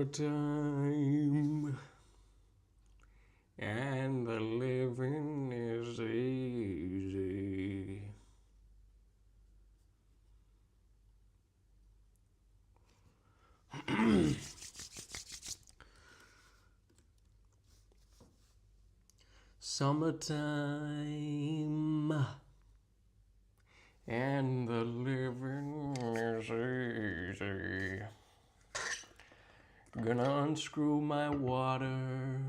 Summertime, and the living is easy. Summertime, and the living is easy. Gonna unscrew my water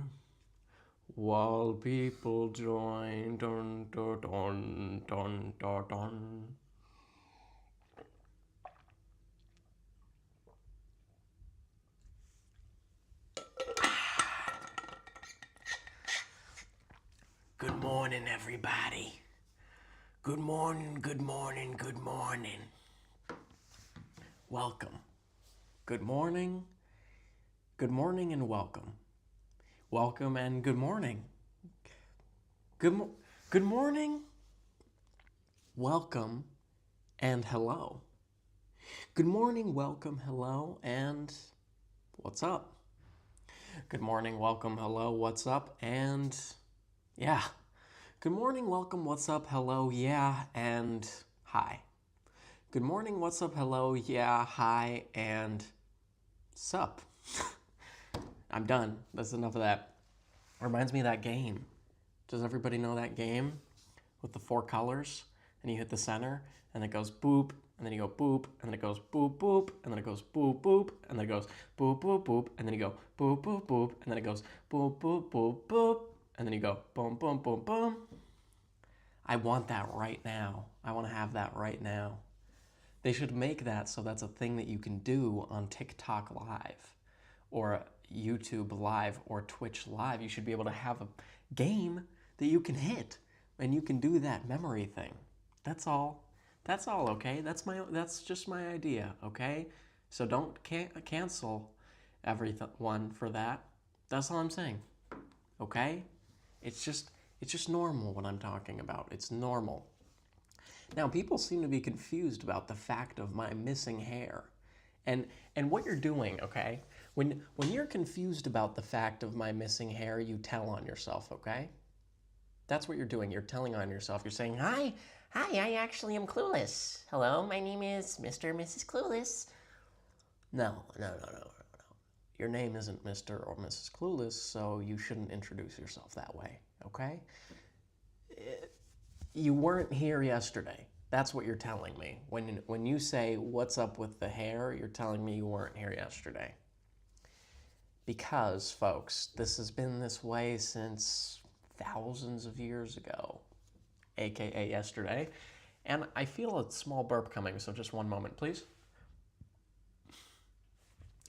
while people join. Dun dun dun dun dun dun. Good morning, everybody. Good morning, good morning, good morning. Welcome. Good morning and welcome. Welcome and good morning. Good morning. Welcome and hello. Good morning, welcome, hello, and what's up? Good morning, welcome, hello, what's up, and yeah. Good morning, welcome, what's up, hello, yeah, and hi. Good morning, what's up, hello, yeah, hi, and sup. I'm done. That's enough of that. Reminds me of that game. Does everybody know that game with the 4 colors? And you hit the center, and it goes boop, and then you go boop, and then it goes boop, boop, and then it goes boop, boop, and then it goes boop, boop, boop, and then you go boop, boop, boop, and then it goes boop, boop, boop, boop, and then you go boom, boom, boom, boom. I want that right now. I want to have that right now. They should make that so that's a thing that you can do on TikTok Live or YouTube Live or Twitch Live. You should be able to have a game that you can hit and you can do that memory thing. That's all. That's all, okay? That's just my idea, okay? So don't cancel everyone for that. That's all I'm saying. Okay? It's just normal what I'm talking about. It's normal. Now, people seem to be confused about the fact of my missing hair. And what you're doing, okay? When you're confused about the fact of my missing hair, you tell on yourself, okay? That's what you're doing. You're telling on yourself. You're saying, "Hi, I actually am clueless. Hello, my name is Mr. and Mrs. Clueless." No. Your name isn't Mr. or Mrs. Clueless, so you shouldn't introduce yourself that way, okay? You weren't here yesterday. That's what you're telling me. When you say, "What's up with the hair?" you're telling me you weren't here yesterday. Because, folks, this has been this way since thousands of years ago, aka yesterday. And I feel a small burp coming, so just one moment, please.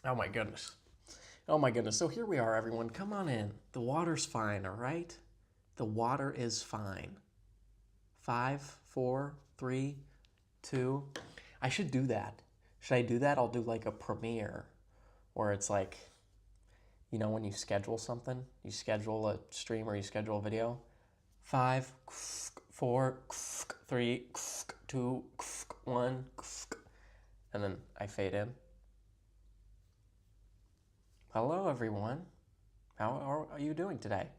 Oh my goodness. Oh my goodness. So here we are, everyone. Come on in. The water's fine, all right? The water is fine. 5, 4, 3, 2. I should do that. Should I do that? I'll do like a premiere where it's like, you know, when you schedule something, you schedule a stream or you schedule a video. 5, 4, 3, 2, 1, and then I fade in. Hello, everyone. How are you doing today?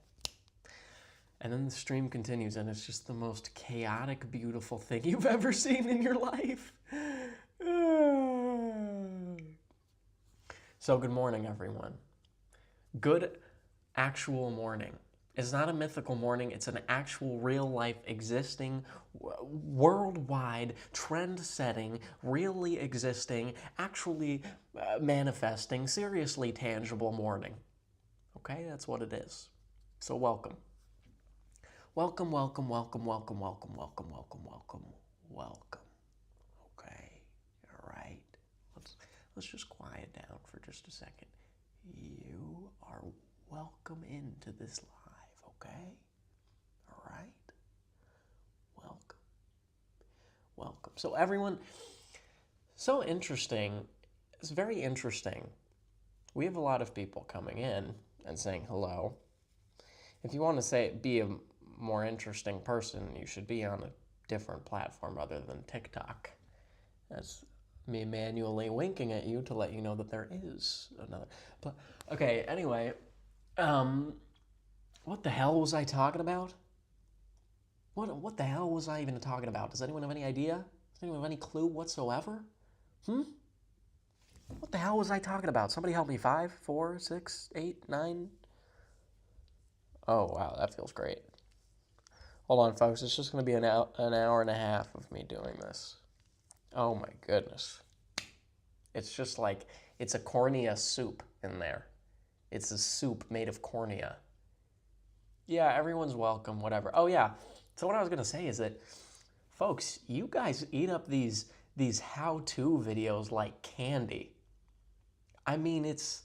And then the stream continues, and it's just the most chaotic, beautiful thing you've ever seen in your life. So, good morning, everyone. Good actual morning. It's not a mythical morning, it's an actual, real life, existing, worldwide, trend setting, really existing, actually manifesting, seriously tangible morning. Okay, that's what it is. So, welcome. Welcome, welcome, welcome, welcome, welcome, welcome, welcome, welcome, welcome. Okay, all right. Let's just quiet down for just a second. You are welcome into this live, okay? All right. Welcome. Welcome. So everyone, so interesting. It's very interesting. We have a lot of people coming in and saying hello. If you want to be a more interesting person, you should be on a different platform other than TikTok. That's me manually winking at you to let you know that there is another. But okay, anyway, what the hell was I talking about? What the hell was I even talking about? Does anyone have any idea? Does anyone have any clue whatsoever? What the hell was I talking about? Somebody help me. 5, 4, 6, 8, 9. Oh wow, that feels great. Hold on, folks. It's just going to be an hour and a half of me doing this. Oh my goodness. It's just like, it's a cornea soup in there. It's a soup made of cornea. Yeah, everyone's welcome, whatever. Oh yeah, so what I was going to say is that, folks, you guys eat up these how-to videos like candy. I mean, it's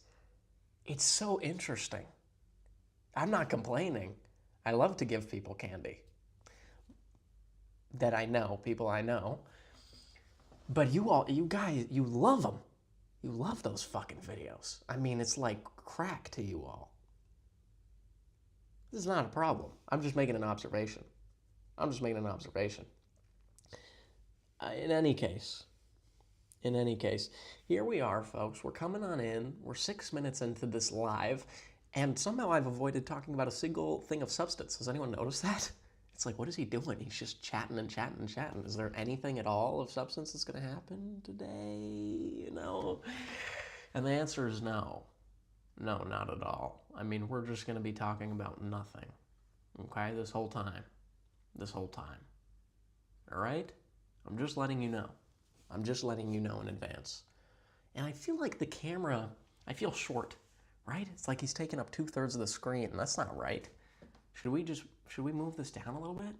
so interesting. I'm not complaining. I love to give people candy that I know, people I know. But you guys, you love them. You love those fucking videos. I mean, it's like crack to you all. This is not a problem. I'm just making an observation. In any case, here we are, folks. We're coming on in. We're 6 minutes into this live, and somehow I've avoided talking about a single thing of substance. Has anyone noticed that? It's like, what is he doing? He's just chatting and chatting and chatting. Is there anything at all of substance that's going to happen today? And the answer is no. No, not at all. I mean, we're just going to be talking about nothing. Okay? This whole time. All right? I'm just letting you know. In advance. And I feel like the camera, I feel short, right? It's like he's taking up 2/3 of the screen, and that's not right. Should we move this down a little bit?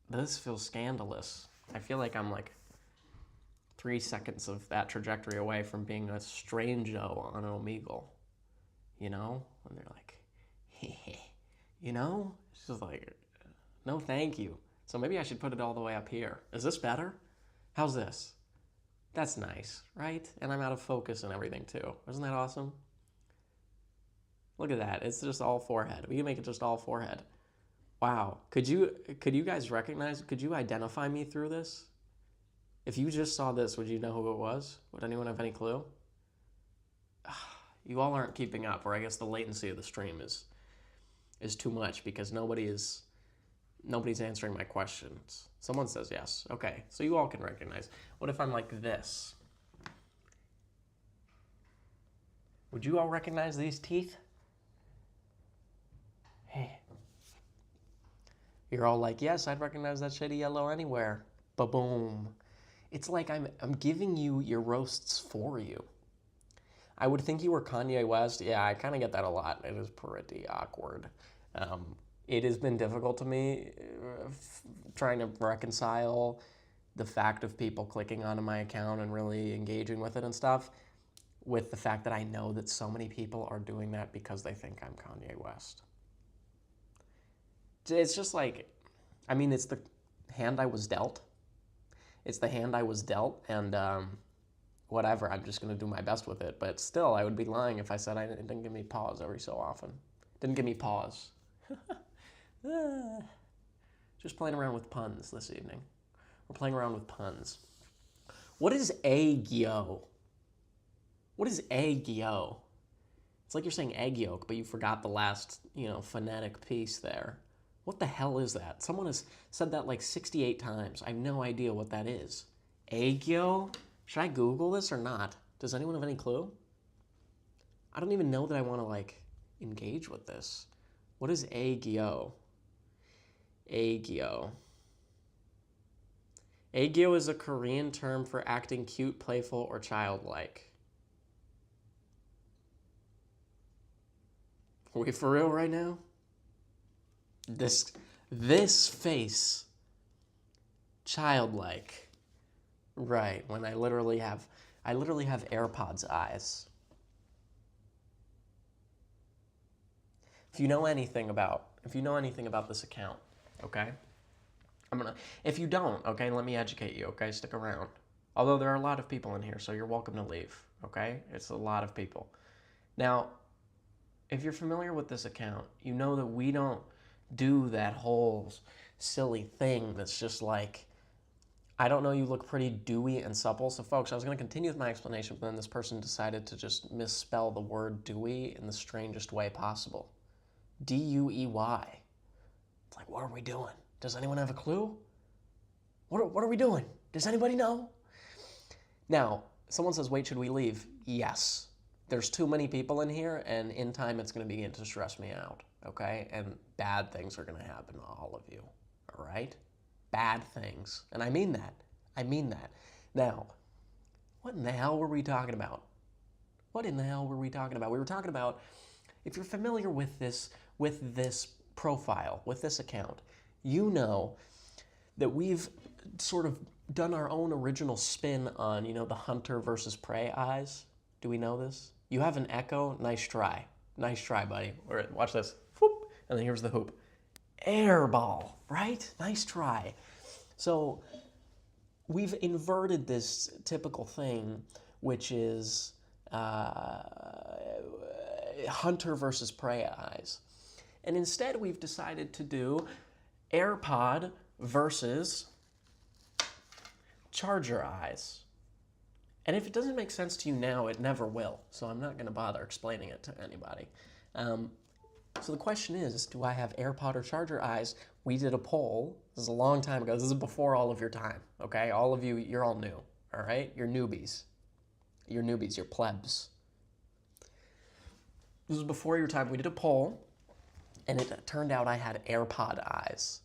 This feels scandalous. I feel like I'm like 3 seconds of that trajectory away from being a strange-o on Omegle. You know? When they're like, heh. You know? It's just like, no thank you. So maybe I should put it all the way up here. Is this better? How's this? That's nice, right? And I'm out of focus and everything too. Isn't that awesome? Look at that. It's just all forehead. We can make it just all forehead. Wow. Could you guys recognize, could you identify me through this? If you just saw this, would you know who it was? Would anyone have any clue? You all aren't keeping up, or I guess the latency of the stream is too much because nobody's answering my questions. Someone says yes. Okay, so you all can recognize. What if I'm like this? Would you all recognize these teeth? Hey. You're all like, yes, I'd recognize that shade of yellow anywhere. Ba-boom. It's like I'm giving you your roasts for you. I would think you were Kanye West. Yeah, I kind of get that a lot. It is pretty awkward. It has been difficult to me trying to reconcile the fact of people clicking onto my account and really engaging with it and stuff with the fact that I know that so many people are doing that because they think I'm Kanye West. It's just like, I mean, it's the hand I was dealt. And whatever, I'm just going to do my best with it. But still, I would be lying if I said it didn't give me pause every so often. Didn't give me pause. Just playing around with puns this evening. We're playing around with puns. What is Aegyo? What is Aegyo? It's like you're saying egg yolk, but you forgot the last, phonetic piece there. What the hell is that? Someone has said that like 68 times. I have no idea what that is. Aegyo? Should I Google this or not? Does anyone have any clue? I don't even know that I want to engage with this. What is Aegyo? Aegyo. Aegyo is a Korean term for acting cute, playful, or childlike. Are we for real right now? This face. Childlike. Right, when I literally have AirPods eyes. If you know anything about this account, okay? If you don't, okay, let me educate you, okay? Stick around. Although there are a lot of people in here, so you're welcome to leave, okay? It's a lot of people. Now, if you're familiar with this account, you know that we don't do that whole silly thing that's just like, I don't know, you look pretty dewy and supple. So folks, I was going to continue with my explanation, but then this person decided to just misspell the word dewy in the strangest way possible. D-U-E-Y. It's like, what are we doing? Does anyone have a clue? What are we doing? Does anybody know? Now, someone says, wait, should we leave? Yes. There's too many people in here, and in time it's going to begin to stress me out, okay? And bad things are going to happen to all of you, all right? Bad things. And I mean that. I mean that. Now, what in the hell were we talking about? What in the hell were we talking about? We were talking about, if you're familiar with this profile, with this account, you know that we've sort of done our own original spin on, you know, the hunter versus prey eyes. Do we know this? You have an echo. Nice try. Nice try, buddy. All right, watch this. Whoop. And then here's the hoop. Air ball, right? Nice try. So we've inverted this typical thing, which is hunter versus prey eyes. And instead we've decided to do AirPod versus charger eyes. And if it doesn't make sense to you now, it never will. So I'm not going to bother explaining it to anybody. So the question is, do I have AirPod or charger eyes? We did a poll. This is a long time ago. This is before all of your time, okay? All of you, you're all new, all right? You're newbies. You're newbies. You're plebs. This was before your time. We did a poll, and it turned out I had AirPod eyes.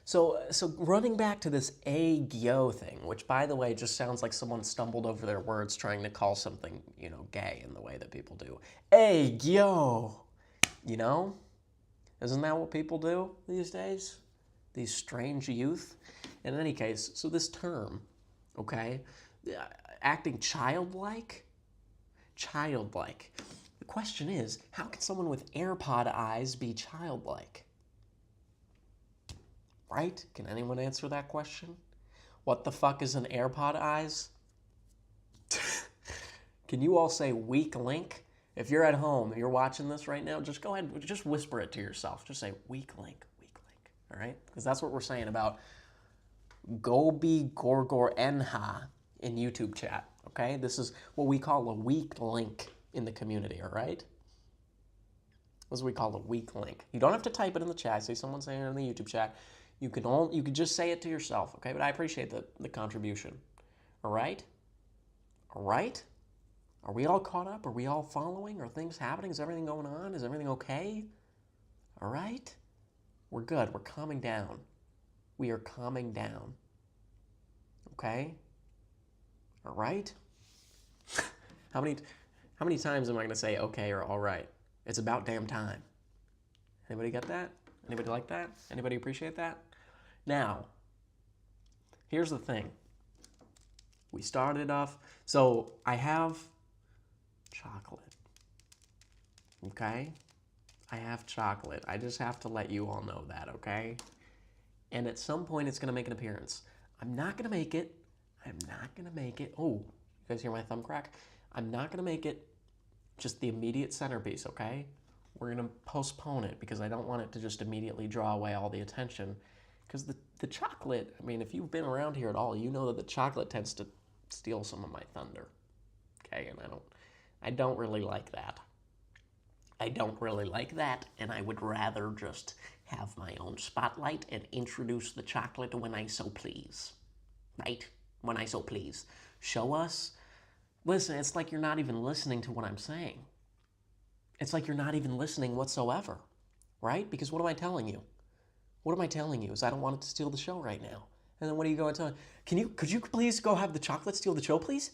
So running back to this agyo thing, which, by the way, just sounds like someone stumbled over their words trying to call something, you know, gay in the way that people do. Agyo! You know? Isn't that what people do these days? These strange youth? In any case, so this term, okay, acting childlike? Childlike. The question is, how can someone with AirPod eyes be childlike? Right? Can anyone answer that question? What the fuck is an AirPod eyes? Can you all say weak link? If you're at home, you're watching this right now, just go ahead and just whisper it to yourself. Just say weak link, all right? Because that's what we're saying about Gobi Gorgor Enha in YouTube chat, okay? This is what we call a weak link in the community, all right? This is what we call a weak link. You don't have to type it in the chat. See someone saying it in the YouTube chat. You could just say it to yourself, okay? But I appreciate the contribution. All right? All right? Are we all caught up? Are we all following? Are things happening? Is everything going on? Is everything okay? All right? We're good. We're calming down. We are calming down. Okay? All right? How many times am I going to say okay or all right? It's about damn time. Anybody get that? Anybody like that? Anybody appreciate that? Now, here's the thing. We started off, so I have chocolate, okay? I have chocolate. I just have to let you all know that, okay? And at some point, it's going to make an appearance. I'm not going to make it. I'm not going to make it. Oh, you guys hear my thumb crack? I'm not going to make it just the immediate centerpiece, okay? We're going to postpone it because I don't want it to just immediately draw away all the attention. Because the chocolate, I mean, if you've been around here at all, you know that the chocolate tends to steal some of my thunder. Okay, and I don't really like that. I don't really like that, and I would rather just have my own spotlight and introduce the chocolate when I so please. Right? When I so please. Show us. Listen, it's like you're not even listening to what I'm saying. It's like you're not even listening whatsoever, right? Because what am I telling you? What am I telling you is I don't want it to steal the show right now. And then what are you going to tell? Could you please go have the chocolate steal the show, please?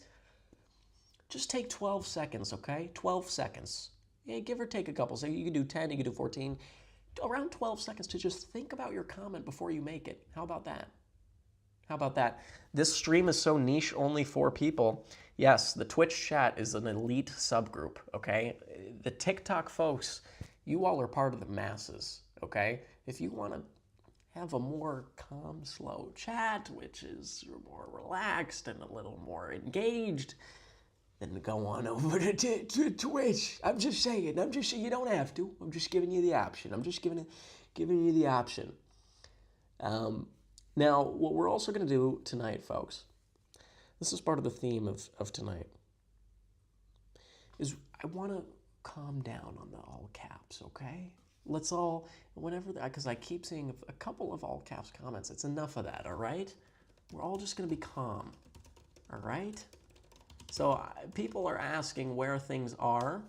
Just take 12 seconds, okay? 12 seconds. Yeah, give or take a couple. So you can do 10, you can do 14. Around 12 seconds to just think about your comment before you make it. How about that? How about that? This stream is so niche, only 4 people. Yes, the Twitch chat is an elite subgroup, okay? The TikTok folks, you all are part of the masses, okay? If you want to have a more calm, slow chat, which is more relaxed and a little more engaged, then go on over to Twitch. I'm just saying, you don't have to. I'm just giving you the option. I'm just giving you the option. Now, what we're also going to do tonight, folks, this is part of the theme of tonight, is I want to calm down on the all caps, okay? Let's all, whenever, because I keep seeing a couple of all caps comments. It's enough of that, all right? We're all just going to be calm, all right? So people are asking where things are.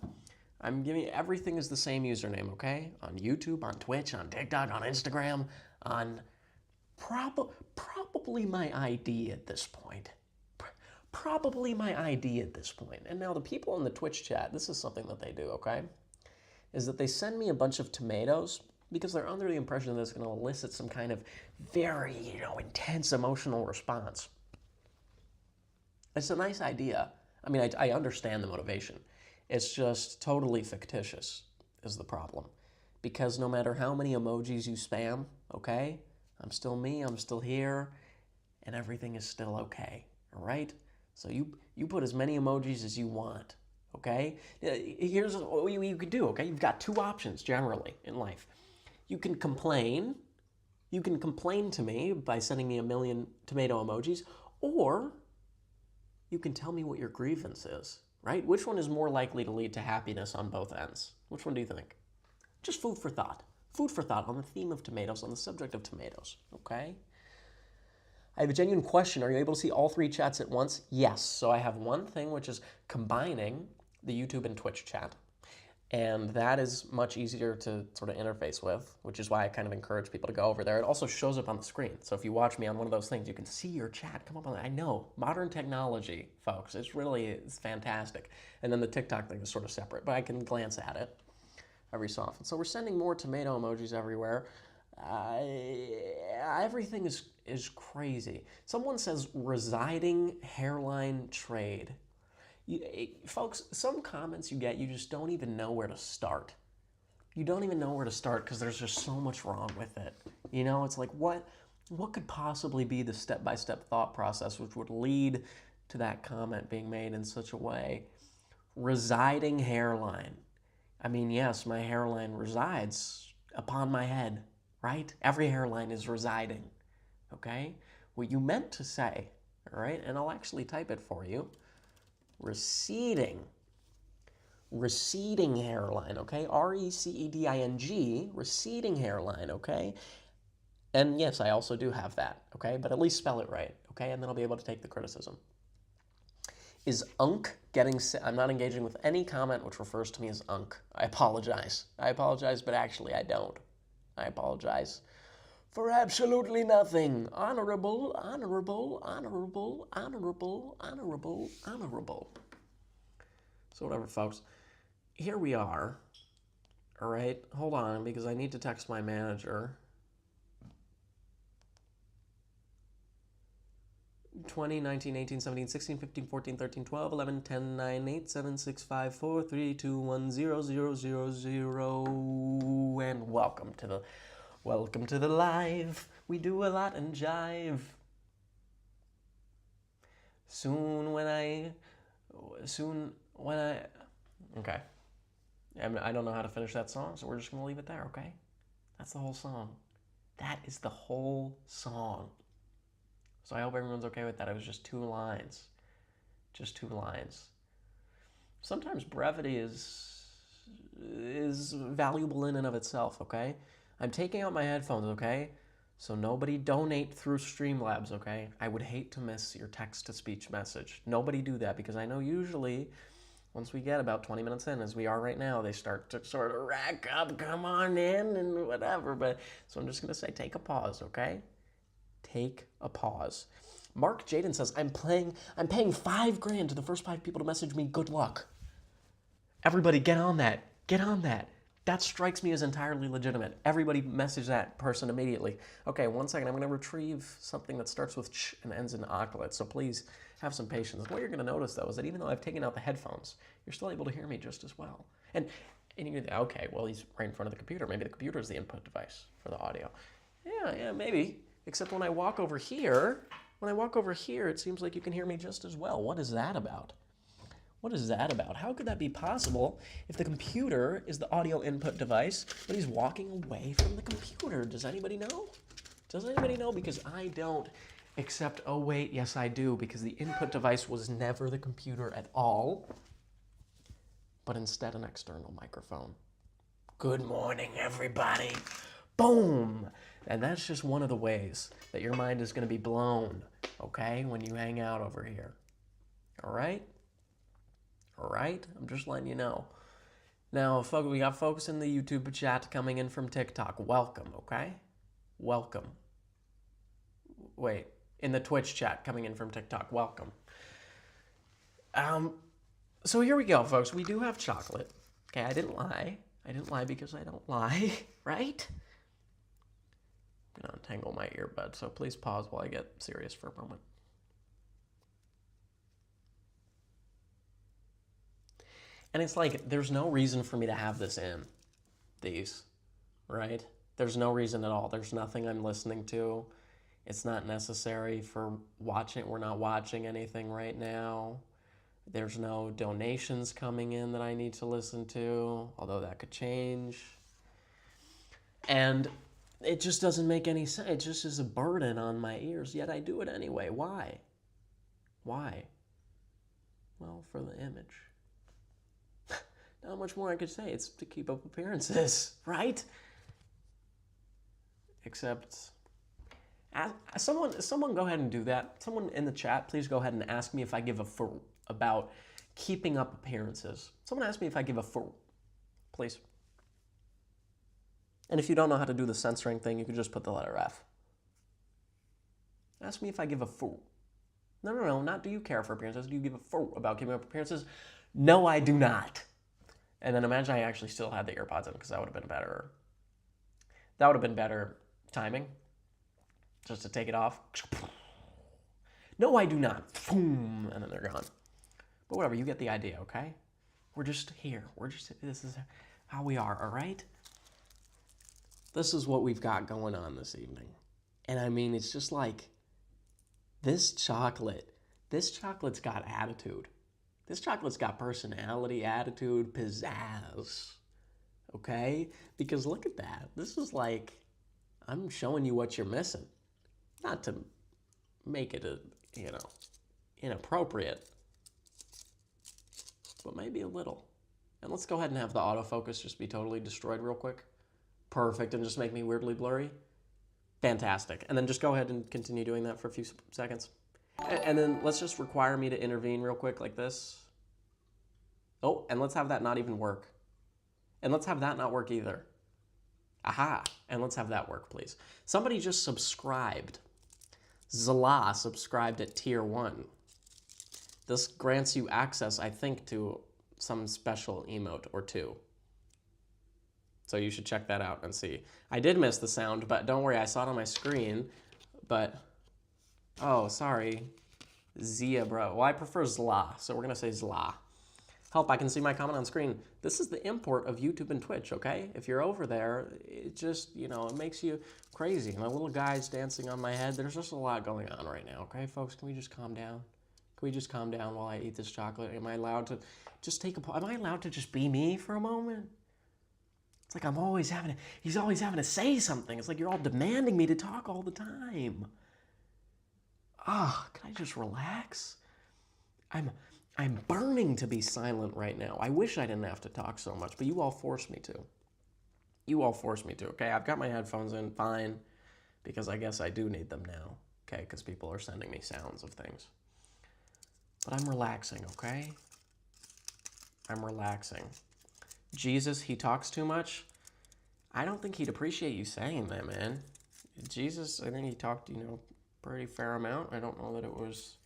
I'm giving you, everything is the same username, okay? On YouTube, on Twitch, on TikTok, on Instagram, on probably my ID at this point. Probably my ID at this point. And now the people in the Twitch chat, this is something that they do, okay? Is that they send me a bunch of tomatoes because they're under the impression that it's going to elicit some kind of very, intense emotional response. It's a nice idea. I mean, I understand the motivation. It's just totally fictitious is the problem. Because no matter how many emojis you spam, okay, I'm still me, I'm still here, and everything is still okay, all right? So you put as many emojis as you want, okay? Here's what you can do, okay? You've got two options generally in life. You can complain. You can complain to me by sending me a million tomato emojis, or you can tell me what your grievance is, right? Which one is more likely to lead to happiness on both ends? Which one do you think? Just food for thought. Food for thought on the theme of tomatoes, on the subject of tomatoes, okay? I have a genuine question. Are you able to see all three chats at once? Yes. So I have one thing which is combining the YouTube and Twitch chat. And that is much easier to sort of interface with, which is why I kind of encourage people to go over there. It also shows up on the screen. So if you watch me on one of those things, you can see your chat come up on it. I know, modern technology, folks, it's fantastic. And then the TikTok thing is sort of separate, but I can glance at it every so often. So we're sending more tomato emojis everywhere. Everything is crazy. Someone says residing hairline trade. Folks, some comments you get, you just don't even know where to start. You don't even know where to start because there's just so much wrong with it. It's like, what could possibly be the step-by-step thought process which would lead to that comment being made in such a way? Residing hairline. I mean, yes, my hairline resides upon my head, right? Every hairline is residing, okay? What you meant to say, all right? And I'll actually type it for you. Receding hairline, okay? R-E-C-E-D-I-N-G, receding hairline, okay? And yes, I also do have that, okay? But at least spell it right, okay? And then I'll be able to take the criticism. Is Unk getting sick? I'm not engaging with any comment which refers to me as Unk. I apologize, but actually I don't. I apologize for absolutely nothing. Honorable, honorable, honorable, honorable, honorable, honorable. So whatever, folks. Here we are. All right, hold on, because I need to text my manager. 20, 19, 18, 17, 16, 15, 14, 13, 12, 11, 10, 9, 8, 7, 6, 5, 4, 3, 2, 1, 0, 0, 0, 0, and welcome to the live. We do a lot and jive. Soon when I, okay. I don't know how to finish that song, so we're just going to leave it there, okay? That's the whole song. That is the whole song. So I hope everyone's okay with that. It was just 2 lines. Just 2 lines. Sometimes brevity is valuable in and of itself, okay? I'm taking out my headphones, okay? So nobody donate through Streamlabs, okay? I would hate to miss your text-to-speech message. Nobody do that, because I know usually once we get about 20 minutes in, as we are right now, they start to sort of rack up, come on in, and whatever. But so I'm just going to say take a pause, okay? Take a pause. Mark Jaden says, I'm paying $5,000 to the first 5 people to message me. Good luck. Everybody get on that. Get on that. That strikes me as entirely legitimate. Everybody message that person immediately. Okay, 1 second. I'm going to retrieve something that starts with ch and ends in oclet. So please have some patience. What you're going to notice, though, is that even though I've taken out the headphones, you're still able to hear me just as well. And you're going to think, okay, well, he's right in front of the computer. Maybe the computer is the input device for the audio. Yeah, maybe. Except when I walk over here, it seems like you can hear me just as well. What is that about? What is that about? How could that be possible if the computer is the audio input device, but he's walking away from the computer? Does anybody know? Does anybody know? Because I don't, except, oh wait, yes I do, because the input device was never the computer at all, but instead an external microphone. Good morning, everybody. Boom! And that's just one of the ways that your mind is going to be blown, okay, when you hang out over here. All right? All right? I'm just letting you know. Now, we got folks in the YouTube chat coming in from TikTok. Welcome, okay? Welcome. Wait, in the Twitch chat coming in from TikTok. Welcome. So here we go, folks. We do have chocolate. Okay, I didn't lie. I didn't lie because I don't lie, right? I'm going to untangle my earbud, so please pause while I get serious for a moment. And it's like, there's no reason for me to have this in these, right? There's no reason at all. There's nothing I'm listening to. It's not necessary for watching. We're not watching anything right now. There's no donations coming in that I need to listen to, although that could change. And it just doesn't make any sense. It just is a burden on my ears, yet I do it anyway. Why? Why? Well, for the image. Not much more I could say. It's to keep up appearances, right? Except, someone go ahead and do that. Someone in the chat, please go ahead and ask me if I give a f about keeping up appearances. Someone ask me if I give a f, please. And if you don't know how to do the censoring thing, you could just put the letter F. Ask me if I give a f. No, not do you care for appearances. Do you give a f about keeping up appearances? No, I do not. And then imagine I actually still had the AirPods in, because that would have been better. That would have been better timing. Just to take it off. No, I do not. Boom, and then they're gone. But whatever, you get the idea, okay? We're just here. This is how we are, all right? This is what we've got going on this evening. And I mean, it's just like, this chocolate's got attitude. This chocolate's got personality, attitude, pizzazz, okay? Because look at that. This is like, I'm showing you what you're missing. Not to make it, inappropriate, but maybe a little. And let's go ahead and have the autofocus just be totally destroyed real quick. Perfect, and just make me weirdly blurry. Fantastic. And then just go ahead and continue doing that for a few seconds. And then let's just require me to intervene real quick like this. Oh, and let's have that not even work. And let's have that not work either. Aha. And let's have that work, please. Somebody just subscribed. Zala subscribed at tier 1. This grants you access, I think, to some special emote or two. So you should check that out and see. I did miss the sound, but don't worry, I saw it on my screen. But, oh, sorry. Zia, bro. Well, I prefer Zla, so we're going to say Zla. Help, I can see my comment on screen. This is the import of YouTube and Twitch, okay? If you're over there, it just, it makes you crazy. And the little guy's dancing on my head. There's just a lot going on right now, okay, folks? Can we just calm down? Can we just calm down while I eat this chocolate? Am I allowed to just am I allowed to just be me for a moment? It's like he's always having to say something. It's like you're all demanding me to talk all the time. Can I just relax? I'm burning to be silent right now. I wish I didn't have to talk so much, but you all forced me to. You all forced me to, okay? I've got my headphones in, fine, because I guess I do need them now, okay? Because people are sending me sounds of things. But I'm relaxing, okay? I'm relaxing. Jesus, he talks too much? I don't think he'd appreciate you saying that, man. Jesus, I think he talked, pretty fair amount. I don't know that it was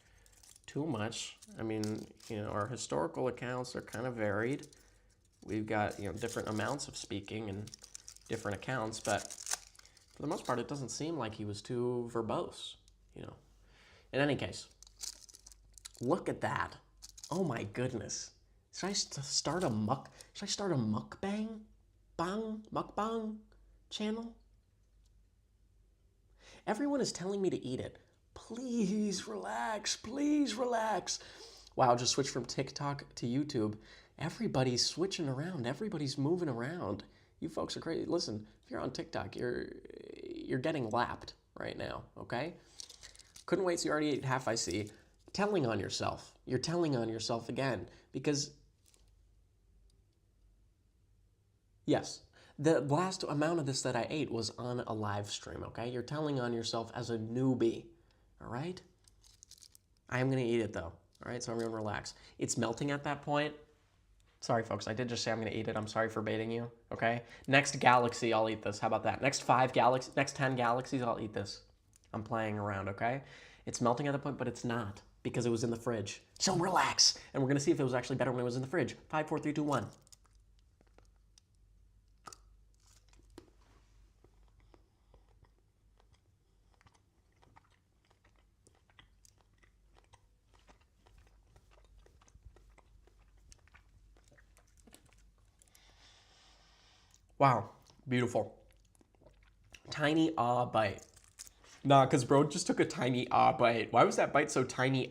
too much. I mean, our historical accounts are kind of varied. We've got, different amounts of speaking and different accounts, but for the most part, it doesn't seem like he was too verbose, In any case, look at that. Oh my goodness. Should I start a mukbang? Mukbang channel? Everyone is telling me to eat it. Please relax, please relax. Wow, just switch from TikTok to YouTube. Everybody's switching around. Everybody's moving around. You folks are crazy. Listen, if you're on TikTok, you're getting lapped. right now, okay? Couldn't wait, so you already ate half, I see. Telling on yourself. You're telling on yourself again because, yes, the last amount of this that I ate was on a live stream, okay? You're telling on yourself as a newbie, all right? I am going to eat it, though, all right? So everyone relax. It's melting at that point. Sorry, folks, I did just say I'm going to eat it. I'm sorry for baiting you, okay? Next galaxy, I'll eat this. How about that? Next 10 galaxies, I'll eat this. I'm playing around, okay? It's melting at the point, but it's not because it was in the fridge. So relax, and we're going to see if it was actually better when it was in the fridge. 5, 4, 3, 2, 1. Wow, beautiful. Tiny bite. Nah, because bro just took a tiny bite. Why was that bite so tiny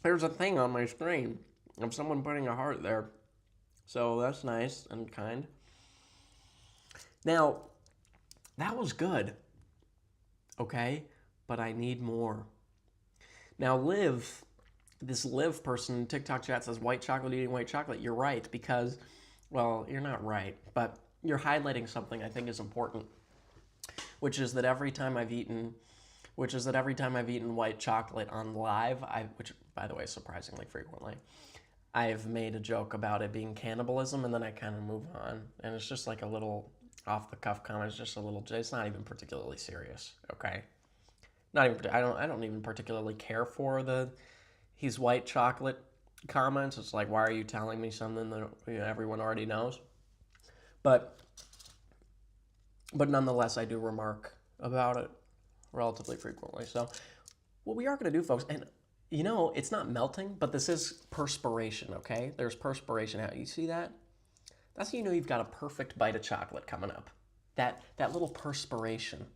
There's a thing on my screen of someone putting a heart there. So that's nice and kind. Now, that was good. Okay? But I need more. Now, this Liv person in TikTok chat says white chocolate eating white chocolate. You're right because, well, you're not right, but you're highlighting something I think is important, which is that every time I've eaten white chocolate on live, which by the way, surprisingly frequently, I've made a joke about it being cannibalism, and then I kind of move on, and it's just like a little off the cuff comment. It's just a little. It's not even particularly serious. Okay, not even. I don't even particularly care for the he's white chocolate comments. It's like, why are you telling me something that everyone already knows? But nonetheless, I do remark about it relatively frequently. So what we are going to do, folks, and it's not melting, but this is perspiration, okay? There's perspiration out. You see that? That's how you know you've got a perfect bite of chocolate coming up. That little perspiration.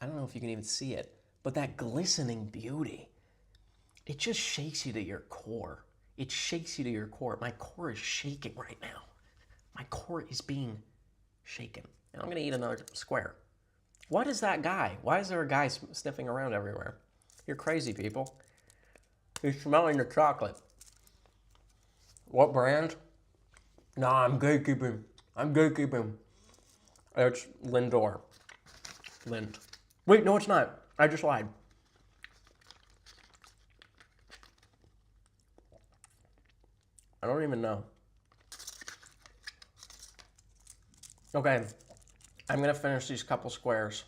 I don't know if you can even see it, but that glistening beauty, it just shakes you to your core. It shakes you to your core. My core is shaking right now. My core is being shaken. And I'm going to eat another square. What is that guy? Why is there a guy sniffing around everywhere? You're crazy, people. He's smelling the chocolate. What brand? Nah, I'm gatekeeping. It's Lindor. Lind. Wait, no, it's not. I just lied. I don't even know. Okay, I'm going to finish these couple squares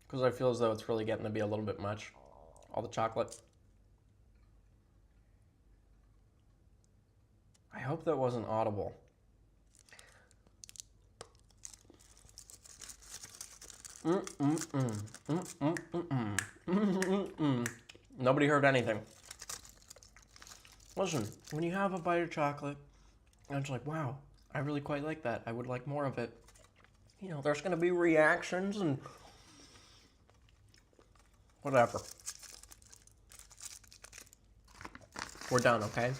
because I feel as though it's really getting to be a little bit much. All the chocolate. I hope that wasn't audible. Nobody heard anything. Listen, when you have a bite of chocolate, and it's like, wow, I really quite like that. I would like more of it. There's going to be reactions and whatever. We're done, okay?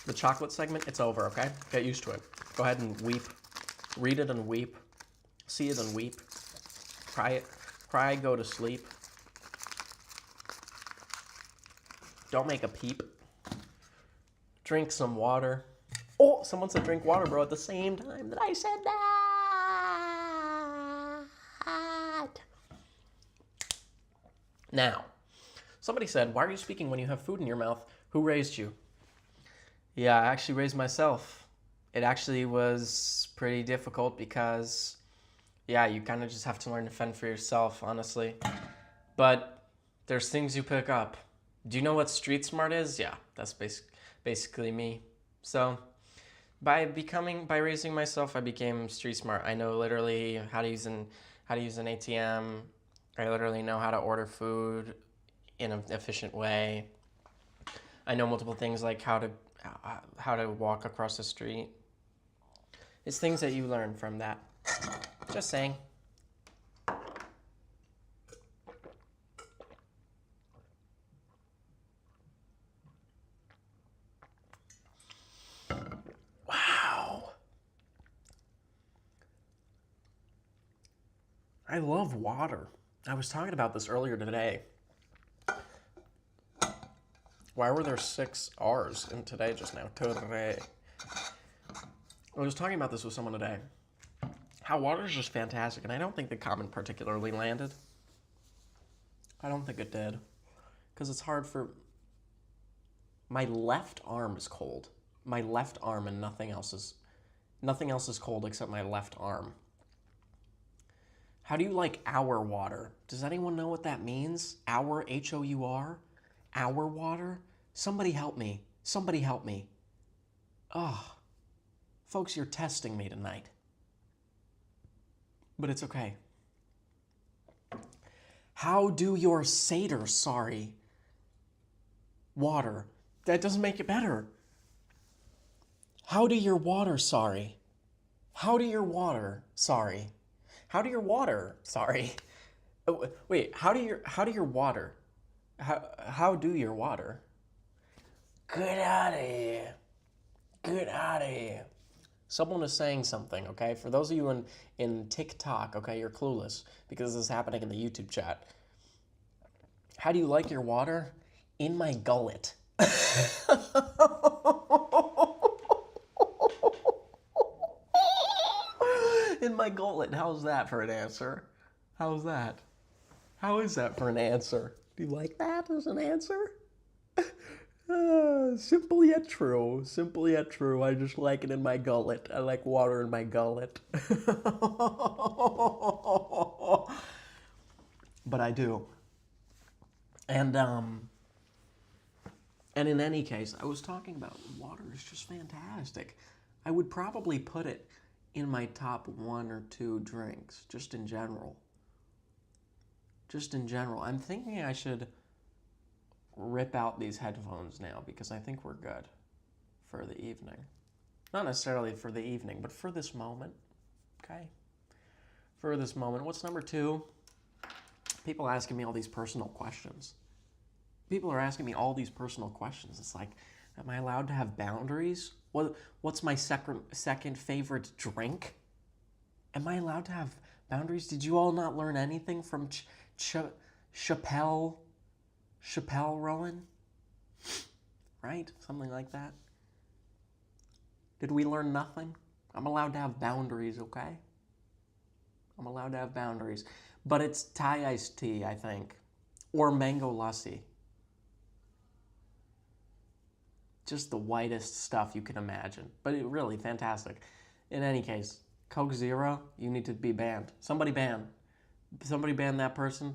The chocolate segment, it's over, okay? Get used to it. Go ahead and weep. Read it and weep. See it and weep. Cry, go to sleep. Don't make a peep. Drink some water. Oh, someone said drink water, bro, at the same time that I said that. Now, somebody said, why are you speaking when you have food in your mouth? Who raised you? Yeah, I actually raised myself. It actually was pretty difficult because, yeah, you kind of just have to learn to fend for yourself, honestly. But there's things you pick up. Do you know what street smart is? Yeah, that's basically me. So by raising myself, I became street smart. I know literally how to use an ATM. I literally know how to order food in an efficient way. I know multiple things like how to walk across the street. It's things that you learn from that. Just saying. Wow. I love water. I was talking about this earlier today. Why were there 6 R's in today just now? Today. I was talking about this with someone today. How water is just fantastic, and I don't think the comment particularly landed. I don't think it did. Because it's hard for... My left arm is cold. My left arm and nothing else is cold except my left arm. How do you like our water? Does anyone know what that means? Our, H-O-U-R? Our water? Somebody help me. Somebody help me. Oh, folks, you're testing me tonight. But it's okay. How do your satyr, water? That doesn't make it better. How do your water, How do your water, How do your water, Oh, wait, how do your water? How do your water? Get out of here. Get out of here. Someone is saying something, okay? For those of you in TikTok, okay, you're clueless because this is happening in the YouTube chat. How do you like your water? In my gullet. In my gullet. How's that for an answer? How's that? How is that for an answer? Do you like that as an answer? Simple yet true. Simple yet true. I just like it in my gullet. I like water in my gullet. But I do. And in any case, I was talking about water is just fantastic. I would probably put it in my top 1 or 2 drinks, just in general. Just in general. I'm thinking I should rip out these headphones now because I think we're good for the evening. Not necessarily for the evening, but for this moment. Okay? For this moment. What's number 2? People asking me all these personal questions. People are asking me all these personal questions. It's like, am I allowed to have boundaries? What's my second favorite drink? Am I allowed to have boundaries? Did you all not learn anything from Chappelle Rowan? Right? Something like that. Did we learn nothing? I'm allowed to have boundaries, okay? I'm allowed to have boundaries. But it's Thai iced tea, I think. Or mango lassi. Just the whitest stuff you can imagine. But it really fantastic. In any case, Coke Zero, you need to be banned. Somebody ban that person.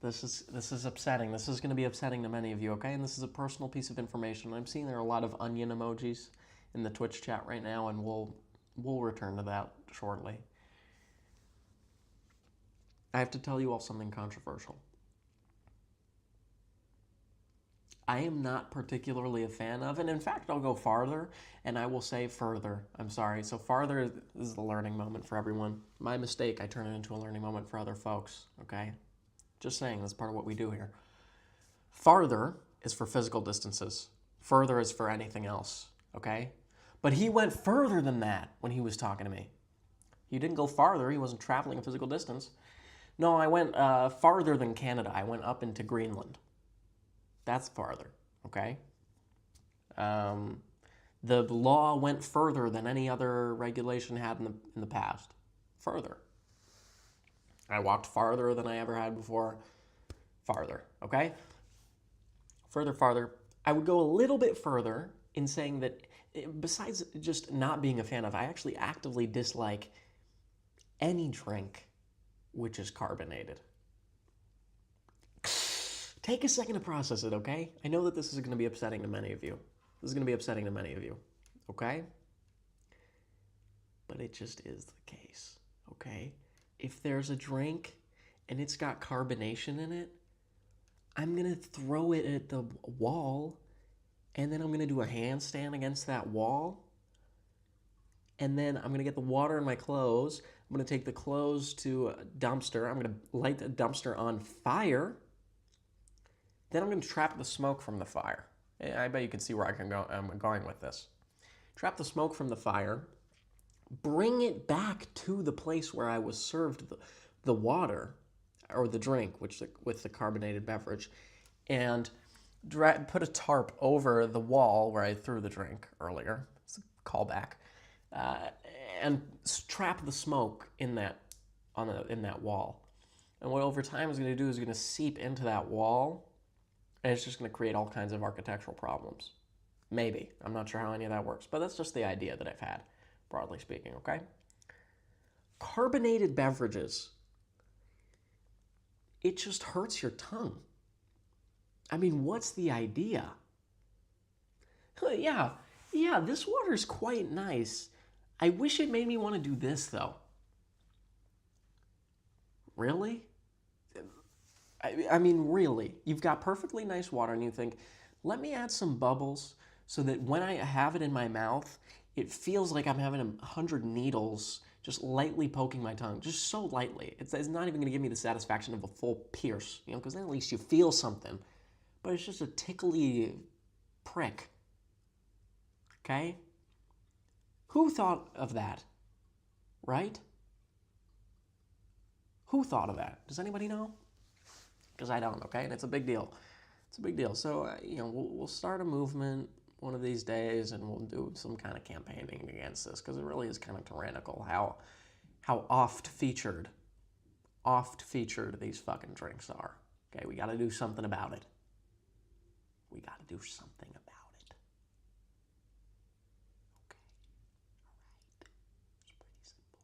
This is upsetting. This is going to be upsetting to many of you, okay? And this is a personal piece of information. I'm seeing there are a lot of onion emojis in the Twitch chat right now, and we'll return to that shortly. I have to tell you all something controversial. I am not particularly a fan of, and in fact, I'll go farther, and I will say further. I'm sorry. So farther is the learning moment for everyone. My mistake, I turn it into a learning moment for other folks, okay? Just saying, that's part of what we do here. Farther is for physical distances. Further is for anything else, okay? But he went further than that when he was talking to me. He didn't go farther. He wasn't traveling a physical distance. No, I went farther than Canada. I went up into Greenland. That's farther, okay? The law went further than any other regulation had in the past. Further. I walked farther than I ever had before. Farther, okay? Farther. I would go a little bit further in saying that besides just not being a fan of, I actually actively dislike any drink which is carbonated. Take a second to process it, okay? I know that this is going to be upsetting to many of you. Okay? But it just is the case, okay? If there's a drink and it's got carbonation in it, I'm going to throw it at the wall, and then I'm going to do a handstand against that wall, and then I'm going to get the water in my clothes. I'm going to take the clothes to a dumpster. I'm going to light the dumpster on fire. Then I'm going to trap the smoke from the fire. I bet you can see where I'm going with this. Trap the smoke from the fire. bring it back to the place where I was served the water or the drink, with the carbonated beverage, and put a tarp over the wall where I threw the drink earlier. It's a callback, uh, and trap the smoke in that wall. And what over time is going to do is going to seep into that wall, and it's just going to create all kinds of architectural problems. Maybe. I'm not sure how any of that works, but that's just the idea that I've had, broadly speaking, okay? Carbonated beverages, it just hurts your tongue. I mean, what's the idea? Yeah, this water's quite nice. I wish it made me want to do this, though. Really? I mean, really. You've got perfectly nice water, and you think, let me add some bubbles so that when I have it in my mouth, it feels like I'm having 100 needles just lightly poking my tongue, just so lightly. It's not even going to give me the satisfaction of a full pierce, because then at least you feel something. But it's just a tickly prick. Okay? Who thought of that? Right? Who thought of that? Does anybody know? Because I don't, okay? And it's a big deal. It's a big deal. So, we'll start a movement one of these days, and we'll do some kind of campaigning against this, because it really is kind of tyrannical how oft featured these fucking drinks are. Okay, we got to do something about it. We got to do something about it. Okay, all right. It's pretty simple.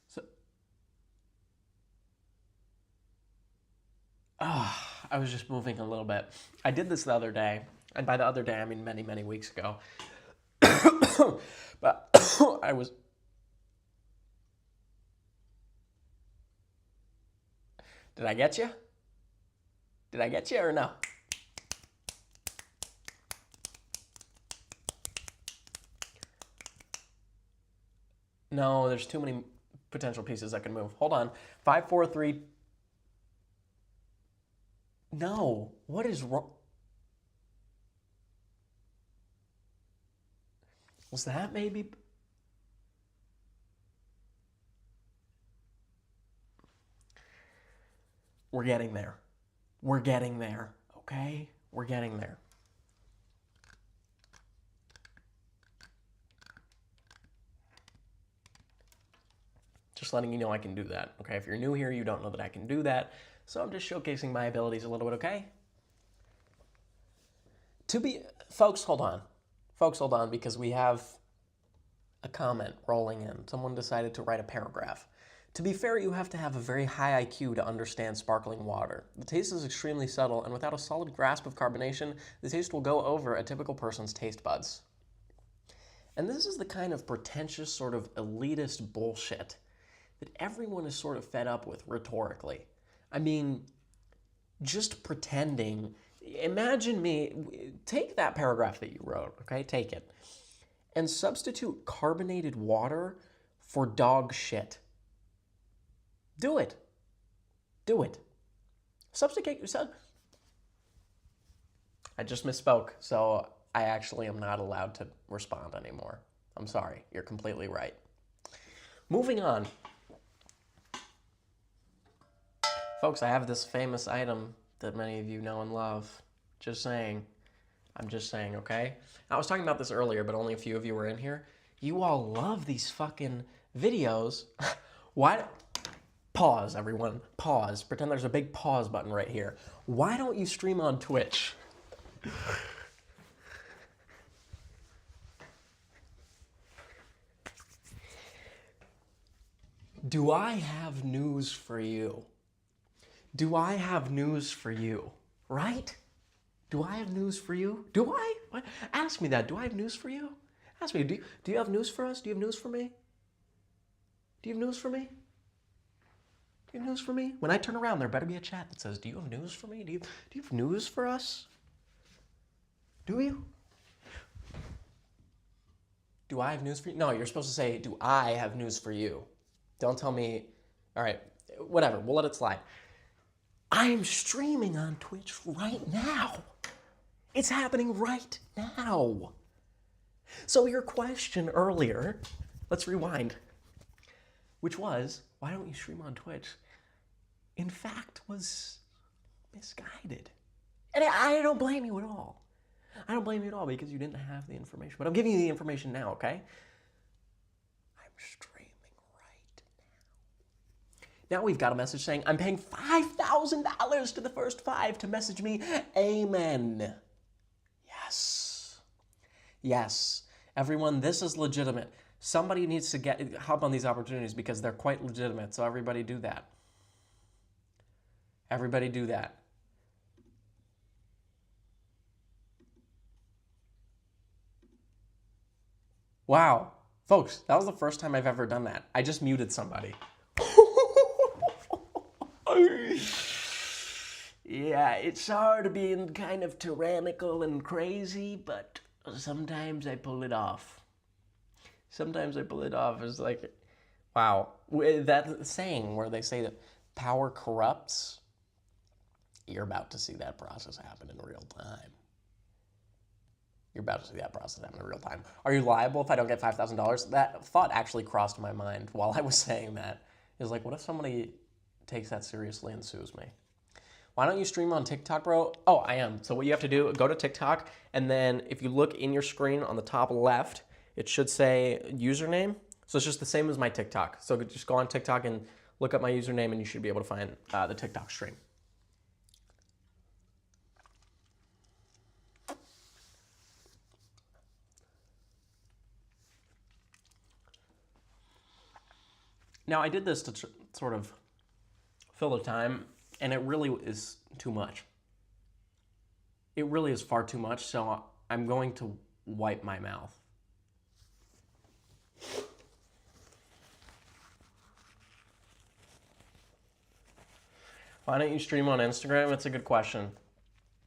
So, I was just moving a little bit. I did this the other day, and by the other day, I mean many, many weeks ago. But I was... Did I get you? Did I get you or no? No, there's too many potential pieces that can move. Hold on. 5, 4, 3... No, what is wrong? Was that maybe? We're getting there. We're getting there, okay? We're getting there. Just letting you know I can do that, okay? If you're new here, you don't know that I can do that. So I'm just showcasing my abilities a little bit, okay? Folks, hold on. Folks, hold on, because we have a comment rolling in. Someone decided to write a paragraph. To be fair, you have to have a very high IQ to understand sparkling water. The taste is extremely subtle, and without a solid grasp of carbonation, the taste will go over a typical person's taste buds. And this is the kind of pretentious, sort of elitist bullshit that everyone is sort of fed up with rhetorically. I mean, just pretending. Imagine me, take that paragraph that you wrote, okay? Take it. And substitute carbonated water for dog shit. Do it. Do it. Substitute yourself. I just misspoke, so I actually am not allowed to respond anymore. I'm sorry. You're completely right. Moving on. Folks, I have this famous item that many of you know and love. Just saying. I'm just saying, okay? I was talking about this earlier, but only a few of you were in here. You all love these fucking videos. Why? Pause, everyone. Pause. Pretend there's a big pause button right here. Why don't you stream on Twitch? Do I have news for you? Do I have news for you? Right? Do I have news for you? Do I? What? Ask me that. Do I have news for you? Ask me. Do you have news for us? Do you have news for me? Do you have news for me? Do you have news for me? When I turn around, there better be a chat that says, do you have news for me? Do you have news for us? Do you? Do I have news for you? No, you're supposed to say, do I have news for you? Don't tell me, all right, whatever, we'll let it slide. I am streaming on Twitch right now. It's happening right now. So your question earlier, let's rewind, which was, why don't you stream on Twitch? In fact, was misguided. And I don't blame you at all. I don't blame you at all because you didn't have the information. But I'm giving you the information now, okay? I'm streaming right now. Now we've got a message saying, I'm paying $5,000 to the first 5 to message me. Amen. Yes. Yes. Everyone, this is legitimate. Somebody needs to hop on these opportunities because they're quite legitimate. So everybody do that. Everybody do that. Wow. Folks, that was the first time I've ever done that. I just muted somebody. Yeah, it's hard being kind of tyrannical and crazy, but sometimes I pull it off. Sometimes I pull it off. It's like, wow. That saying where they say that power corrupts, you're about to see that process happen in real time. You're about to see that process happen in real time. Are you liable if I don't get $5,000? That thought actually crossed my mind while I was saying that. It was like, what if somebody takes that seriously and sues me? Why don't you stream on TikTok, bro? Oh, I am. So what you have to do, go to TikTok, and then if you look in your screen on the top left, it should say username. So it's just the same as my TikTok. So just go on TikTok and look up my username, and you should be able to find the TikTok stream. Now, I did this to sort of fill the time, and it really is too much. It really is far too much, so I'm going to wipe my mouth. Why don't you stream on Instagram? It's a good question.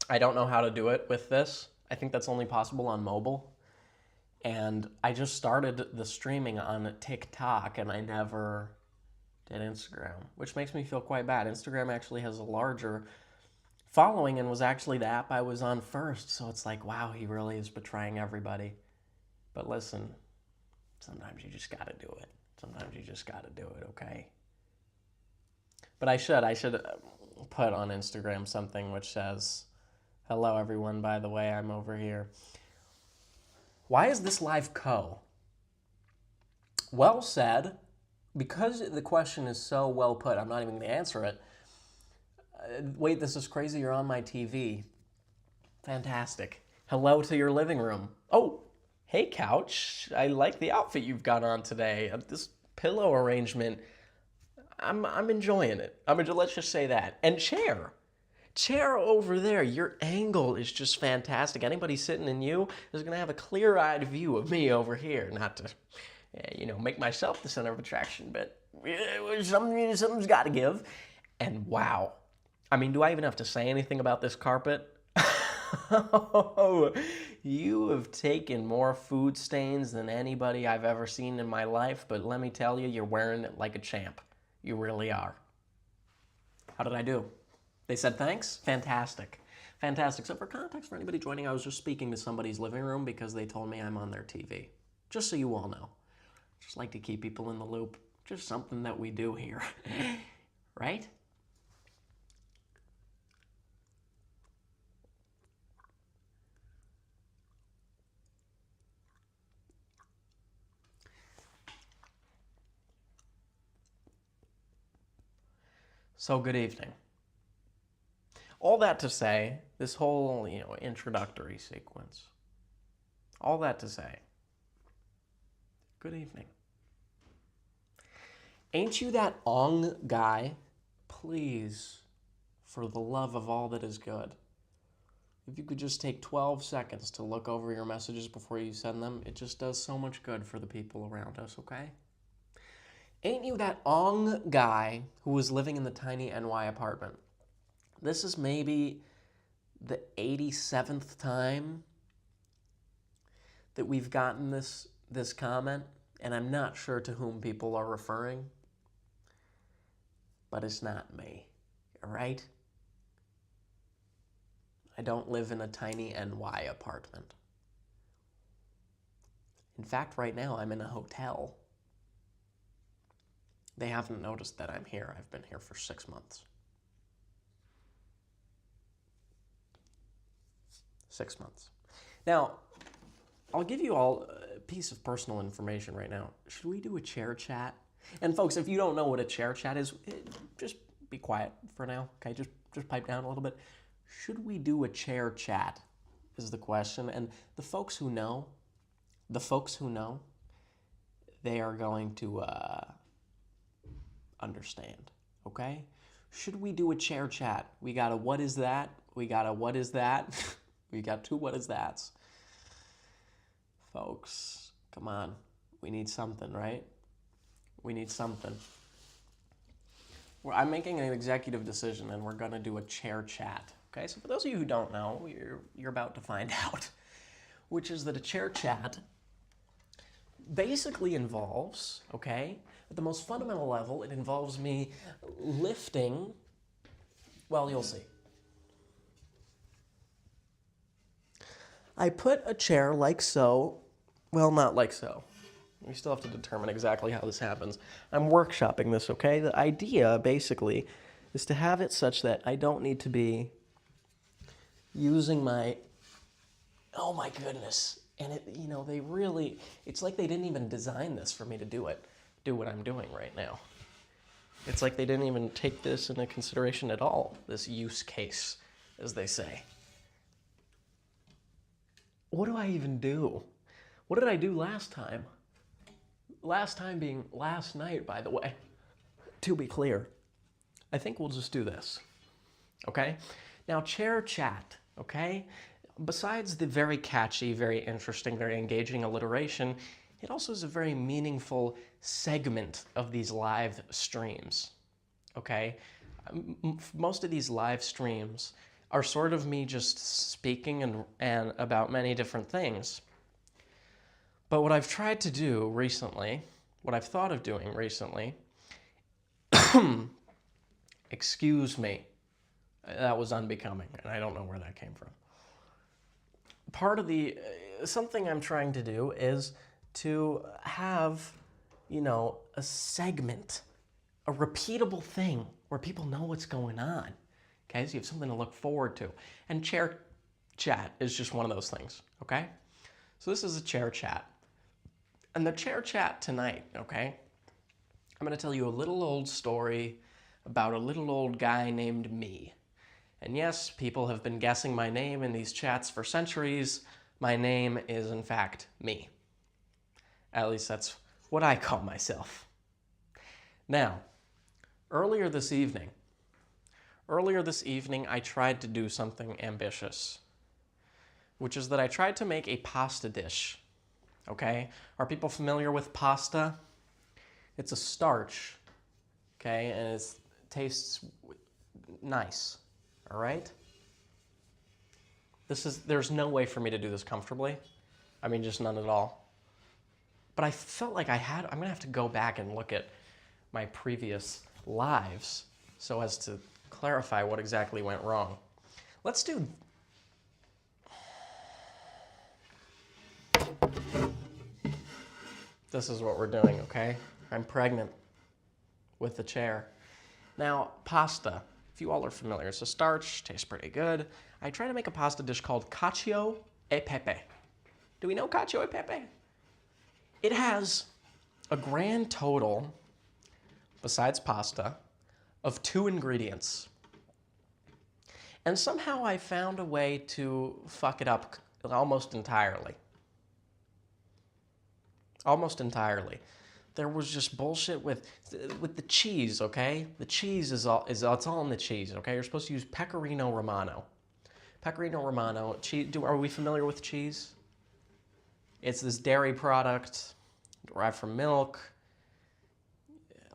I don't know how to do it with this. I think that's only possible on mobile. And I just started the streaming on TikTok, and I never did Instagram, which makes me feel quite bad. Instagram actually has a larger following and was actually the app I was on first. So it's like, wow, he really is betraying everybody. But listen, sometimes you just gotta do it. Sometimes you just gotta do it, okay? But I should put on Instagram something which says, hello everyone, by the way, I'm over here. Why is this live co? Well said. Because the question is so well put, I'm not even going to answer it. Wait, this is crazy. You're on my TV. Fantastic. Hello to your living room. Oh, hey, couch. I like the outfit you've got on today. This pillow arrangement, I'm enjoying it. Let's just say that. And chair. Chair over there. Your angle is just fantastic. Anybody sitting in you is going to have a clear-eyed view of me over here. Not to, make myself the center of attraction, but something's got to give. And wow. I mean, do I even have to say anything about this carpet? You have taken more food stains than anybody I've ever seen in my life, but let me tell you, you're wearing it like a champ. You really are. How did I do? They said thanks? Fantastic. Fantastic. So for context, for anybody joining, I was just speaking to somebody's living room because they told me I'm on their TV. Just so you all know. Just like to keep people in the loop. Just something that we do here. Right? So good evening. All that to say, this whole, introductory sequence. All that to say, good evening. Ain't you that Ong guy? Please, for the love of all that is good, if you could just take 12 seconds to look over your messages before you send them, it just does so much good for the people around us, okay? Ain't you that Ong guy who was living in the tiny NY apartment? This is maybe the 87th time that we've gotten this comment, and I'm not sure to whom people are referring, but it's not me, all right? I don't live in a tiny NY apartment. In fact, right now I'm in a hotel. They haven't noticed that I'm here. I've been here for 6 months. 6 months. Now, I'll give you all a piece of personal information right now. Should we do a chair chat? And folks, if you don't know what a chair chat is, just be quiet for now, okay? Just pipe down a little bit. Should we do a chair chat is the question. And the folks who know, they are going to understand, okay? Should we do a chair chat? We got a what is that? We got a what is that? We got 2 what is that's. Folks, come on. We need something, right? We need something. I'm making an executive decision, and we're going to do a chair chat. Okay, so for those of you who don't know, you're about to find out, which is that a chair chat basically involves, okay, at the most fundamental level, it involves me lifting, well, you'll see. I put a chair like so, well, not like so. We still have to determine exactly how this happens. I'm workshopping this, okay? The idea, basically, is to have it such that I don't need to be using my, oh my goodness. And it's like they didn't even design this for me to do what I'm doing right now. It's like they didn't even take this into consideration at all, this use case, as they say. What do I even do? What did I do last time? Last time being last night, by the way. To be clear, I think we'll just do this, okay? Now, chair chat, okay? Besides the very catchy, very interesting, very engaging alliteration, it also is a very meaningful segment of these live streams, okay? Most of these live streams are sort of me just speaking and about many different things. But what I've tried to do recently, what I've thought of doing recently, excuse me, that was unbecoming, and I don't know where that came from. Part of something I'm trying to do is to have, a segment, a repeatable thing where people know what's going on. Okay, so you have something to look forward to. And chair chat is just one of those things, okay? So this is a chair chat. And the chair chat tonight, okay, I'm going to tell you a little old story about a little old guy named me. And yes, people have been guessing my name in these chats for centuries. My name is, in fact, me. At least that's what I call myself. Now, earlier this evening, I tried to do something ambitious, which is that I tried to make a pasta dish, okay? Are people familiar with pasta? It's a starch, okay, and it tastes nice, all right? There's no way for me to do this comfortably. I mean, just none at all. But I felt like I'm gonna have to go back and look at my previous lives so as to clarify what exactly went wrong. Let's do... This is what we're doing, okay? I'm pregnant with the chair. Now, pasta, if you all are familiar, it's a starch, tastes pretty good. I try to make a pasta dish called cacio e pepe. Do we know cacio e pepe? It has a grand total, besides pasta, of 2 ingredients. And somehow I found a way to fuck it up almost entirely. Almost entirely. There was just bullshit with the cheese, okay? The cheese it's all in the cheese, okay? You're supposed to use Pecorino Romano. Pecorino Romano, cheese, are we familiar with cheese? It's this dairy product derived from milk.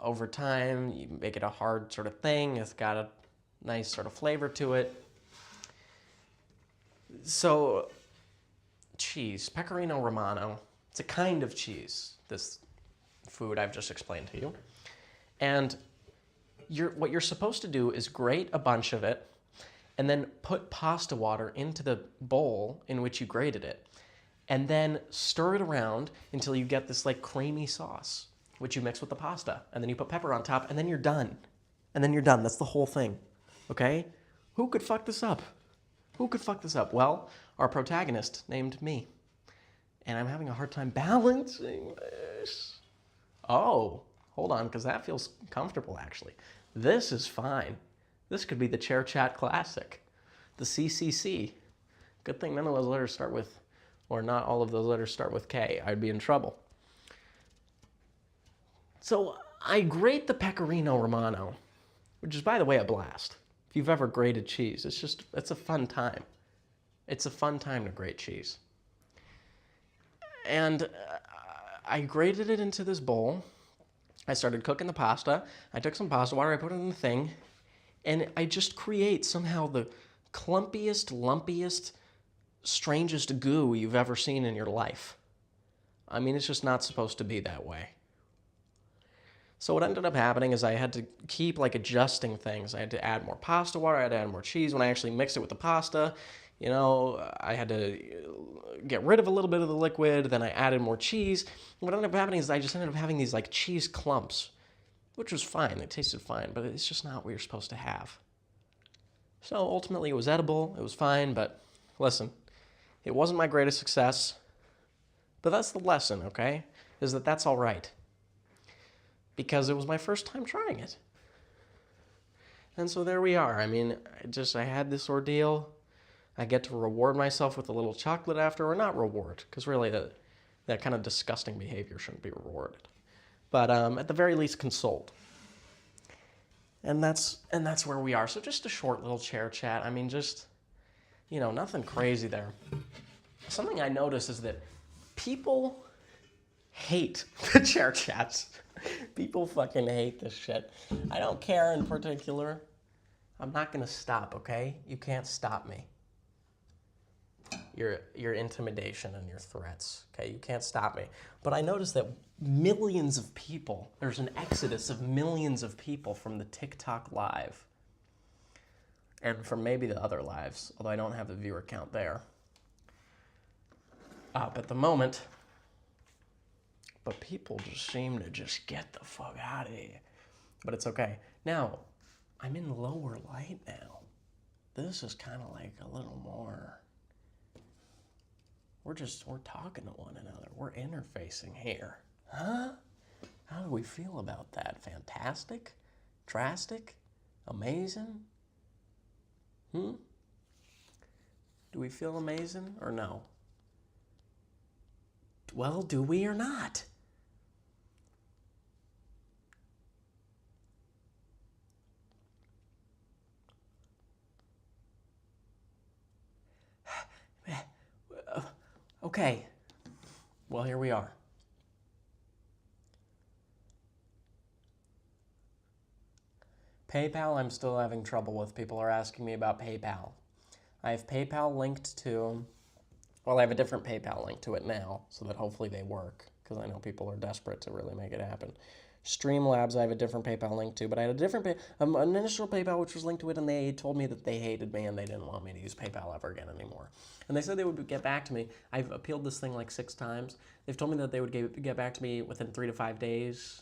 Over time, you make it a hard sort of thing. It's got a nice sort of flavor to it. So, cheese, Pecorino Romano, it's a kind of cheese, this food I've just explained to you. And what you're supposed to do is grate a bunch of it and then put pasta water into the bowl in which you grated it. and then stir it around until you get this like creamy sauce, which you mix with the pasta, and then you put pepper on top, and then you're done. And then you're done. That's the whole thing. Okay? Who could fuck this up? Who could fuck this up? Well, our protagonist named me. And I'm having a hard time balancing this. Oh, hold on, because that feels comfortable, actually. This is fine. This could be the Chair Chat Classic, the CCC. Good thing none of those letters start with, or not all of those letters start with K. I'd be in trouble. So I grate the Pecorino Romano, which is, by the way, a blast. If you've ever grated cheese, it's a fun time. It's a fun time to grate cheese. And I grated it into this bowl. I started cooking the pasta. I took some pasta water, I put it in the thing, and I just create somehow the clumpiest, lumpiest, strangest goo you've ever seen in your life. I mean, it's just not supposed to be that way. So what ended up happening is I had to keep like adjusting things. I had to add more pasta water, I had to add more cheese. When I actually mixed it with the pasta, you know, I had to get rid of a little bit of the liquid, then I added more cheese. What ended up happening is I just ended up having these like cheese clumps, which was fine. It tasted fine, but it's just not what you're supposed to have. So ultimately it was edible, it was fine, but listen, it wasn't my greatest success. But that's the lesson, okay? Is that that's all right. Because it was my first time trying it. And so there we are. I mean, I had this ordeal. I get to reward myself with a little chocolate after, or not reward, because really that kind of disgusting behavior shouldn't be rewarded. But at the very least, consoled. And that's where we are. So just a short little chair chat. I mean, just, you know, nothing crazy there. Something I noticed is that people hate the chair chats. People fucking hate this shit. I don't care in particular. I'm not gonna stop, okay? You can't stop me. Your intimidation and your threats, okay? You can't stop me. But I noticed that millions of people, there's an exodus of millions of people from the TikTok live. And from maybe the other lives, although I don't have the viewer count there. Up at the moment. But people just seem to just get the fuck out of here. But it's okay. Now, I'm in lower light now. This is kind of like a little more... We're talking to one another. We're interfacing here. Huh? How do we feel about that? Fantastic? Drastic? Amazing? Do we feel amazing or no? Well, do we or not? Okay. Well, here we are. PayPal, I'm still having trouble with. People are asking me about PayPal. I have PayPal linked to... Well, I have a different PayPal link to it now, so that hopefully they work, because I know people are desperate to really make it happen. Streamlabs, I have a different PayPal link to, but I had a different an initial PayPal which was linked to it, and they told me that they hated me and they didn't want me to use PayPal ever again anymore. And they said they would get back to me. I've appealed this thing like 6 times. They've told me that they would get back to me within 3 to 5 days,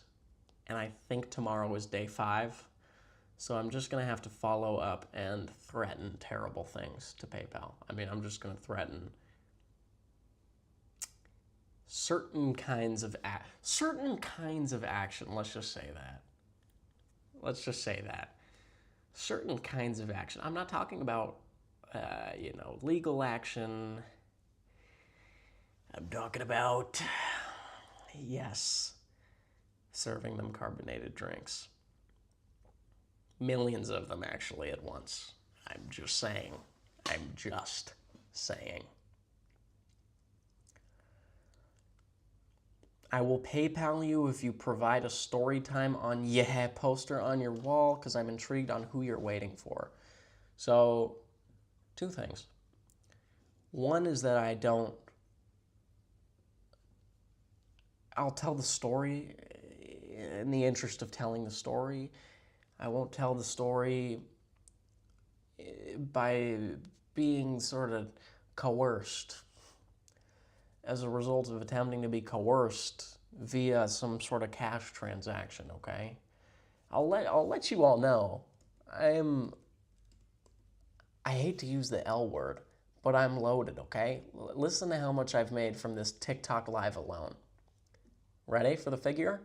and I think tomorrow is day 5. So I'm just going to have to follow up and threaten terrible things to PayPal. I mean, I'm just going to threaten certain kinds of action. Let's just say that. Certain kinds of action. I'm not talking about, legal action. I'm talking about, yes, serving them carbonated drinks. Millions of them, actually, at once. I'm just saying. I will PayPal you if you provide a story time on Yeah poster on your wall, because I'm intrigued on who you're waiting for. So, 2 things. One is that I'll tell the story in the interest of telling the story. I won't tell the story by being sort of coerced. as a result of attempting to be coerced via some sort of cash transaction, okay? I'll let you all know. I hate to use the L word, but I'm loaded, okay? Listen to how much I've made from this TikTok live alone. Ready for the figure?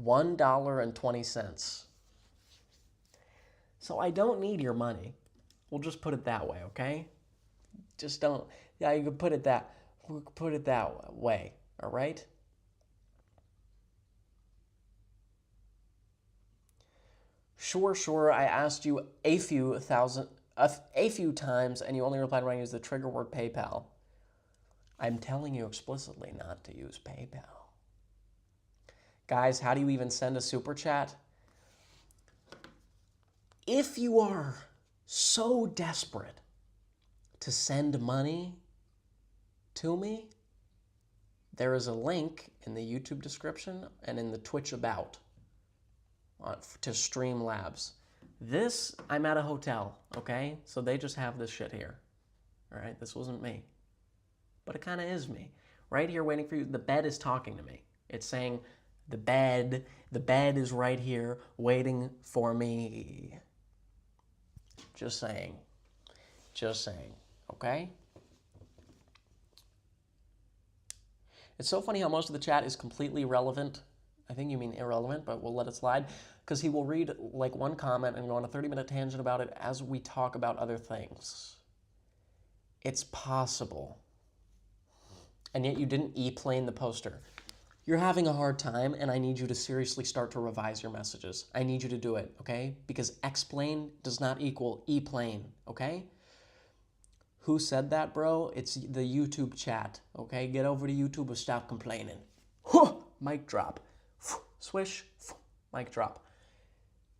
$1.20. So I don't need your money. We'll just put it that way, okay? Just don't. Yeah, you could put it that way, all right? Sure. I asked you a few times, and you only replied when I used the trigger word PayPal. I'm telling you explicitly not to use PayPal. Guys, how do you even send a super chat? If you are so desperate to send money to me, there is a link in the YouTube description and in the Twitch about to Streamlabs. This, I'm at a hotel, okay? So they just have this shit here, all right? This wasn't me, but it kind of is me. Right here waiting for you, the bed is talking to me. It's saying, the bed is right here waiting for me. Just saying, okay? It's so funny how most of the chat is completely irrelevant. I think you mean irrelevant, but we'll let it slide. Because he will read like one comment and go on a 30-minute tangent about it as we talk about other things. It's possible. And yet you didn't e-plane the poster. You're having a hard time, and I need you to seriously start to revise your messages. I need you to do it, okay? Because explain does not equal e-plane, okay? Who said that, bro? It's the YouTube chat, okay? Get over to YouTube and stop complaining. Mic drop. Swish. Mic drop.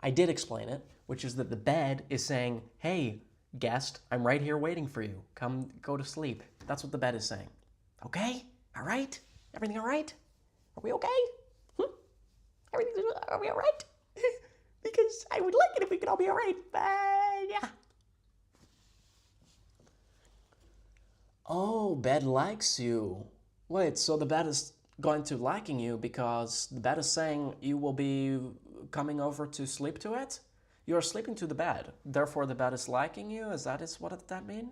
I did explain it, which is that the bed is saying, hey, guest, I'm right here waiting for you. Come go to sleep. That's what the bed is saying. Okay? All right? Everything all right? Are we okay? Are we all right? Because I would like it if we could all be all right. Yeah. Oh, bed likes you. Wait, so the bed is going to liking you because the bed is saying you will be coming over to sleep to it? You're sleeping to the bed. Therefore, the bed is liking you? What does that mean?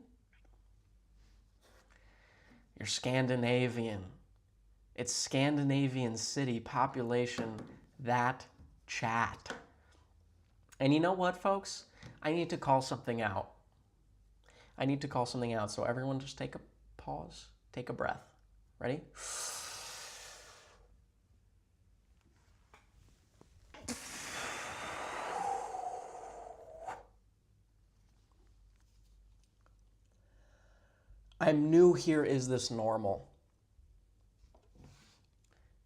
You're Scandinavian. It's Scandinavian city population, that chat. And you know what, folks? I need to call something out. So everyone just take a pause, take a breath. Ready? I'm new here. Is this normal?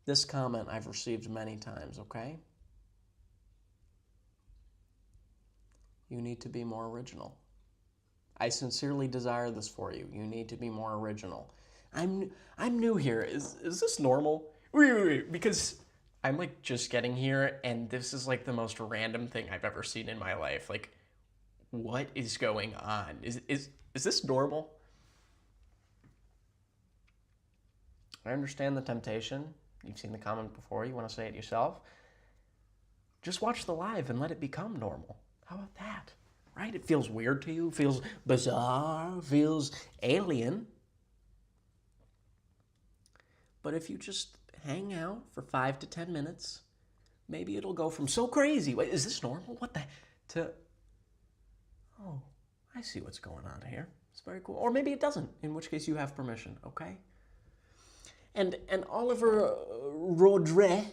This comment I've received many times, okay? You need to be more original. I sincerely desire this for you. You need to be more original. I'm new here. Is this normal? Wait, because I'm like just getting here and this is like the most random thing I've ever seen in my life. Like, what is going on? Is this normal? I understand the temptation. You've seen the comment before. You want to say it yourself. Just watch the live and let it become normal. How about that? Right? It feels weird to you. Feels bizarre. Feels alien. But if you just hang out for 5 to 10 minutes, maybe it'll go from so crazy. Wait, is this normal? What the? To, oh, I see what's going on here. It's very cool. Or maybe it doesn't, in which case you have permission, okay? And Oliver Rodre,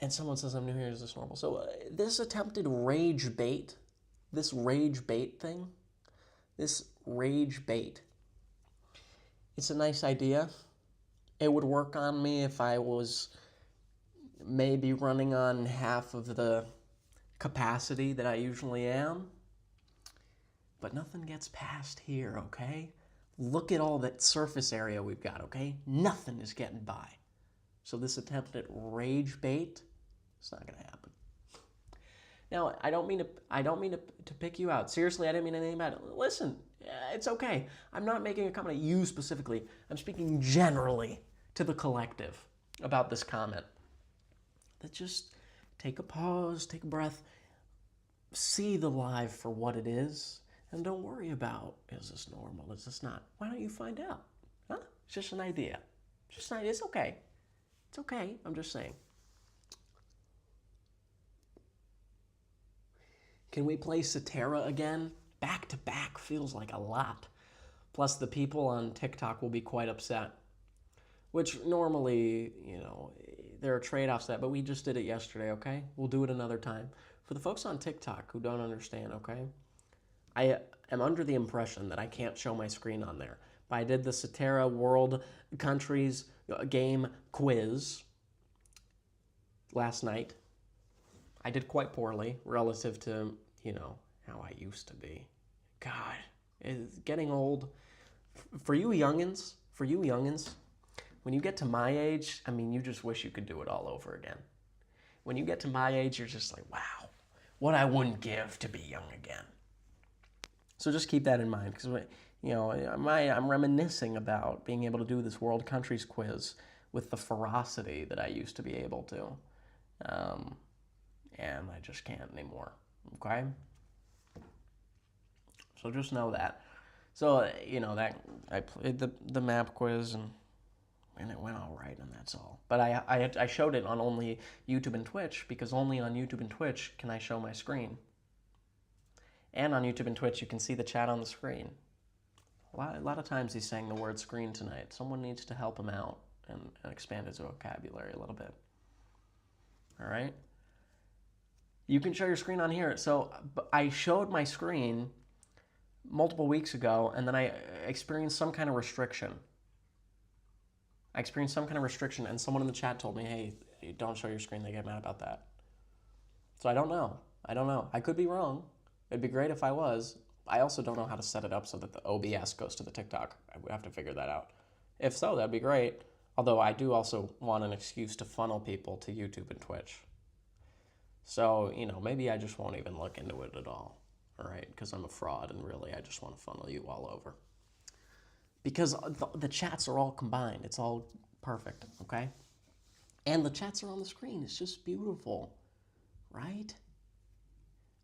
and someone says I'm new here, is this normal? So this attempted rage bait thing, it's a nice idea. It would work on me if I was maybe running on half of the capacity that I usually am. But nothing gets past here, okay? Look at all that surface area we've got, okay? Nothing is getting by. So this attempt at rage bait, it's not going to happen. Now, I don't mean to pick you out. Seriously, I didn't mean anything bad. Listen, it's okay. I'm not making a comment at you specifically. I'm speaking generally to the collective about this comment. That just take a pause, take a breath, see the live for what it is, and don't worry about, is this normal, is this not? Why don't you find out? Huh? It's just an idea. Just an idea. It's okay. It's okay. I'm just saying. Can we play Cetera again? Back to back feels like a lot. Plus, the people on TikTok will be quite upset. Which normally, there are trade-offs to that, but we just did it yesterday, okay? We'll do it another time. For the folks on TikTok who don't understand, okay? I am under the impression that I can't show my screen on there. But I did the Cetera World Countries Game Quiz last night. I did quite poorly relative to, how I used to be. God, it's getting old. For you youngins, when you get to my age, you just wish you could do it all over again. When you get to my age, you're just like, wow, what I wouldn't give to be young again. So just keep that in mind, because I'm reminiscing about being able to do this World Countries quiz with the ferocity that I used to be able to, and I just can't anymore. Okay. So just know that. So that I played the map quiz and it went all right, and that's all. But I showed it on only YouTube and Twitch, because only on YouTube and Twitch can I show my screen. And on YouTube and Twitch, you can see the chat on the screen. A lot of times he's saying the word screen tonight. Someone needs to help him out and expand his vocabulary a little bit. All right? You can show your screen on here. So I showed my screen multiple weeks ago, and then I experienced some kind of restriction. And someone in the chat told me, hey, don't show your screen. They get mad about that. So I don't know. I could be wrong. It'd be great if I was. I also don't know how to set it up so that the OBS goes to the TikTok. I would have to figure that out. If so, that'd be great. Although I do also want an excuse to funnel people to YouTube and Twitch. So, maybe I just won't even look into it at all. All right? Because I'm a fraud, and really I just want to funnel you all over. Because the chats are all combined. It's all perfect, okay? And the chats are on the screen. It's just beautiful, right?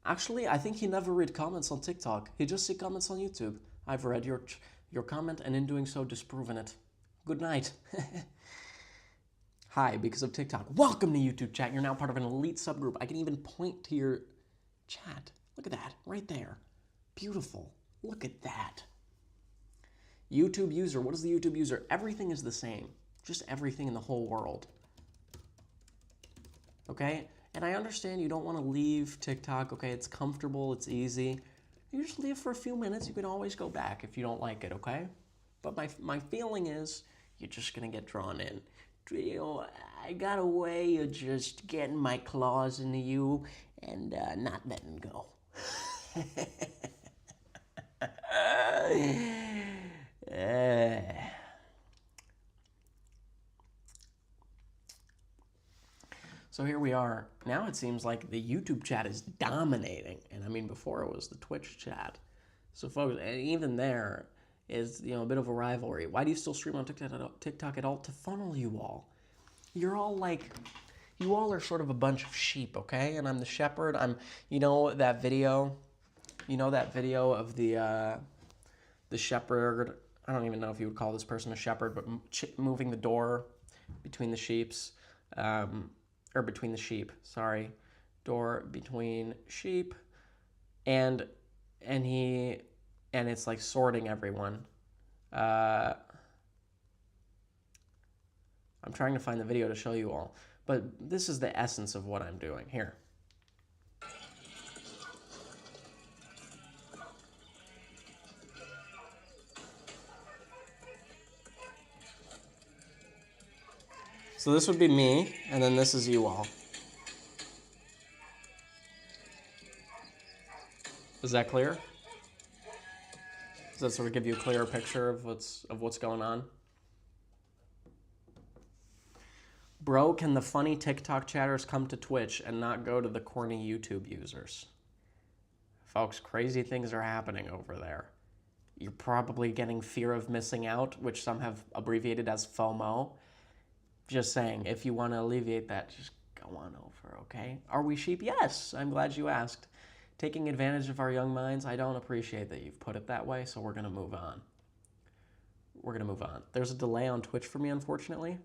Actually, I think he never read comments on TikTok. He just see comments on YouTube. I've read your comment, and in doing so, disproven it. Good night. Hi, because of TikTok. Welcome to YouTube chat. You're now part of an elite subgroup. I can even point to your chat. Look at that, right there. Beautiful. Look at that. YouTube user. What is the YouTube user? Everything is the same. Just everything in the whole world. Okay? And I understand you don't want to leave TikTok. Okay? It's comfortable. It's easy. You just leave for a few minutes. You can always go back if you don't like it. Okay? But my feeling is you're just going to get drawn in. I got a way of just getting my claws into you and not letting go. So here we are. Now it seems like the YouTube chat is dominating. And before it was the Twitch chat. So folks, even there is, a bit of a rivalry. Why do you still stream on TikTok at all? To funnel you all. You're all like, you all are sort of a bunch of sheep, okay? And I'm the shepherd. That video of the shepherd. I don't even know if you would call this person a shepherd, but moving the door between the sheeps, or between the sheep. Sorry, door between sheep, and it's like sorting everyone. I'm trying to find the video to show you all, but this is the essence of what I'm doing here. So this would be me, and then this is you all. Is that clear? Does that sort of give you a clearer picture of what's going on? Bro, can the funny TikTok chatters come to Twitch and not go to the corny YouTube users? Folks, crazy things are happening over there. You're probably getting fear of missing out, which some have abbreviated as FOMO. Just saying, if you want to alleviate that, just go on over, okay? Are we sheep? Yes, I'm glad you asked. Taking advantage of our young minds, I don't appreciate that you've put it that way, so we're going to move on. We're going to move on. There's a delay on Twitch for me, unfortunately.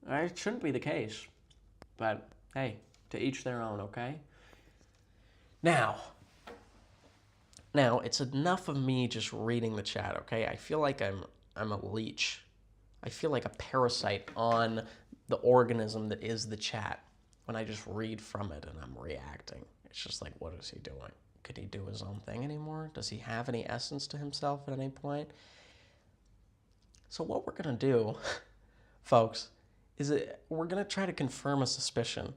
It shouldn't be the case, but hey, to each their own, okay? Now, it's enough of me just reading the chat, okay? I feel like I'm a leech. I feel like a parasite on the organism that is the chat when I just read from it and I'm reacting. It's just like, what is he doing? Could he do his own thing anymore? Does he have any essence to himself at any point? So what we're going to do, folks, is we're going to try to confirm a suspicion.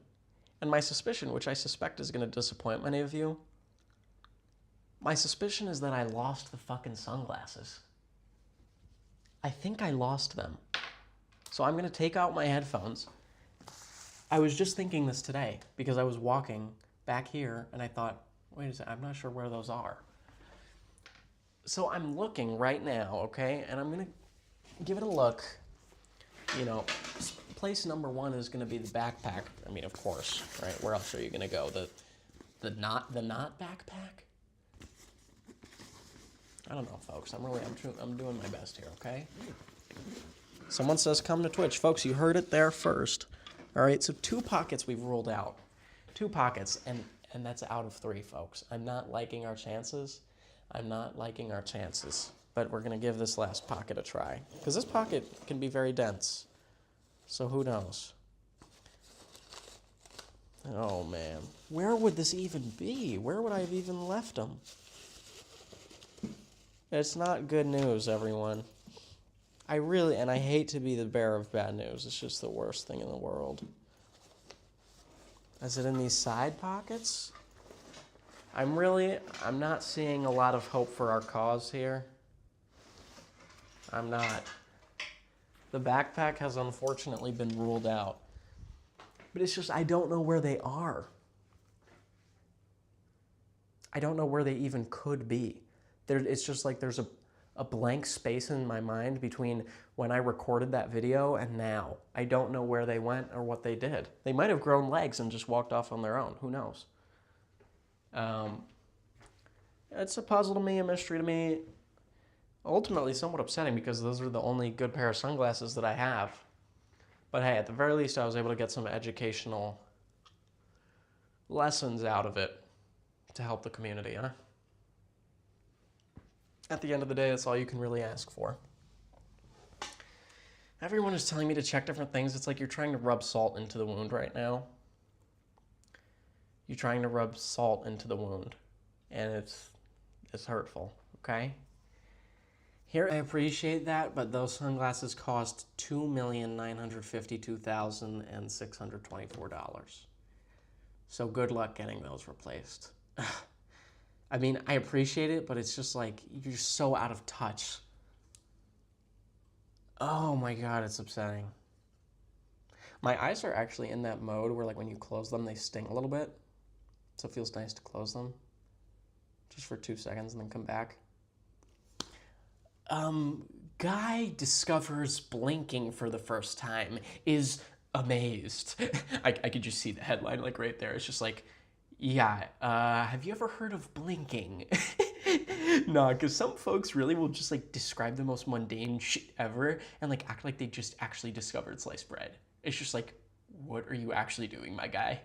And my suspicion, which I suspect is going to disappoint many of you, my suspicion is that I lost the fucking sunglasses. I think I lost them. So I'm going to take out my headphones. I was just thinking this today because I was walking back here and I thought, wait a second, I'm not sure where those are. So I'm looking right now, okay? And I'm going to give it a look. You know, place number one is going to be the backpack. I mean, of course, right? Where else are you going to go? The not backpack? I don't know, folks. I'm doing my best here, okay? Someone says come to Twitch. Folks, you heard it there first. All right, so 2 pockets we've ruled out. 2 pockets, and that's out of 3, folks. I'm not liking our chances. But we're going to give this last pocket a try. Because this pocket can be very dense. So who knows? Oh, man. Where would this even be? Where would I have even left them? It's not good news, everyone. I hate to be the bearer of bad news. It's just the worst thing in the world. Is it in these side pockets? I'm not seeing a lot of hope for our cause here. I'm not. The backpack has unfortunately been ruled out. But it's just, I don't know where they are. I don't know where they even could be. It's just like there's a blank space in my mind between when I recorded that video and now. I don't know where they went or what they did. They might have grown legs and just walked off on their own. Who knows? It's a puzzle to me, a mystery to me. Ultimately, somewhat upsetting because those are the only good pair of sunglasses that I have. But hey, at the very least, I was able to get some educational lessons out of it to help the community, huh? At the end of the day, that's all you can really ask for. Everyone is telling me to check different things. It's like you're trying to rub salt into the wound right now. You're trying to rub salt into the wound. And it's hurtful, okay? Here, I appreciate that, but those sunglasses cost $2,952,624. So good luck getting those replaced. I mean, I appreciate it, but it's just like, you're so out of touch. Oh my God, it's upsetting. My eyes are actually in that mode where like when you close them, they sting a little bit. So it feels nice to close them. Just for 2 seconds and then come back. Guy discovers blinking for the first time, is amazed. I could just see the headline like right there. It's just like, yeah, have you ever heard of blinking? No, because some folks really will just like describe the most mundane shit ever and like act like they just actually discovered sliced bread. It's just like, what are you actually doing, my guy?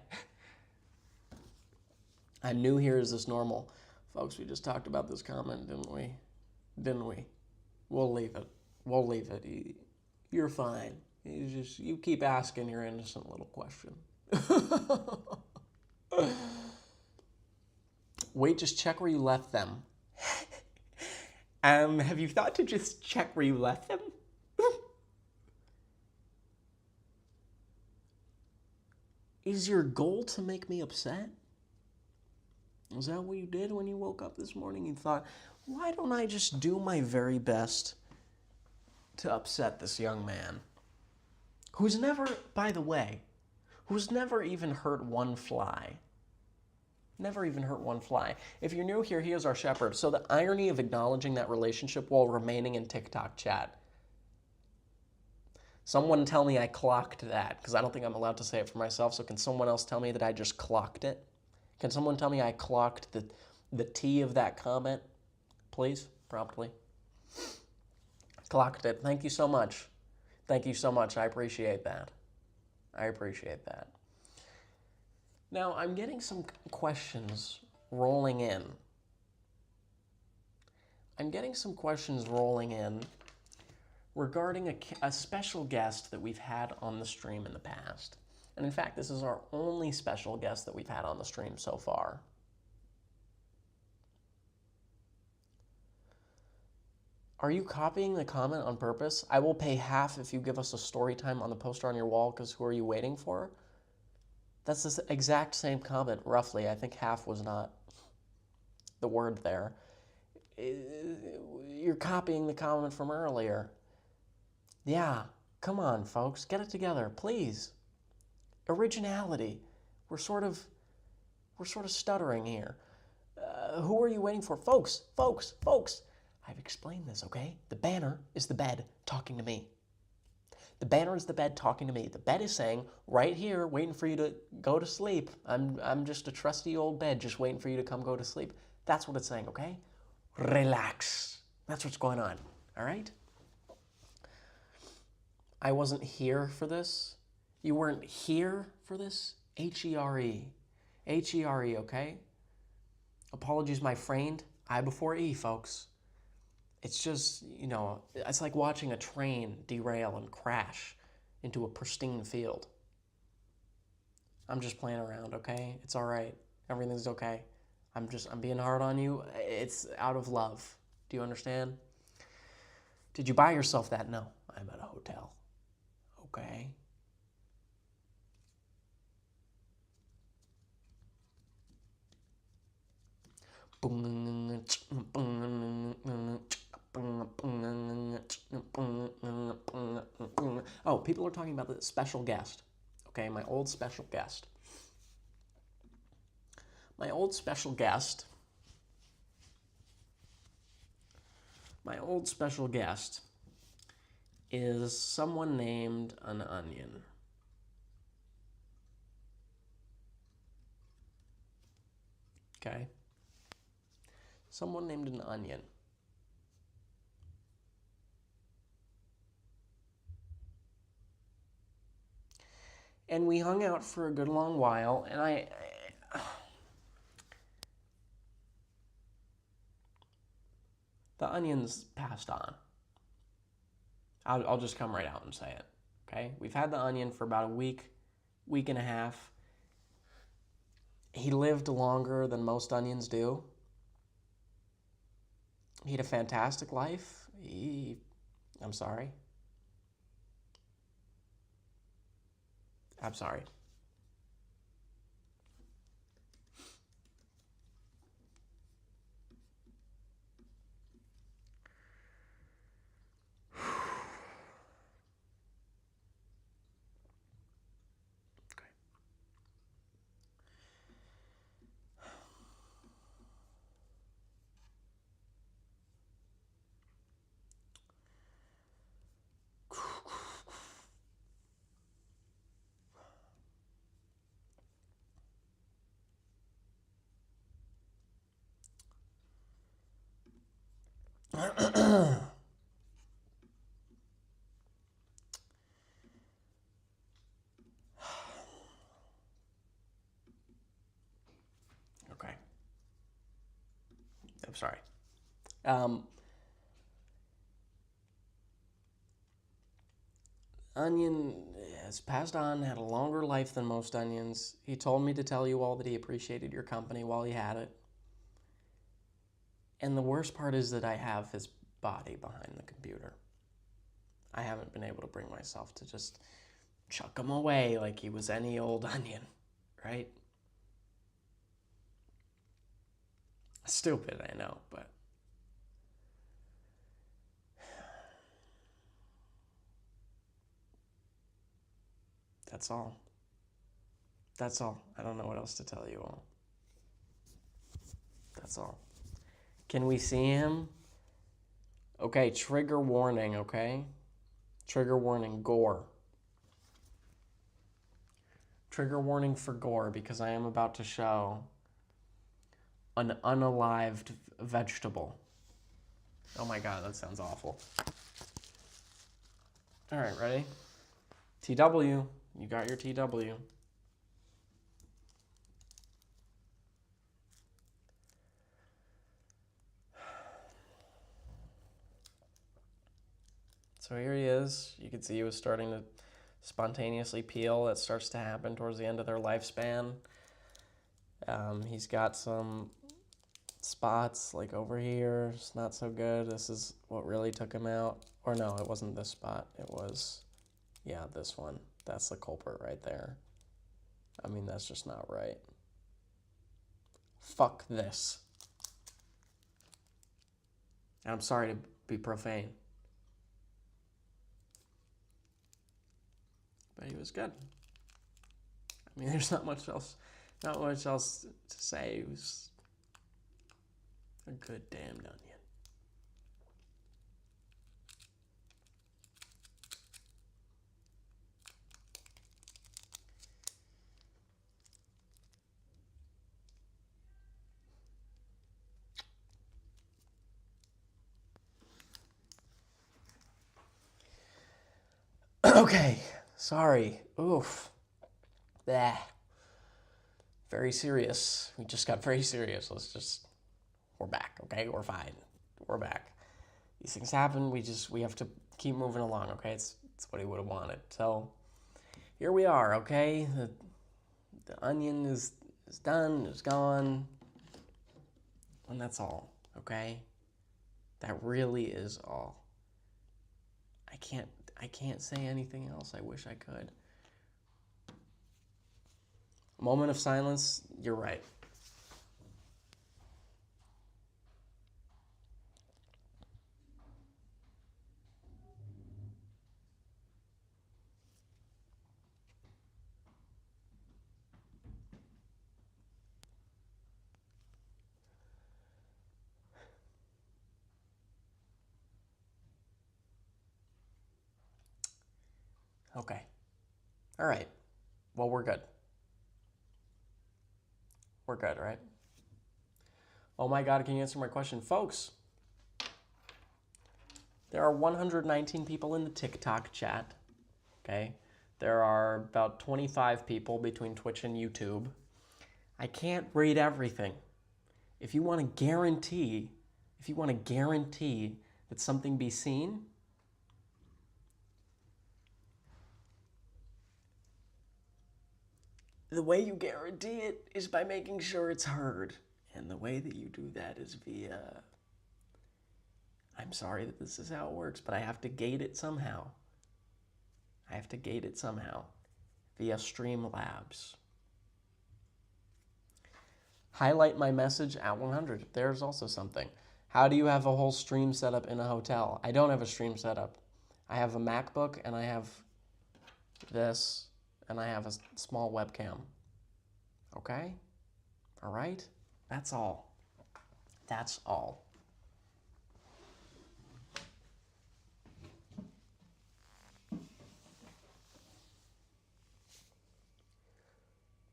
I'm new here. Is this normal? Folks, we just talked about this comment, didn't we? We'll leave it. You're fine. You keep asking your innocent little question. Wait, just check where you left them. Have you thought to just check where you left them? Is your goal to make me upset? Is that what you did when you woke up this morning? You thought, why don't I just do my very best to upset this young man? who's never, by the way, who's never even hurt one fly. Never even hurt one fly. If you're new here, he is our shepherd. So the irony of acknowledging that relationship while remaining in TikTok chat. Someone tell me I clocked that, because I don't think I'm allowed to say it for myself. So can someone else tell me that I just clocked it? Can someone tell me I clocked the T of that comment, please, promptly? Clocked it. Thank you so much. Thank you so much. I appreciate that. I appreciate that. Now, I'm getting some questions rolling in. Regarding a special guest that we've had on the stream in the past. And in fact, this is our only special guest that we've had on the stream so far. Are you copying the comment on purpose? I will pay half if you give us a story time on the poster on your wall, because who are you waiting for? That's the exact same comment, roughly. I think half was not the word there. You're copying the comment from earlier. Yeah, come on, folks. Get it together, please. Originality. We're sort of stuttering here. Who are you waiting for? Folks. I've explained this, okay? The banner is the bed talking to me. The banner is the bed talking to me. The bed is saying, right here, waiting for you to go to sleep. I'm just a trusty old bed just waiting for you to come go to sleep. That's what it's saying, okay? Relax. That's what's going on, all right? I wasn't here for this. You weren't here for this? H-E-R-E. H-E-R-E, okay? Apologies, my friend. I before E, folks. It's just, it's like watching a train derail and crash into a pristine field. I'm just playing around, okay? It's all right. Everything's okay. I'm being hard on you. It's out of love. Do you understand? Did you buy yourself that? No, I'm at a hotel. Okay. Oh, people are talking about the special guest. Okay, my old special guest. My old special guest is someone named an onion. Okay? Someone named an onion. And we hung out for a good long while, and the onion's passed on. I'll just come right out and say it, okay? We've had the onion for about a week and a half. He lived longer than most onions do. He had a fantastic life. I'm sorry. Okay. I'm sorry. Onion has passed on, had a longer life than most onions. He told me to tell you all that he appreciated your company while he had it. And the worst part is that I have his body behind the computer. I haven't been able to bring myself to just chuck him away like he was any old onion, right? Stupid, I know, but... That's all. That's all. I don't know what else to tell you all. That's all. Can we see him? Okay, trigger warning, okay? Trigger warning, gore. Trigger warning for gore because I am about to show an unalived vegetable. Oh my god, that sounds awful. All right, ready? TW, you got your TW. So here he is. You can see he was starting to spontaneously peel. That starts to happen towards the end of their lifespan. He's got some spots like over here. It's not so good. This is what really took him out. Or no, it wasn't this spot. It was, yeah, this one. That's the culprit right there. I mean, that's just not right. Fuck this. And I'm sorry to be profane. But he was good. I mean, there's not much else to say. He was a good damned onion. Okay, sorry. Oof. Bah. Very serious. We just got very serious. We're back, okay? We're fine. We're back. These things happen. We have to keep moving along, okay? It's what he would have wanted. So, here we are, okay? The onion is done, is gone. And that's all, okay? That really is all. I can't say anything else. I wish I could. Moment of silence, you're right. Okay. All right. Well, we're good. We're good, right? Oh my God, can you answer my question? Folks, there are 119 people in the TikTok chat, okay? There are about 25 people between Twitch and YouTube. I can't read everything. If you want to guarantee that something be seen, the way you guarantee it is by making sure it's heard. And the way that you do that is via... I'm sorry that this is how it works, but I have to gate it somehow. Via Streamlabs. Highlight my message at 100. There's also something. How do you have a whole stream setup in a hotel? I don't have a stream setup. I have a MacBook, and I have this, and I have a small webcam. Okay? All right? That's all. That's all.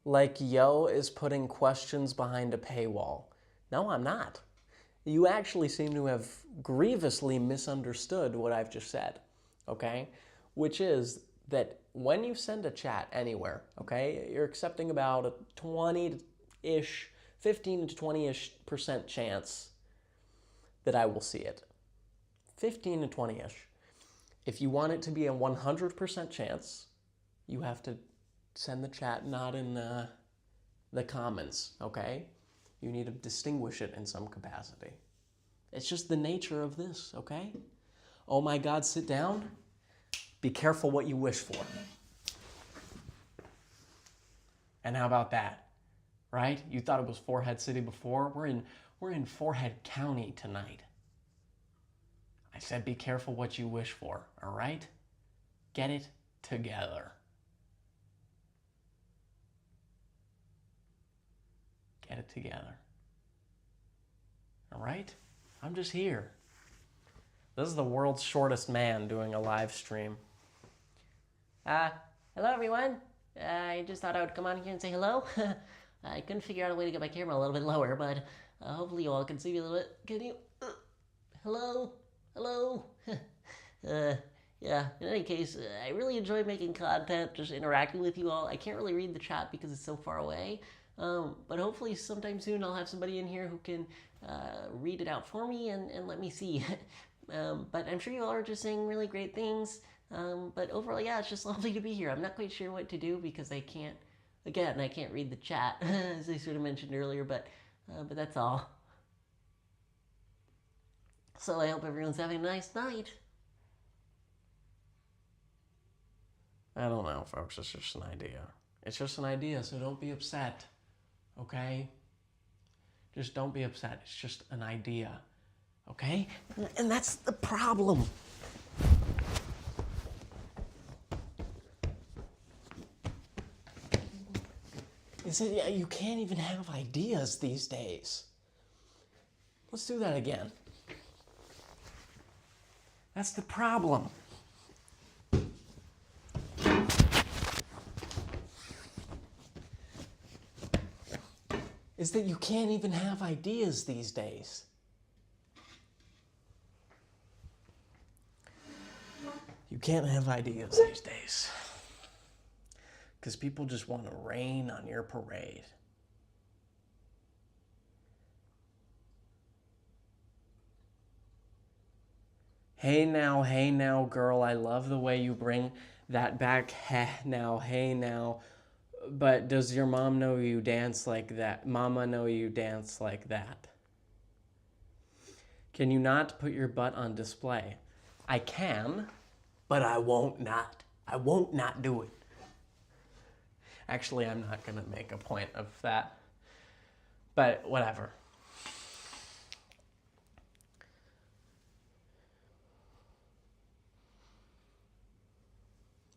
Like Yo is putting questions behind a paywall. No, I'm not. You actually seem to have grievously misunderstood what I've just said, okay? Which is that when you send a chat anywhere, okay, you're accepting about a 20-ish, 15 to 20-ish% chance that I will see it. 15 to 20-ish. If you want it to be a 100% chance, you have to send the chat not in the comments, okay? You need to distinguish it in some capacity. It's just the nature of this, okay? Oh my God, sit down. Be careful what you wish for. And how about that, right? You thought it was Forehead City before? We're in Forehead County tonight. I said be careful what you wish for, all right? Get it together. Get it together. All right? I'm just here. This is the world's shortest man doing a live stream. Hello everyone. I just thought I would come on here and say hello. I couldn't figure out a way to get my camera a little bit lower, but hopefully you all can see me a little bit. Can you? Hello? Hello? Yeah, in any case, I really enjoy making content, just interacting with you all. I can't really read the chat because it's so far away. But hopefully sometime soon I'll have somebody in here who can read it out for me and let me see. But I'm sure you all are just saying really great things. But overall, yeah, it's just lovely to be here. I'm not quite sure what to do because I can't read the chat, as I sort of mentioned earlier, but that's all. So I hope everyone's having a nice night. I don't know, folks. It's just an idea. It's just an idea, so don't be upset. Okay? Just don't be upset. It's just an idea. Okay? And that's the problem. Is it, you can't even have ideas these days. Let's do that again. That's the problem. Is that you can't even have ideas these days. You can't have ideas these days. Because people just want to rain on your parade. Hey now, girl, I love the way you bring that back. Hey now. But does your mom know you dance like that? Mama know you dance like that? Can you not put your butt on display? I can, but I won't not. I won't not do it. Actually, I'm not going to make a point of that. But whatever.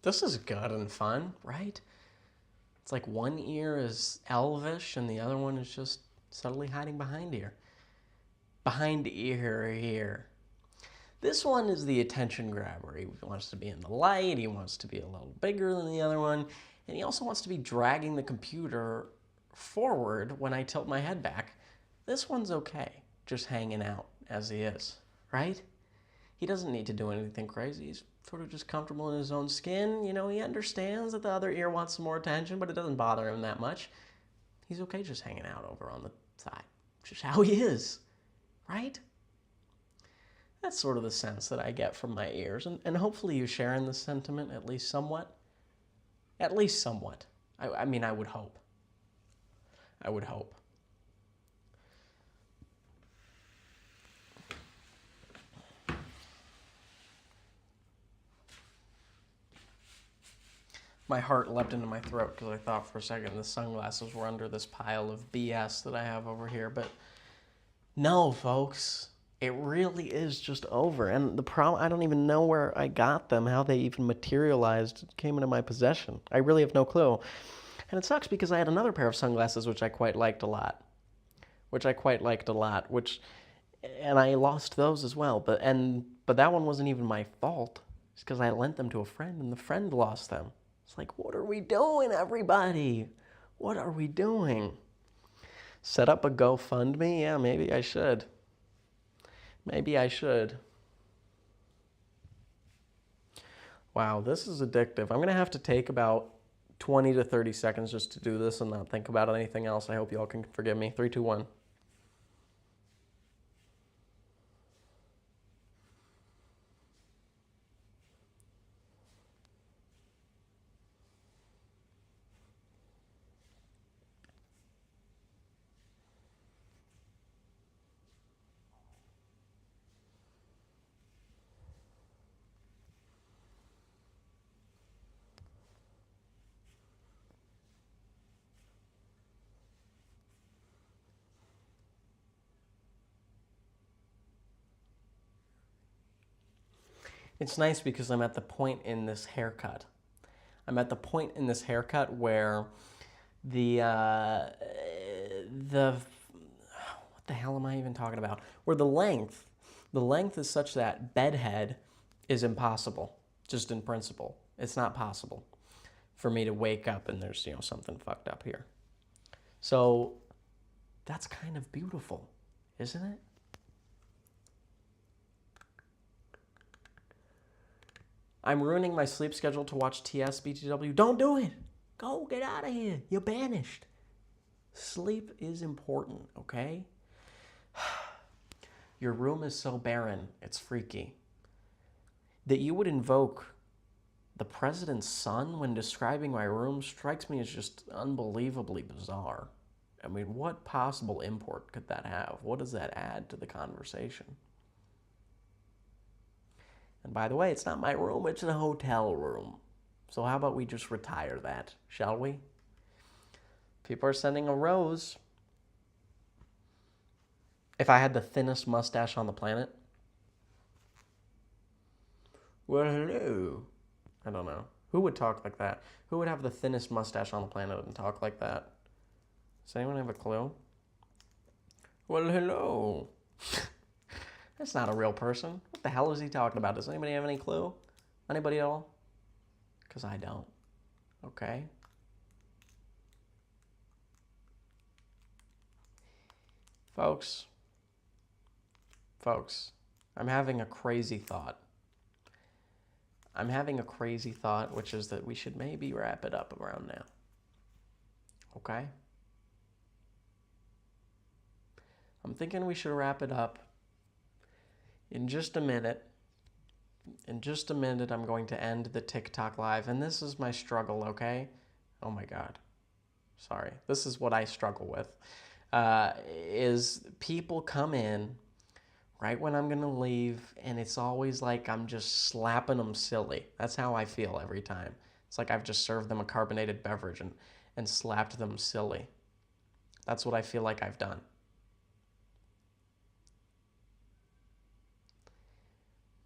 This is good and fun, right? It's like one ear is elvish and the other one is just subtly hiding behind ear. Behind ear here. This one is the attention grabber. He wants to be in the light, he wants to be a little bigger than the other one, and he also wants to be dragging the computer forward when I tilt my head back. This one's okay, just hanging out as he is, right? He doesn't need to do anything crazy. He's sort of just comfortable in his own skin. You know, he understands that the other ear wants some more attention, but it doesn't bother him that much. He's okay just hanging out over on the side. Just how he is, right? That's sort of the sense that I get from my ears. And hopefully you share in this sentiment at least somewhat. At least somewhat. I mean, I would hope. I would hope. My heart leapt into my throat because I thought for a second the sunglasses were under this pile of BS that I have over here. But no, folks, it really is just over. And the problem, I don't even know where I got them, how they even materialized, came into my possession. I really have no clue. And it sucks because I had another pair of sunglasses which I quite liked a lot. And I lost those as well. But that one wasn't even my fault. It's because I lent them to a friend and the friend lost them. It's like, what are we doing, everybody? What are we doing? Set up a GoFundMe? Yeah, maybe I should. Wow, this is addictive. I'm going to have to take about 20 to 30 seconds just to do this and not think about anything else. I hope you all can forgive me. 3, 2, 1. It's nice because I'm at the point in this haircut. where what the hell am I even talking about? Where the length is such that bedhead is impossible, just in principle. It's not possible for me to wake up and there's, something fucked up here. So that's kind of beautiful, isn't it? I'm ruining my sleep schedule to watch TSBTW. Don't do it. Go, get out of here. You're banished. Sleep is important, okay? Your room is so barren, it's freaky. That you would invoke the president's son when describing my room strikes me as just unbelievably bizarre. I mean, what possible import could that have? What does that add to the conversation? And by the way, it's not my room, it's a hotel room. So how about we just retire that, shall we? People are sending a rose. If I had the thinnest mustache on the planet? Well, hello. I don't know. Who would talk like that? Who would have the thinnest mustache on the planet and talk like that? Does anyone have a clue? Well, hello. That's not a real person. What the hell is he talking about? Does anybody have any clue? Anybody at all? Because I don't. Okay. Folks, I'm having a crazy thought. Which is that we should maybe wrap it up around now. Okay? I'm thinking we should wrap it up in just a minute. In just a minute, I'm going to end the TikTok live. And this is my struggle, okay? Oh my God. Sorry. This is what I struggle with. Is people come in right when I'm going to leave, and it's always like I'm just slapping them silly. That's how I feel every time. It's like I've just served them a carbonated beverage and slapped them silly. That's what I feel like I've done.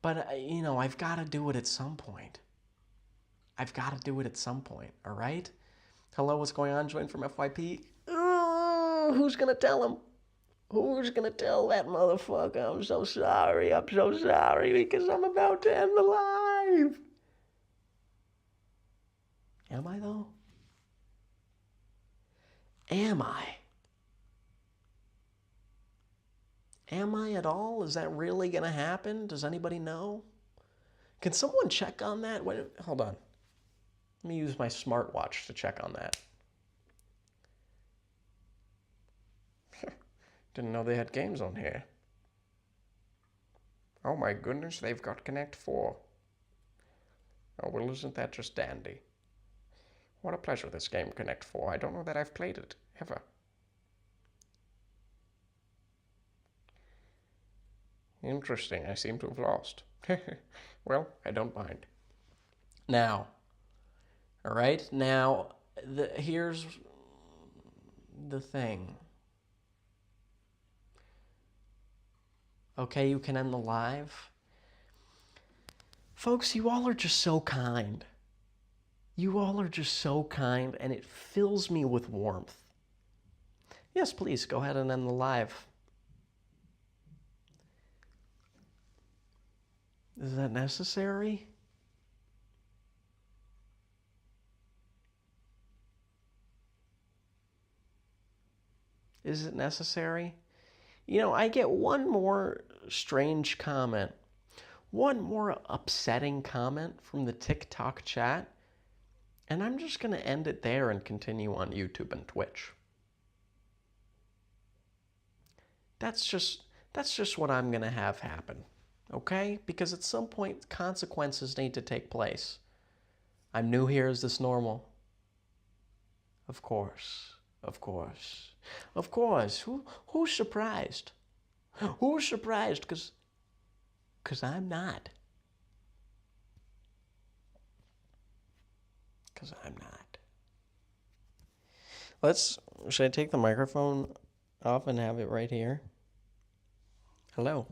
But, I've got to do it at some point. All right? Hello, what's going on? Join from FYP. Who's going to tell him? Who's going to tell that motherfucker? I'm so sorry because I'm about to end the live. Am I, though? Am I? Am I at all? Is that really going to happen? Does anybody know? Can someone check on that? Wait, hold on. Let me use my smartwatch to check on that. Didn't know they had games on here. Oh my goodness, they've got Connect 4. Oh, well, isn't that just dandy? What a pleasure, this game, Connect 4. I don't know that I've played it, ever. Interesting, I seem to have lost. Well, I don't mind. Now, all right? Now, here's the thing. Okay, you can end the live. Folks, you all are just so kind. And it fills me with warmth. Yes, please, go ahead and end the live. Is that necessary? Is it necessary? I get one more strange comment, one more upsetting comment from the TikTok chat, and I'm just going to end it there and continue on YouTube and Twitch. That's just what I'm going to have happen, okay? Because at some point, consequences need to take place. I'm new here. Is this normal? Of course. Who's surprised? Who's surprised? Because I'm not. Should I take the microphone off and have it right here? Hello.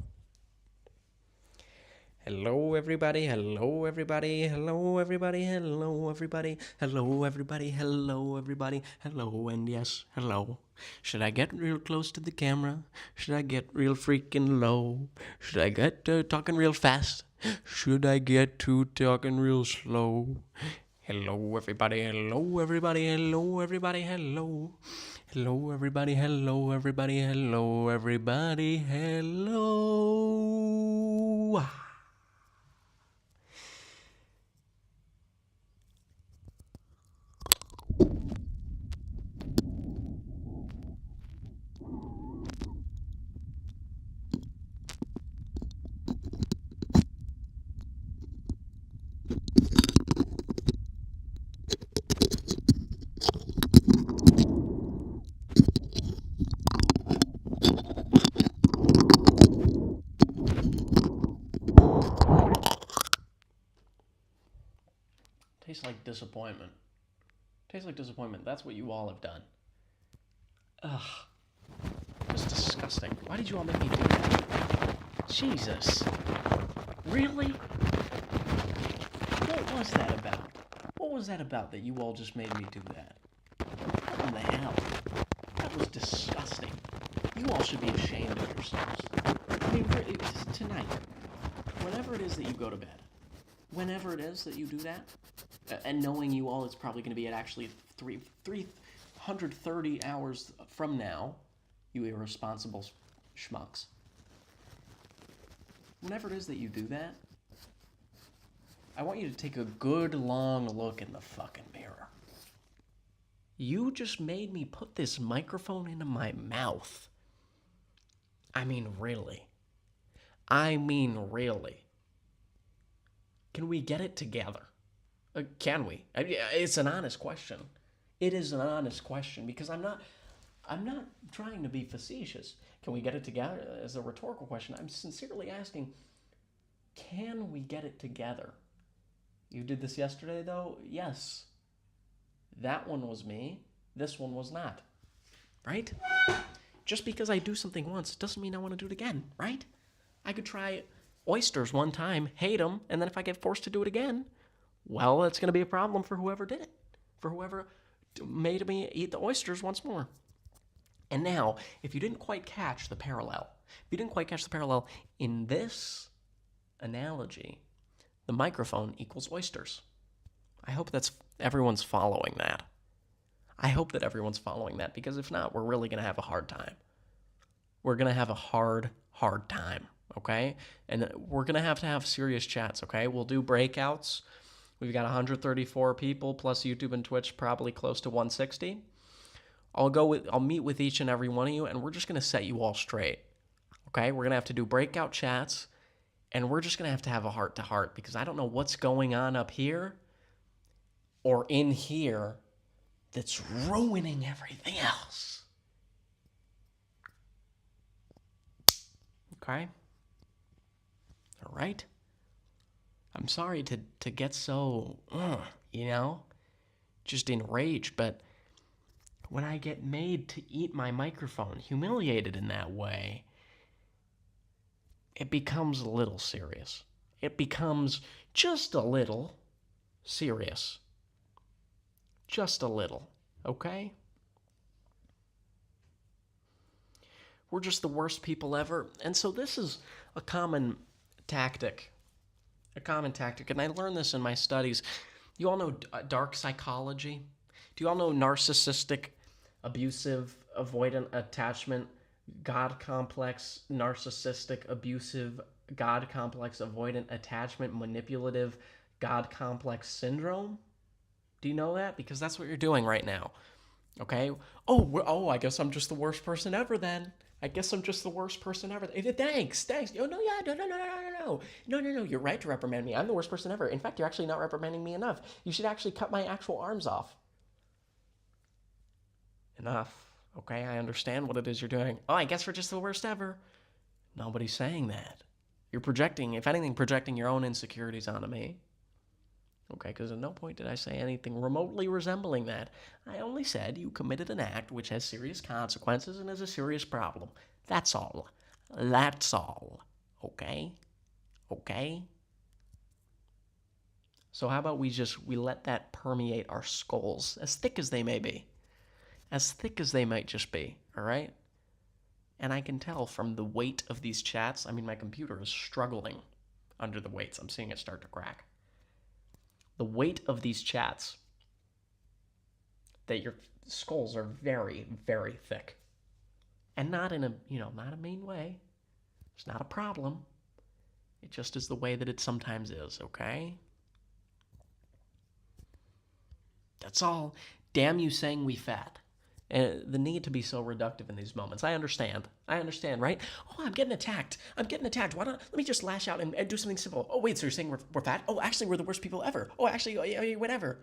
Hello, everybody. Hello, everybody. Hello, everybody. Hello, everybody. Hello, everybody. Hello, everybody. Hello, and yes, hello. Should I get real close to the camera? Should I get real freaking low? Should I get talking real fast? Should I get to talking real slow? Hello, everybody. Hello, everybody. Hello, everybody. Hello. Hello, everybody. Hello, everybody. Hello, everybody. Hello. Tastes like disappointment. Tastes like disappointment. That's what you all have done. Ugh. Just disgusting. Why did you all make me do that? Jesus. Really? What was that about? What was that about that you all just made me do that? What in the hell? That was disgusting. You all should be ashamed of yourselves. I mean, tonight, whenever it is that you go to bed, whenever it is that you do that, and knowing you all, it's probably going to be at actually 330 hours from now, you irresponsible schmucks. Whenever it is that you do that, I want you to take a good long look in the fucking mirror. You just made me put this microphone into my mouth. I mean, really. Can we get it together? Can we? It's an honest question. It is an honest question because I'm not trying to be facetious. Can we get it together? As a rhetorical question, I'm sincerely asking, can we get it together? You did this yesterday, though? Yes. That one was me. This one was not. Right? Just because I do something once doesn't mean I want to do it again, right? I could try oysters one time, hate them, and then if I get forced to do it again, well, it's going to be a problem for whoever did it, for whoever made me eat the oysters once more. And now, if you didn't quite catch the parallel, in this analogy, the microphone equals oysters. I hope everyone's following that. Because if not, we're really going to have a hard time. We're going to have a hard time, okay? And we're going to have serious chats, okay? We'll do breakouts. We've got 134 people plus YouTube and Twitch, probably close to 160. I'll meet with each and every one of you, and we're just going to set you all straight, okay? We're going to have to do breakout chats, and we're just going to have a heart-to-heart because I don't know what's going on up here or in here that's ruining everything else. Okay? All right? I'm sorry to get so, just enraged, but when I get made to eat my microphone, humiliated in that way, it becomes a little serious. It becomes just a little serious. Just a little, okay? We're just the worst people ever. And so this is a common tactic, and I learned this in my studies. You all know dark psychology? Do you all know narcissistic, abusive, avoidant attachment, God complex, narcissistic, abusive, God complex, avoidant attachment, manipulative, God complex syndrome? Do you know that? Because that's what you're doing right now. Okay? I guess I'm just the worst person ever then. Thanks. Oh, no. You're right to reprimand me. I'm the worst person ever. In fact, you're actually not reprimanding me enough. You should actually cut my actual arms off. Enough. Okay, I understand what it is you're doing. Oh, I guess we're just the worst ever. Nobody's saying that. You're projecting your own insecurities onto me. Okay, because at no point did I say anything remotely resembling that. I only said you committed an act which has serious consequences and is a serious problem. That's all. Okay? Okay? So how about we let that permeate our skulls, as thick as they may be, as thick as they might just be, all right? And I can tell from the weight of these chats, I mean, my computer is struggling under the weights. I'm seeing it start to crack. The weight of these chats, that your skulls are very, very thick. And not in a, not a mean way. It's not a problem. It just is the way that it sometimes is, okay? That's all. Damn you saying we fat. The need to be so reductive in these moments. I understand, right? Oh, I'm getting attacked. Why don't, let me just lash out and do something simple. Oh, wait, so you're saying we're fat? Oh, actually, we're the worst people ever. Oh, actually, whatever.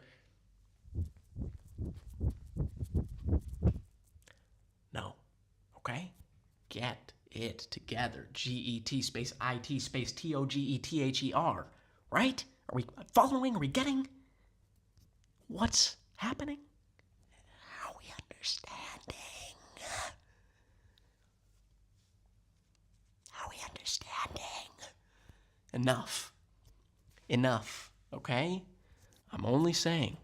No. Okay? Get it together. GET space IT space TOGETHER. Right? Are we following? Are we getting what's happening? Are we understanding? Are we understanding? Enough, okay? I'm only saying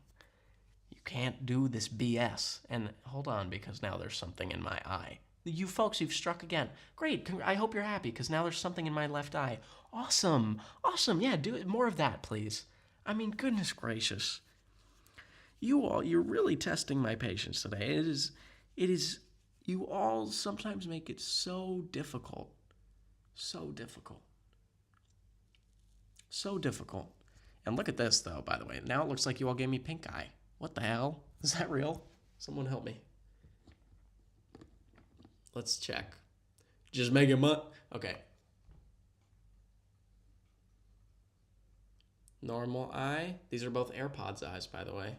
you can't do this BS. And hold on, because now there's something in my eye. You folks, you've struck again. Great. I hope you're happy, because now there's something in my left eye. Awesome. Yeah, do it. More of that, please. I mean, goodness gracious. You're really testing my patience today. It is, you all sometimes make it so difficult. So difficult. And look at this, though, by the way. Now it looks like you all gave me pink eye. What the hell? Is that real? Someone help me. Let's check. Just make it okay. Normal eye. These are both AirPods eyes, by the way,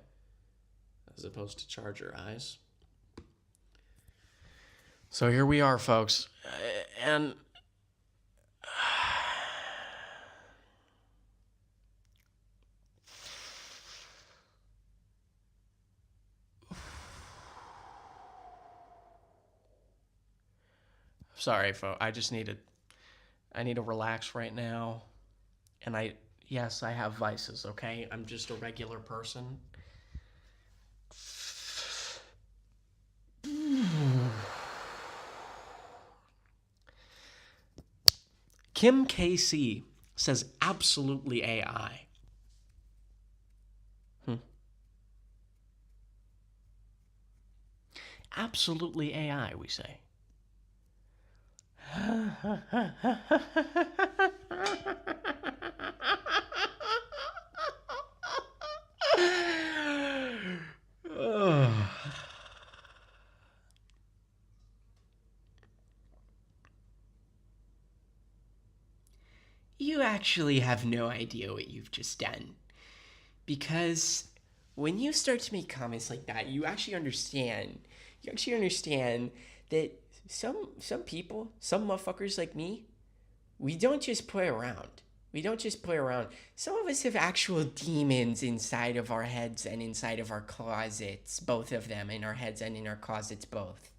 as opposed to charger eyes. So here we are, folks. And sorry, folks. I need to relax right now. And yes, I have vices, okay? I'm just a regular person. Kim KC says absolutely AI. Absolutely AI, we say. You actually have no idea what you've just done. Because when you start to make comments like that, you actually understand that some people, some motherfuckers like me, we don't just play around. Some of us have actual demons inside of our heads and inside of our closets, both of them, in our heads and in our closets both.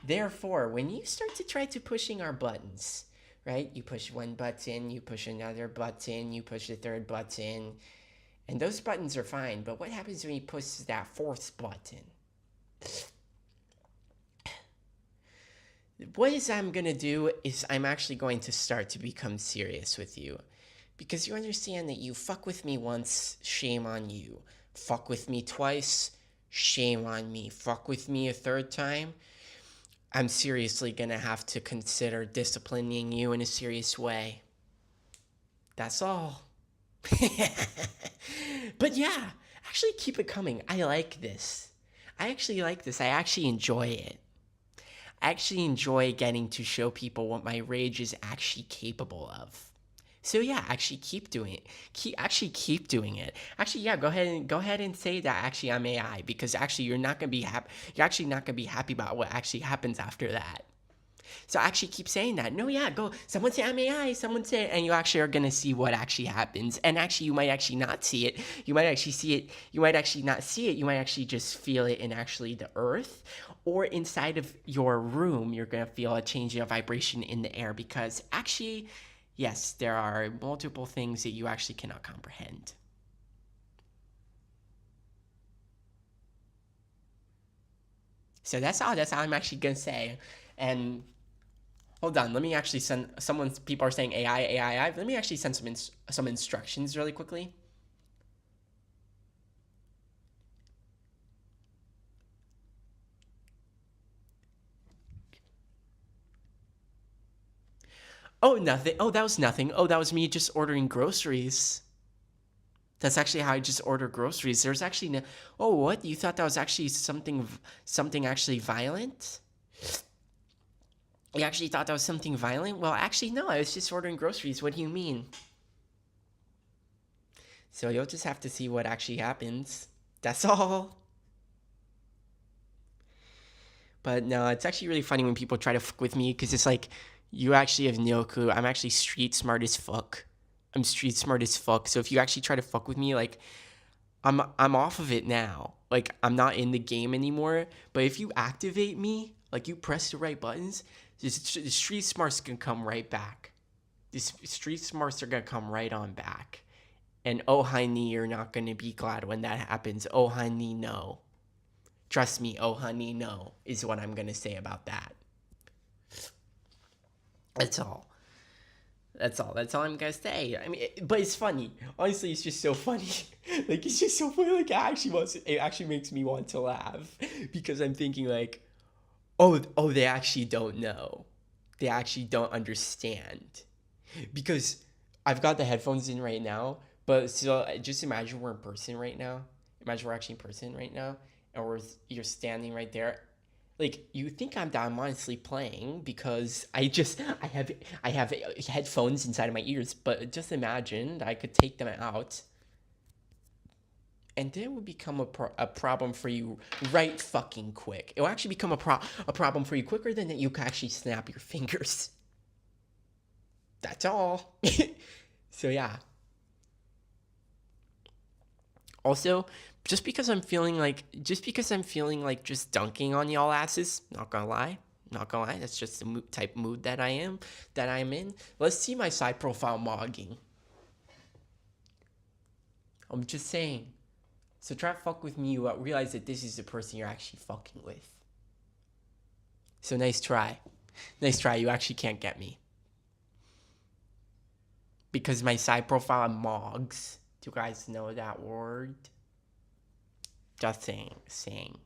Therefore, when you start to try to pushing our buttons, right? You push one button, you push another button, you push the third button, and those buttons are fine, but what happens when you push that fourth button? What I'm going to do is I'm actually going to start to become serious with you. Because you understand that you fuck with me once, shame on you. Fuck with me twice, shame on me. Fuck with me a third time, I'm seriously going to have to consider disciplining you in a serious way. That's all. But yeah, actually keep it coming. I like this. I actually enjoy it. I actually enjoy getting to show people what my rage is actually capable of. So yeah, actually keep doing it. Keep doing it. Actually, yeah, go ahead and say that actually I'm AI, because actually you're not gonna be happy. You're actually not gonna be happy about what actually happens after that. So actually keep saying that. No, yeah, go. Someone say I'm AI. Someone say, and you actually are gonna see what actually happens. And actually, you might actually not see it. You might actually see it. You might actually not see it. You might actually just feel it in actually the earth, or inside of your room. You're gonna feel a change of vibration in the air, because actually, yes, there are multiple things that you actually cannot comprehend. So that's all I'm actually gonna say. And hold on, let me actually send someone. People are saying AI. Let me actually send some instructions really quickly. Oh, nothing. Oh, that was nothing. Oh, that was me just ordering groceries. That's actually how I just order groceries. There's actually no. Oh, what? You thought that was actually something actually violent? You actually thought that was something violent? Well, actually, no. I was just ordering groceries. What do you mean? So you'll just have to see what actually happens. That's all. But no, it's actually really funny when people try to fuck with me because it's like, you actually have no clue. I'm actually street smart as fuck. I'm street smart as fuck. So if you actually try to fuck with me, like, I'm off of it now. Like, I'm not in the game anymore. But if you activate me, like you press the right buttons, the street smarts can come right back. The street smarts are gonna come right on back. And oh honey, you're not gonna be glad when that happens. Oh honey, no. Trust me, oh honey, no, is what I'm gonna say about that. That's all. That's all I'm gonna say. I mean, but it's funny. Honestly, it's just so funny. Like, it's just so funny. Like, it actually makes me want to laugh because I'm thinking like, oh, they actually don't know. They actually don't understand. Because I've got the headphones in right now, but so just imagine we're in person right now. Imagine we're actually in person right now, and you're standing right there. Like, you think I'm honestly playing because I have headphones inside of my ears, but just imagine I could take them out, and then it would become a problem for you right fucking quick. It will actually become a problem for you quicker than that you can actually snap your fingers. That's all. So yeah. Also, just because I'm feeling like just dunking on y'all asses, not gonna lie, that's just the type mood that I'm in. Let's see my side profile mogging. I'm just saying. So try to fuck with me, you realize that this is the person you're actually fucking with. So nice try. You actually can't get me. Because my side profile mogs. Do you guys know that word? Just saying.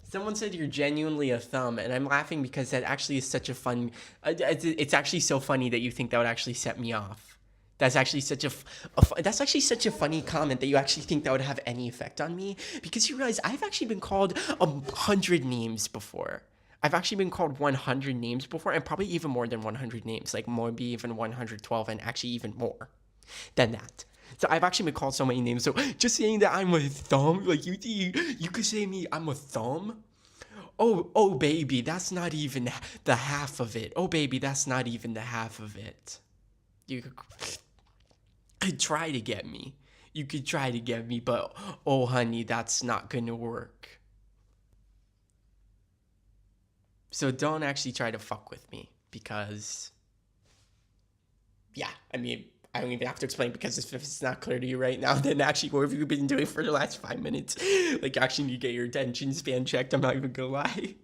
Someone said you're genuinely a thumb, and I'm laughing because that actually is such a fun. It's actually so funny that you think that would actually set me off. That's actually such a funny comment that you actually think that would have any effect on me, because you realize I've actually been called 100 names before. I've actually been called 100 names before, and probably even more than 100 names, like maybe even 112, and actually even more than that. So I've actually been called so many names. So just saying that I'm a thumb, like you could say me, I'm a thumb. Oh baby, that's not even the half of it. Oh baby, that's not even the half of it. You could try to get me. You could try to get me, but oh honey, that's not gonna work. So don't actually try to fuck with me, because yeah, I mean, I don't even have to explain, because if it's not clear to you right now, then actually what have you been doing for the last 5 minutes? Like, you actually need to get your attention span checked. I'm not even gonna lie.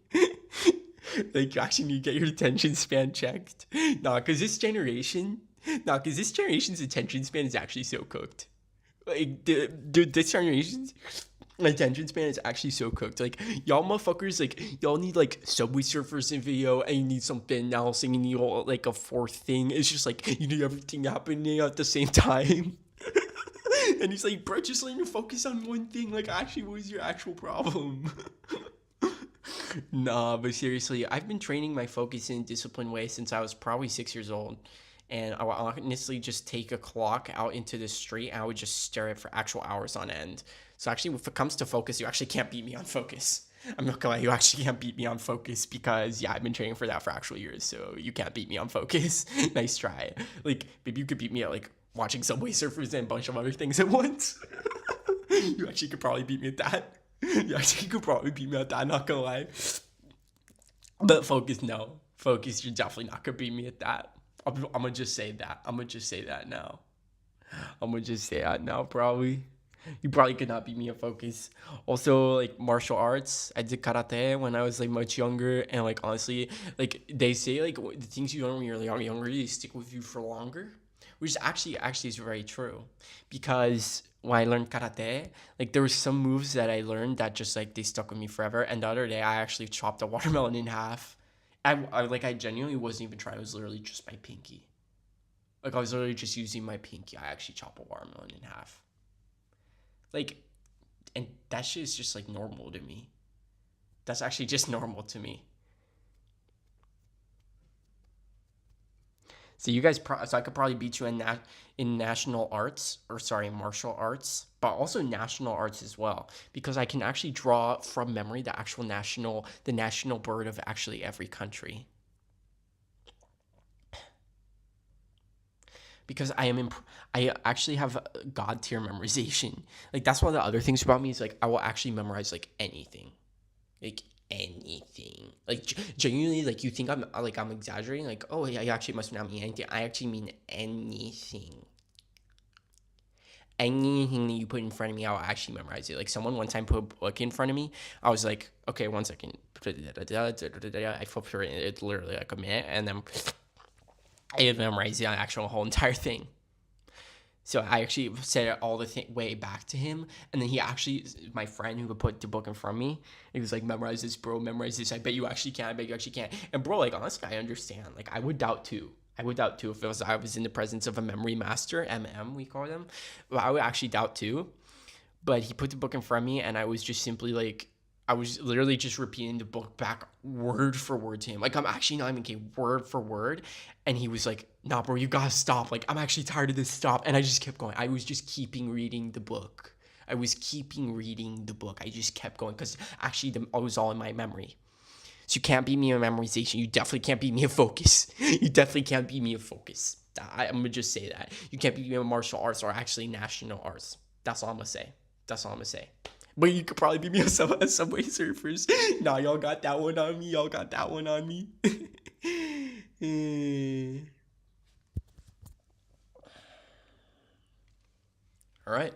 Like, you actually need to get your attention span checked. Because this generation's attention span is actually so cooked. Like, dude, this generation's attention span is actually so cooked. Like, y'all motherfuckers, like, y'all need like Subway Surfers in video, and you need something else, and you need like a fourth thing. It's just like you need everything happening at the same time. And he's like, bro, just let me focus on one thing. Like, actually, what is your actual problem? Nah, but seriously, I've been training my focus in a disciplined way since I was probably 6 years old. And I would honestly just take a clock out into the street, and I would just stare at it for actual hours on end. So actually, if it comes to focus, you actually can't beat me on focus. I'm not gonna lie, you actually can't beat me on focus, because yeah, I've been training for that for actual years, so you can't beat me on focus. Nice try. Like, maybe you could beat me at like watching Subway Surfers and a bunch of other things at once. You actually could probably beat me at that. You actually could probably beat me at that, not gonna lie. But focus, no. Focus, you're definitely not gonna beat me at that. I'm gonna just say that. I'm gonna just say that now. I'm gonna just say that now, probably. You probably could not beat me in focus. Also, like martial arts, I did karate when I was like much younger, and like honestly, like they say like the things you learn when you're younger, they stick with you for longer, which is actually is very true, because when I learned karate, like there was some moves that I learned that just like they stuck with me forever. And the other day, I actually chopped a watermelon in half. I genuinely wasn't even trying. It was literally just my pinky. Like I was literally just using my pinky. I actually chopped a watermelon in half. Like, and that shit is just like normal to me. That's actually just normal to me. So you guys, so I could probably beat you in national arts, or sorry, martial arts, but also national arts as well, because I can actually draw from memory the national bird of actually every country. Because I actually have god tier memorization. Like that's one of the other things about me is like I will actually memorize like anything, like anything. Like genuinely, like you think I'm exaggerating. Like oh yeah, you actually must not mean anything. I actually mean anything. Anything that you put in front of me, I'll actually memorize it. Like someone one time put a book in front of me. I was like, okay, 1 second. I flipped through it. It's literally like a minute, and then I memorized the actual whole entire thing. So I actually said it all the way back to him, and then he actually, my friend who would put the book in front of me, he was like, memorize this, bro, memorize this. I bet you actually can. I bet you actually can. And bro, like honestly, I understand. Like I would doubt too. I would doubt too if I was in the presence of a memory master, MM we call them. But I would actually doubt too. But he put the book in front of me, and I was just simply like, I was literally just repeating the book back word for word to him. Like, I'm actually not even kidding, word for word. And he was like, nah, bro, you gotta stop. Like, I'm actually tired of this. Stop. And I just kept going. I was just keeping reading the book. I just kept going because actually it was all in my memory. So you can't beat me in memorization. You definitely can't beat me in focus. I'm gonna just say that. You can't beat me in martial arts or actually national arts. That's all I'm gonna say. But you could probably beat me on Subway Surfers. Nah, y'all got that one on me. All right.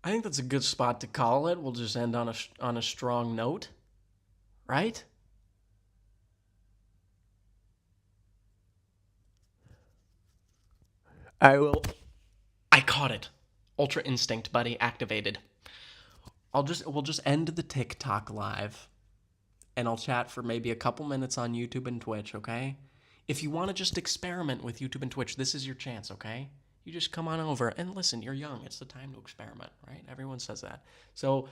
I think that's a good spot to call it. We'll just end on a strong note, right? I caught it. Ultra Instinct, buddy, activated. We'll just end the TikTok live, and I'll chat for maybe a couple minutes on YouTube and Twitch, okay? If you want to just experiment with YouTube and Twitch, this is your chance, okay? You just come on over and listen. You're young. It's the time to experiment, right? Everyone says that. So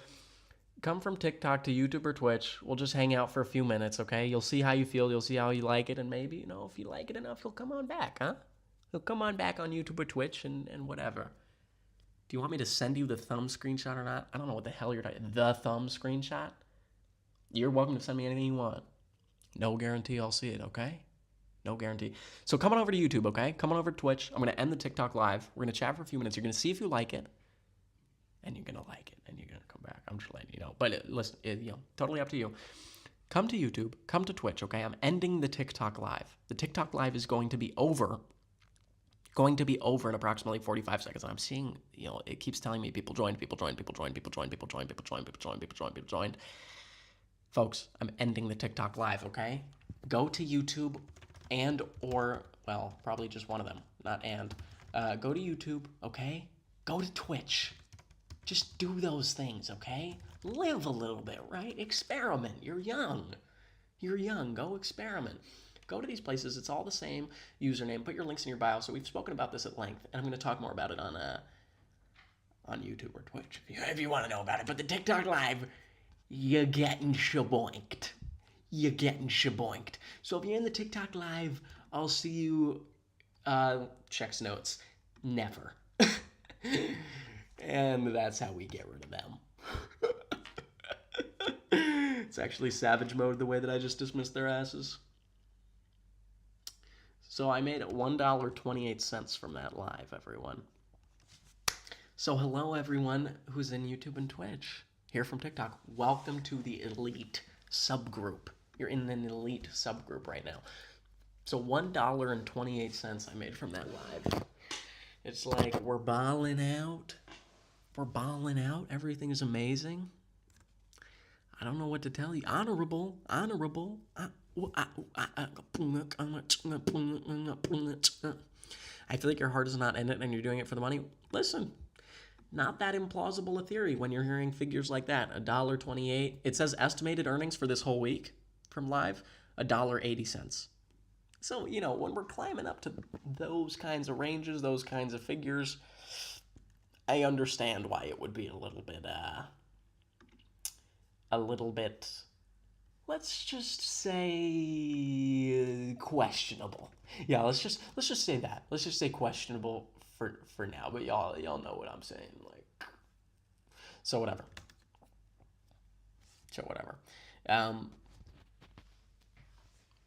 come from TikTok to YouTube or Twitch. We'll just hang out for a few minutes, okay? You'll see how you feel. You'll see how you like it, and maybe if you like it enough, you'll come on back, huh? You'll come on back on YouTube or Twitch and whatever. Do you want me to send you the thumb screenshot or not? I don't know what the hell you're talking. The thumb screenshot? You're welcome to send me anything you want. No guarantee I'll see it, okay? No guarantee. So come on over to YouTube, okay? Come on over to Twitch. I'm going to end the TikTok live. We're going to chat for a few minutes. You're going to see if you like it. And you're going to like it. And you're going to come back. I'm just letting you know. But listen, totally up to you. Come to YouTube. Come to Twitch, okay? I'm ending the TikTok live. The TikTok live is going to be over in approximately 45 seconds. And I'm seeing, it keeps telling me people joined. Folks, I'm ending the TikTok live, okay? Go to YouTube probably just one of them, not and. Go to YouTube, okay? Go to Twitch. Just do those things, okay? Live a little bit, right? Experiment. You're young. Go experiment. Go to these places. It's all the same username. Put your links in your bio. So we've spoken about this at length, and I'm going to talk more about it on YouTube or Twitch if you want to know about it. But the TikTok live, you're getting shaboinked. So if you're in the TikTok live, I'll see you. Checks notes. Never. And that's how we get rid of them. It's actually savage mode the way that I just dismissed their asses. So I made $1.28 from that live, everyone. So hello everyone who's in YouTube and Twitch. Here from TikTok. Welcome to the elite subgroup. You're in an elite subgroup right now. So $1.28 I made from that live. It's like we're balling out. We're balling out. Everything is amazing. I don't know what to tell you. Honorable. I feel like your heart is not in it and you're doing it for the money. Listen, not that implausible a theory when you're hearing figures like that. $1.28. It says estimated earnings for this whole week from live, $1.80. So, you know, when we're climbing up to those kinds of ranges, those kinds of figures, I understand why it would be a little bit, let's just say questionable. Yeah, let's just say that. Let's just say questionable for now. But y'all know what I'm saying. Like, so whatever.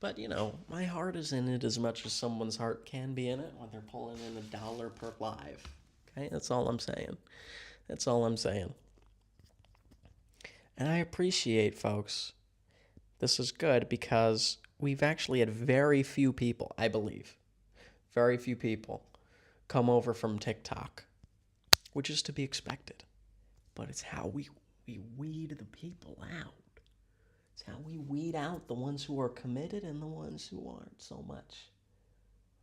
But you know, my heart is in it as much as someone's heart can be in it when they're pulling in $1 per live. Okay, that's all I'm saying. And I appreciate, folks. This is good because we've actually had very few people, I believe, come over from TikTok, which is to be expected. But it's how we weed the people out. It's how we weed out the ones who are committed and the ones who aren't so much.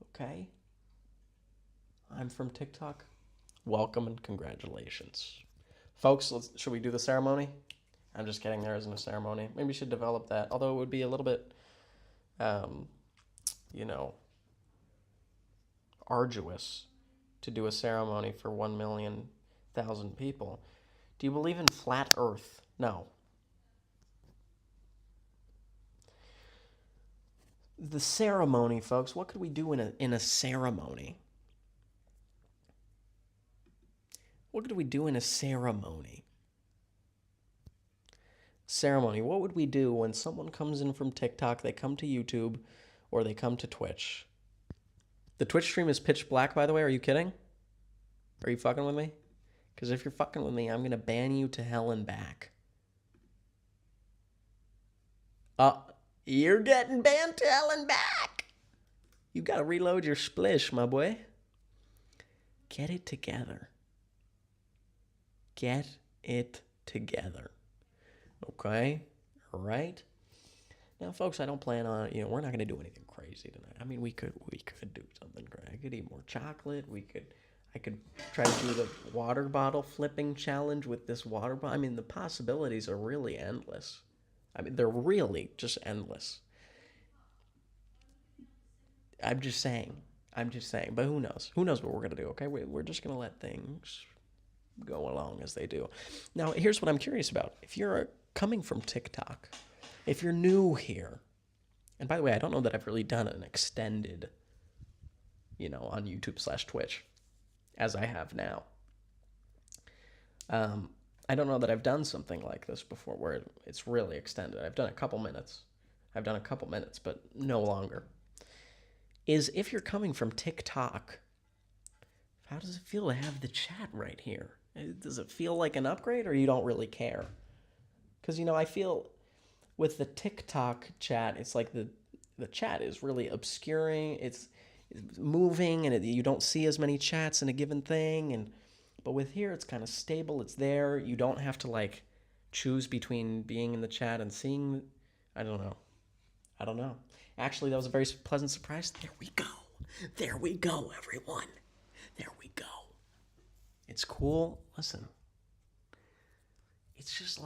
Okay? I'm from TikTok. Welcome and congratulations. Folks, should we do the ceremony? I'm just kidding, there isn't a ceremony. Maybe we should develop that. Although it would be a little bit, arduous to do a ceremony for 1,000,000 people. Do you believe in flat Earth? No. The ceremony, folks. What could we do in a ceremony? What could we do in a ceremony? Ceremony. What would we do when someone comes in from TikTok, they come to YouTube, or they come to Twitch? The Twitch stream is pitch black, by the way. Are you kidding? Are you fucking with me? Because if you're fucking with me, I'm going to ban you to hell and back. You're getting banned to hell and back. You got to reload your splish, my boy. Get it together. Get it together. Okay? All right? Now, folks, I don't plan on, we're not going to do anything crazy tonight. I mean, we could do something great. I could eat more chocolate. I could try to do the water bottle flipping challenge with this water bottle. I mean, the possibilities are really endless. I mean, they're really just endless. I'm just saying. But who knows? Who knows what we're going to do, okay? We're just going to let things go along as they do. Now, here's what I'm curious about. If you're coming from TikTok, if you're new here, and by the way, I don't know that I've really done an extended, on YouTube/Twitch, as I have now. I don't know that I've done something like this before where it's really extended. I've done a couple minutes, but no longer. Is if you're coming from TikTok, how does it feel to have the chat right here? Does it feel like an upgrade or you don't really care? Because, I feel with the TikTok chat, it's like the chat is really obscuring. It's moving and you don't see as many chats in a given thing. But with here, it's kind of stable. It's there. You don't have to choose between being in the chat and seeing. I don't know. Actually, that was a very pleasant surprise. There we go, everyone. There we go. It's cool. Listen, it's just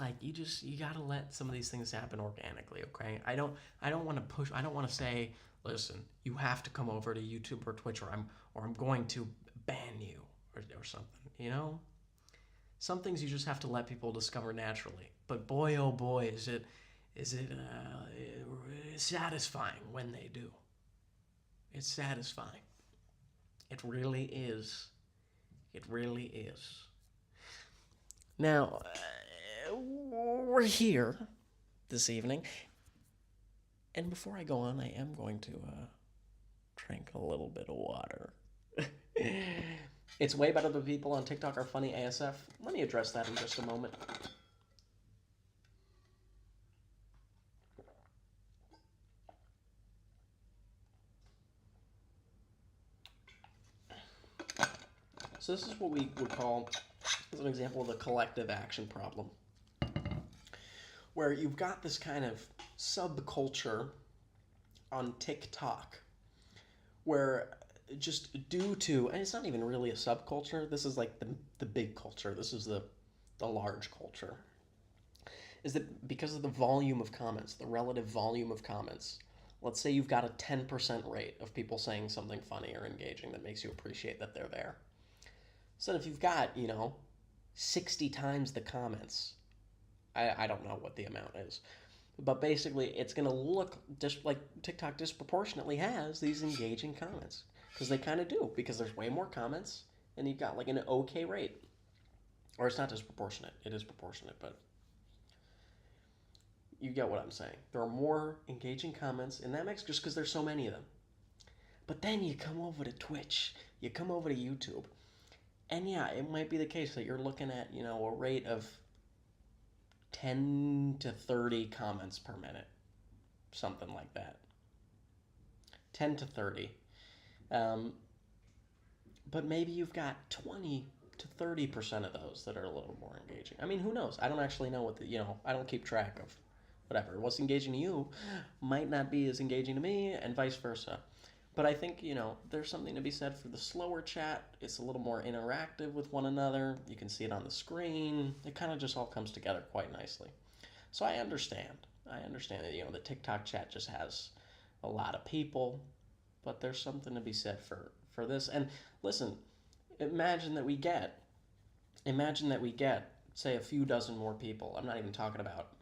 you gotta let some of these things happen organically, okay? I don't want to push. I don't want to say, listen, you have to come over to YouTube or Twitch, or I'm going to ban you or something. Some things you just have to let people discover naturally. But boy, oh boy, is it satisfying when they do. It's satisfying. It really is. Now, we're here this evening. And before I go on, I am going to drink a little bit of water. It's way better than people on TikTok are funny ASF. Let me address that in just a moment. So this is what we would call, as an example, the collective action problem, where you've got this kind of subculture on TikTok where just due to, and it's not even really a subculture, this is like the big culture, this is the large culture, is that because of the volume of comments, the relative volume of comments, let's say you've got a 10% rate of people saying something funny or engaging that makes you appreciate that they're there. So if you've got, 60 times the comments, I don't know what the amount is, but basically it's going to look just like TikTok disproportionately has these engaging comments, because they kind of do, because there's way more comments and you've got like an okay rate. Or it's not disproportionate, it is proportionate, but you get what I'm saying. There are more engaging comments in that mix just because there's so many of them. But then you come over to Twitch, you come over to YouTube, and yeah, it might be the case that you're looking at, a rate of 10 to 30 comments per minute, something like that. 10 to 30. But maybe you've got 20 to 30% of those that are a little more engaging. I mean, who knows? I don't actually know I don't keep track of whatever. What's engaging to you might not be as engaging to me, and vice versa. But I think, there's something to be said for the slower chat. It's a little more interactive with one another. You can see it on the screen. It kind of just all comes together quite nicely. So I understand. I understand that, the TikTok chat just has a lot of people, but there's something to be said for this. And listen, imagine that we get, say, a few dozen more people. I'm not even talking about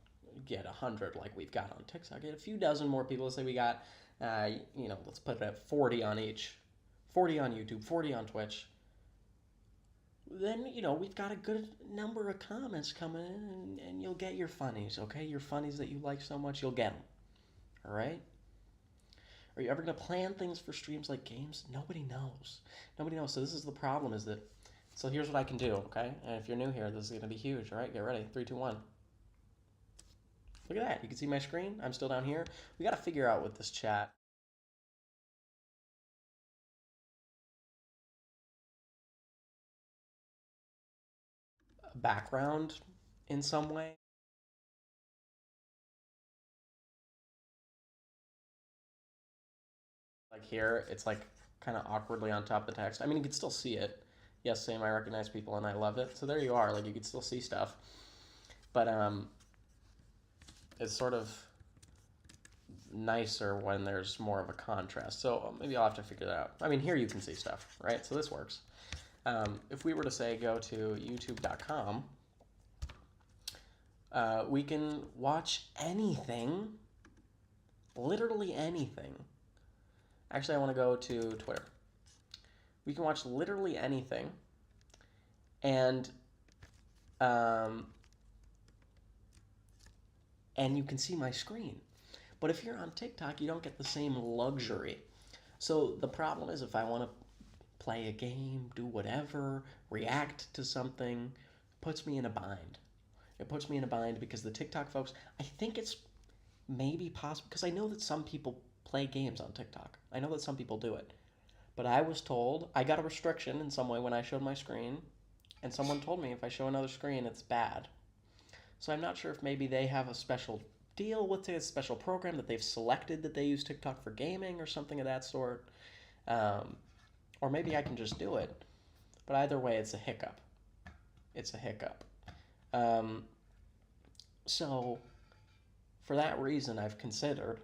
get 100 like we've got on TikTok. Get a few dozen more people. Let's say we got, let's put it at 40 on each, 40 on YouTube, 40 on Twitch. Then, we've got a good number of comments coming in, and you'll get your funnies, okay? Your funnies that you like so much, you'll get them. All right? Are you ever going to plan things for streams like games? Nobody knows. Nobody knows. So this is the problem, is that, so here's what I can do, okay? And if you're new here, this is going to be huge, all right? Get ready. 3, 2, 1. Look at that. You can see my screen. I'm still down here. We got to figure out with this chat. Background in some way. Like here, it's like kind of awkwardly on top of the text. I mean, you can still see it. Yes, same, I recognize people and I love it. So there you are. Like, you can still see stuff. But it's sort of nicer when there's more of a contrast. So maybe I'll have to figure that out. I mean, here you can see stuff, right? So this works. If we were to say go to youtube.com, we can watch anything, literally anything. Actually, I want to go to Twitter. We can watch literally anything, and you can see my screen. But if you're on TikTok, you don't get the same luxury. So the problem is, if I want to play a game, do whatever, react to something, it puts me in a bind. It puts me in a bind because the TikTok folks, I think it's maybe possible, because I know that some people play games on TikTok. I know that some people do it. But I was told, I got a restriction in some way when I showed my screen, and someone told me if I show another screen, it's bad. So I'm not sure if maybe they have a special deal with a special program that they've selected that they use TikTok for gaming or something of that sort. Or maybe I can just do it. But either way, it's a hiccup. It's a hiccup. So for that reason, I've considered,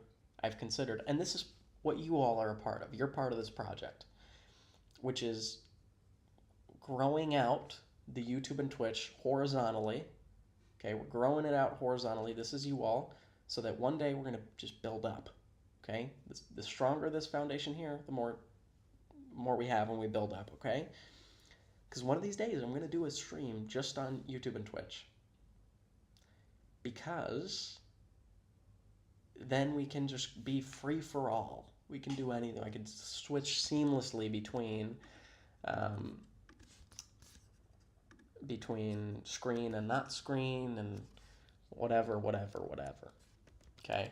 and this is what you all are a part of. You're part of this project, which is growing out the YouTube and Twitch horizontally. Okay, we're growing it out horizontally. This is you all, so that one day we're going to just build up. Okay, the stronger this foundation here, the more we have when we build up. Okay, because one of these days I'm going to do a stream just on YouTube and Twitch, because then we can just be free for all. We can do anything. I can switch seamlessly between between screen and not screen and whatever. Okay.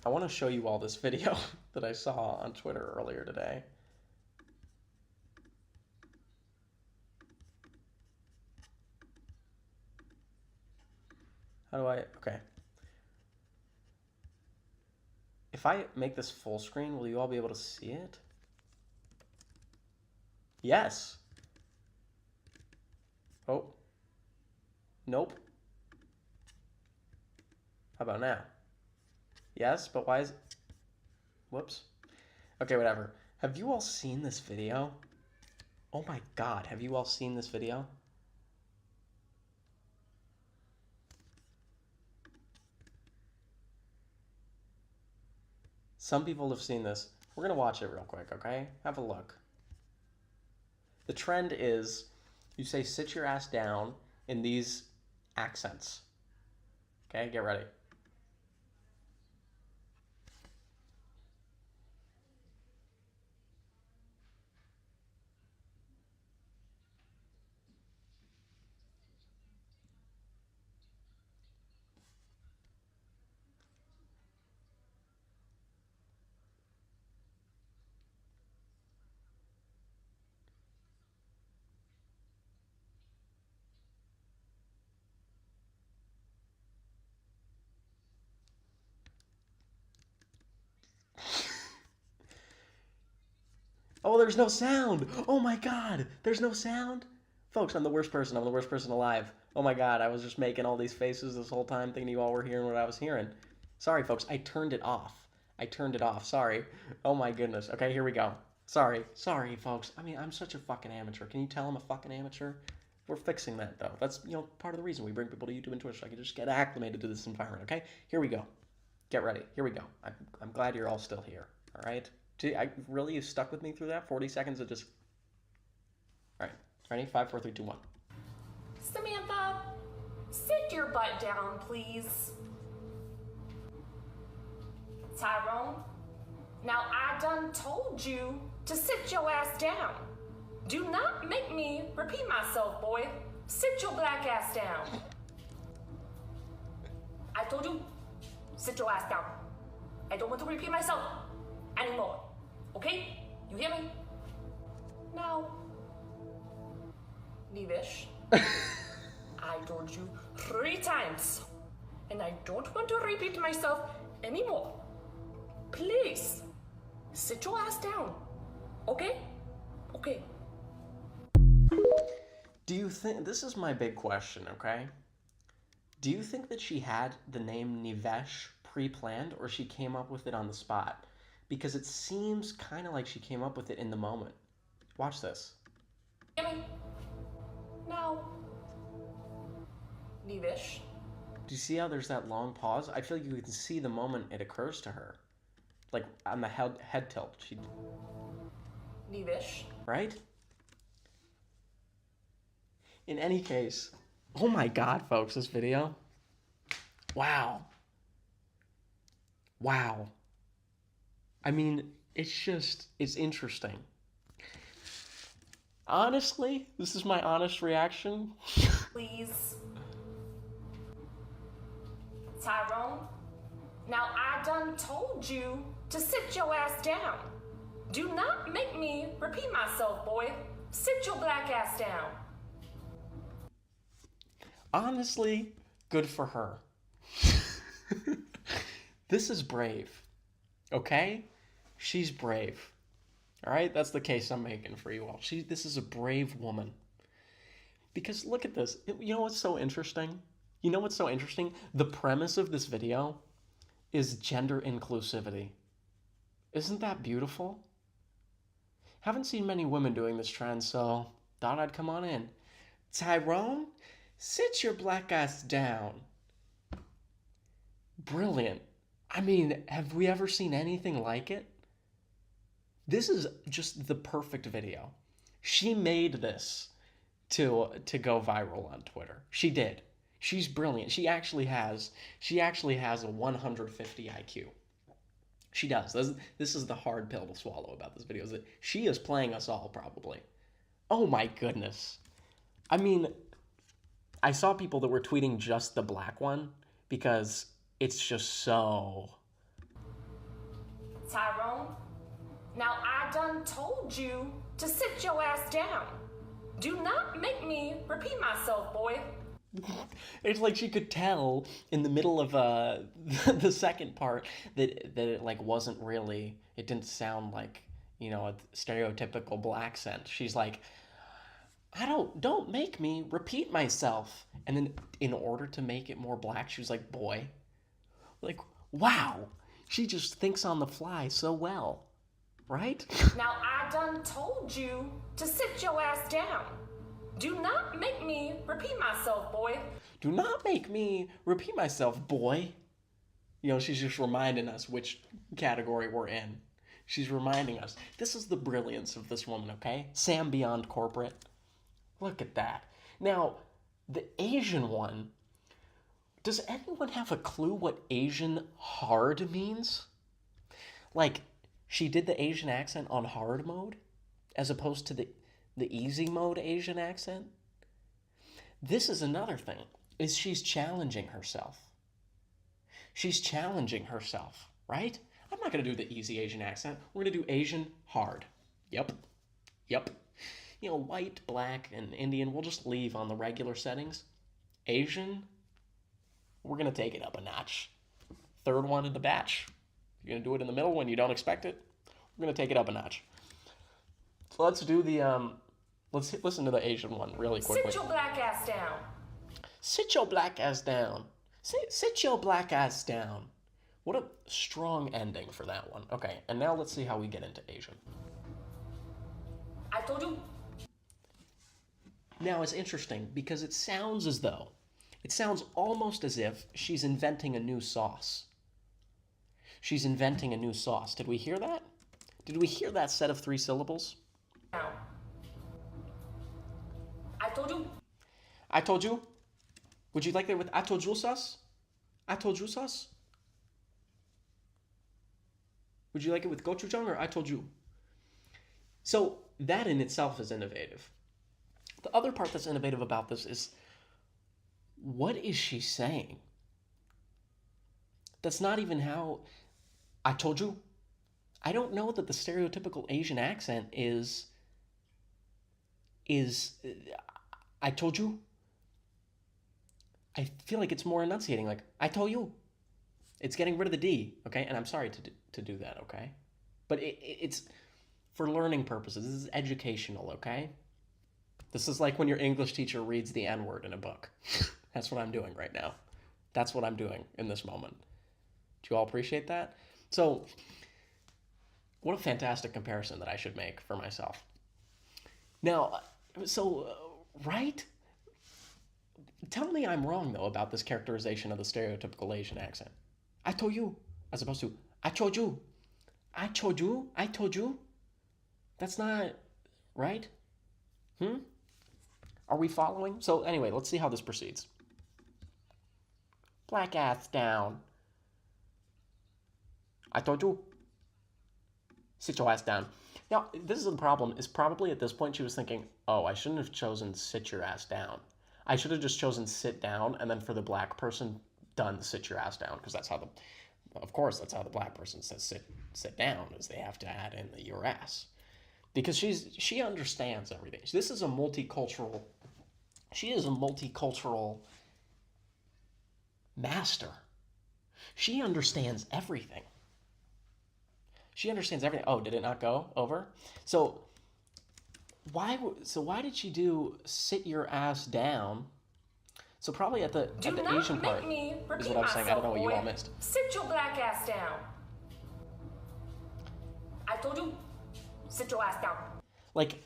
I want to show you all this video that I saw on Twitter earlier today. Okay. If I make this full screen, will you all be able to see it? Yes. Oh. Nope. How about now? Yes, but why is... Whoops. Okay, whatever. Have you all seen this video? Oh my god, have you all seen this video? Some people have seen this. We're going to watch it real quick, okay? Have a look. The trend is you say sit your ass down in these accents. Okay, get ready. Oh, there's no sound. Oh my god, there's no sound. Folks, I'm the worst person. I'm the worst person alive. Oh my god, I was just making all these faces this whole time thinking you all were hearing what I was hearing. Sorry, folks, I turned it off. Sorry. Oh my goodness. Okay, here we go. Sorry, folks. I mean, I'm such a fucking amateur. Can you tell I'm a fucking amateur? We're fixing that, though. That's, part of the reason we bring people to YouTube and Twitch, so I can just get acclimated to this environment, okay? Here we go. Get ready. Here we go. I'm glad you're all still here, all right? Really, you stuck with me through that? 40 seconds of just... All right. Ready? 5, 4, 3, 2, 1. Samantha, sit your butt down, please. Tyrone, now I done told you to sit your ass down. Do not make me repeat myself, boy. Sit your black ass down. I told you, sit your ass down. I don't want to repeat myself anymore. Okay? You hear me? Now, Nivesh, I told you 3 times, and I don't want to repeat myself anymore. Please, sit your ass down. Okay? Okay. Do you think... This is my big question, okay? Do you think that she had the name Nivesh pre-planned, or she came up with it on the spot? Because it seems kind of like she came up with it in the moment. Watch this. Now, Nivesh. Do you see how there's that long pause? I feel like you can see the moment it occurs to her. Like, on the head tilt. Nivesh. Right? In any case, oh my god, folks, this video. Wow. I mean, it's interesting. Honestly, this is my honest reaction. Please. Tyrone, now I done told you to sit your ass down. Do not make me repeat myself, boy. Sit your black ass down. Honestly, good for her. This is brave. Okay? She's brave. All right? That's the case I'm making for you all. This is a brave woman. Because look at this. You know what's so interesting? The premise of this video is gender inclusivity. Isn't that beautiful? Haven't seen many women doing this trend, so thought I'd come on in. Tyrone, sit your black ass down. Brilliant. I mean, have we ever seen anything like it? This is just the perfect video. She made this to go viral on Twitter. She did. She's brilliant. She actually has a 150 IQ. She does. This is the hard pill to swallow about this video, is that she is playing us all, probably. Oh my goodness. I mean, I saw people that were tweeting just the black one because it's just so... Tyrone, now I done told you to sit your ass down. Do not make me repeat myself, boy. It's like she could tell in the middle of the second part that it like wasn't really, it didn't sound like, you know, a stereotypical black accent. She's like, don't make me repeat myself. And then in order to make it more black, she was like, boy. Like, wow. She just thinks on the fly so well, right? Now I done told you to sit your ass down. Do not make me repeat myself, boy. Do not make me repeat myself, boy. You know, she's just reminding us which category we're in. She's reminding us. This is the brilliance of this woman, okay? Sam Beyond Corporate. Look at that. Now, the Asian one, does anyone have a clue what Asian hard means? Like, she did the Asian accent on hard mode as opposed to the easy mode Asian accent. This is another thing, is she's challenging herself. She's challenging herself, right? I'm not going to do the easy Asian accent. We're going to do Asian hard. Yep. You know, white, black, and Indian, we'll just leave on the regular settings. Asian, we're going to take it up a notch. Third one in the batch. You're going to do it in the middle when you don't expect it. We're going to take it up a notch. So let's do the, let's listen to the Asian one really quickly. Sit your black ass down. Sit your black ass down. Sit your black ass down. What a strong ending for that one. Okay, and now let's see how we get into Asian. I told you. Now it's interesting because it sounds almost as if she's inventing a new sauce. She's inventing a new sauce. Did we hear that? Did we hear that set of 3 syllables? Now. I told you. I told you. Would you like that with I told you sauce? I told you sauce? Would you like it with gochujang or I told you? So that in itself is innovative. The other part that's innovative about this is, what is she saying? That's not even how I told you. I don't know that the stereotypical Asian accent is I told you. I feel like it's more enunciating, like I told you. It's getting rid of the D, okay? And I'm sorry to do that, okay? But it's for learning purposes. This is educational, okay? This is like when your English teacher reads the N-word in a book. That's what I'm doing right now. That's what I'm doing in this moment. Do you all appreciate that? So, what a fantastic comparison that I should make for myself. Now, right? Tell me I'm wrong, though, about this characterization of the stereotypical Asian accent. I told you, as opposed to, I told you. I told you. I told you. That's not right? Are we following? So anyway, let's see how this proceeds. Black ass down. I told you. Sit your ass down. Now, this is the problem, is probably at this point she was thinking, oh, I shouldn't have chosen sit your ass down. I should have just chosen sit down, and then for the black person, done sit your ass down, because that's how that's how the black person says sit down, is they have to add in the your ass. Because she understands everything. She is a multicultural master. She understands everything. Oh, did it not go over? So why did she do sit your ass down? So probably at the Asian part is what I'm saying. I don't know what you all missed. Sit your black ass down. I told you, sit your ass down. Like,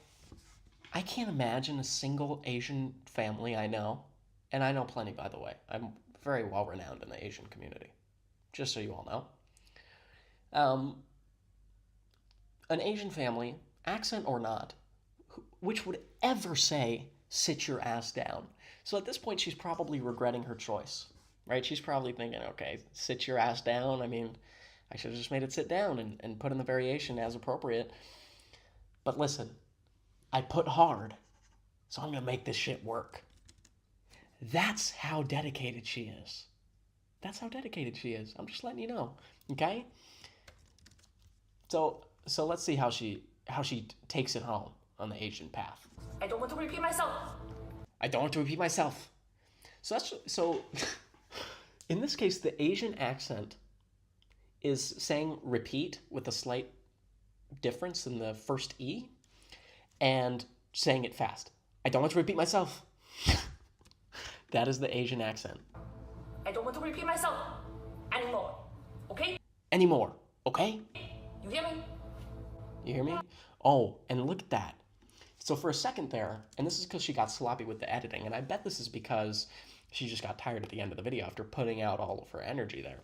I can't imagine a single Asian family I know, and I know plenty, by the way. I'm very well renowned in the Asian community, just so you all know. An Asian family, accent or not, which would ever say, sit your ass down. So at this point, she's probably regretting her choice, right? She's probably thinking, okay, sit your ass down. I mean, I should have just made it sit down and put in the variation as appropriate. But listen, I put hard, so I'm going to make this shit work. That's how dedicated she is. That's how dedicated she is. I'm just letting you know, okay? So let's see how she takes it home on the Asian path. I don't want to repeat myself. I don't want to repeat myself. So in this case, the Asian accent is saying repeat with a slight difference in the first E and saying it fast. I don't want to repeat myself. That is the Asian accent. I don't want to repeat myself anymore. Okay? Anymore, okay? You hear me? You hear me? Oh, and look at that. So for a second there, and this is because she got sloppy with the editing, and I bet this is because she just got tired at the end of the video after putting out all of her energy there,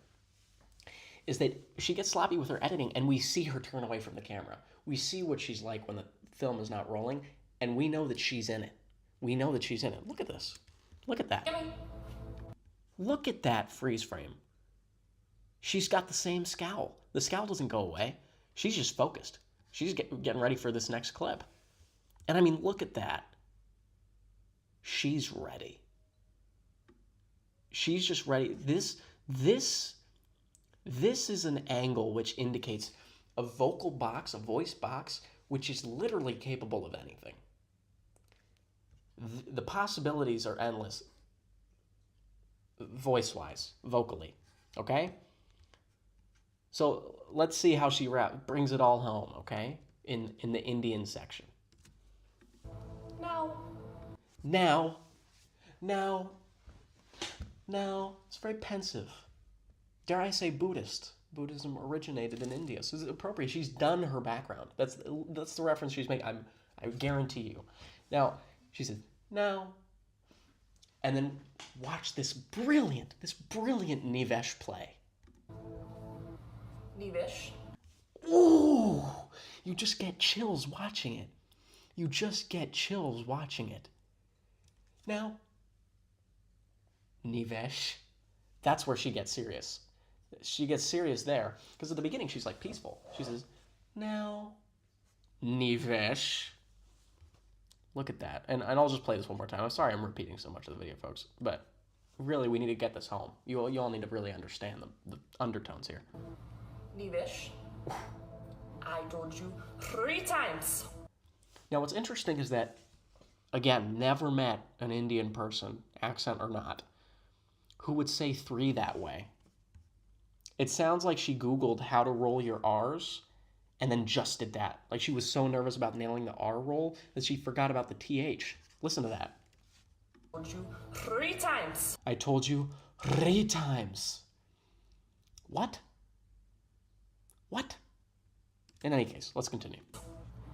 is that she gets sloppy with her editing, and we see her turn away from the camera. We see what she's like when the film is not rolling, and we know that she's in it. We know that she's in it. Look at this. Look at that. Hear me? Look at that freeze frame. She's got the same scowl. The scowl doesn't go away. She's just focused. She's getting ready for this next clip. And I mean, look at that. She's ready. She's just ready. This is an angle which indicates a vocal box, a voice box, which is literally capable of anything. The possibilities are endless, voice-wise, vocally, okay? So let's see how she brings it all home, okay? In the Indian section. Now, it's very pensive. Dare I say Buddhist. Buddhism originated in India, so it's appropriate. She's done her background. That's the reference she's making. I guarantee you. Now, she says, now, and then watch this brilliant Nivesh play. Nivesh? Ooh, you just get chills watching it. You just get chills watching it. Now, Nivesh, that's where she gets serious. She gets serious there, because at the beginning she's like peaceful. She says, now, Nivesh. Look at that. And I'll just play this one more time. I'm sorry I'm repeating so much of the video, folks, but really we need to get this home. You all need to really understand the undertones here. Nivesh, I told you 3 times. Now what's interesting is that, again, never met an Indian person, accent or not, who would say 3 that way. It sounds like she Googled how to roll your R's and then just did that. Like she was so nervous about nailing the R roll that she forgot about the TH. Listen to that. I told you 3 times. I told you 3 times. What? What? In any case, let's continue.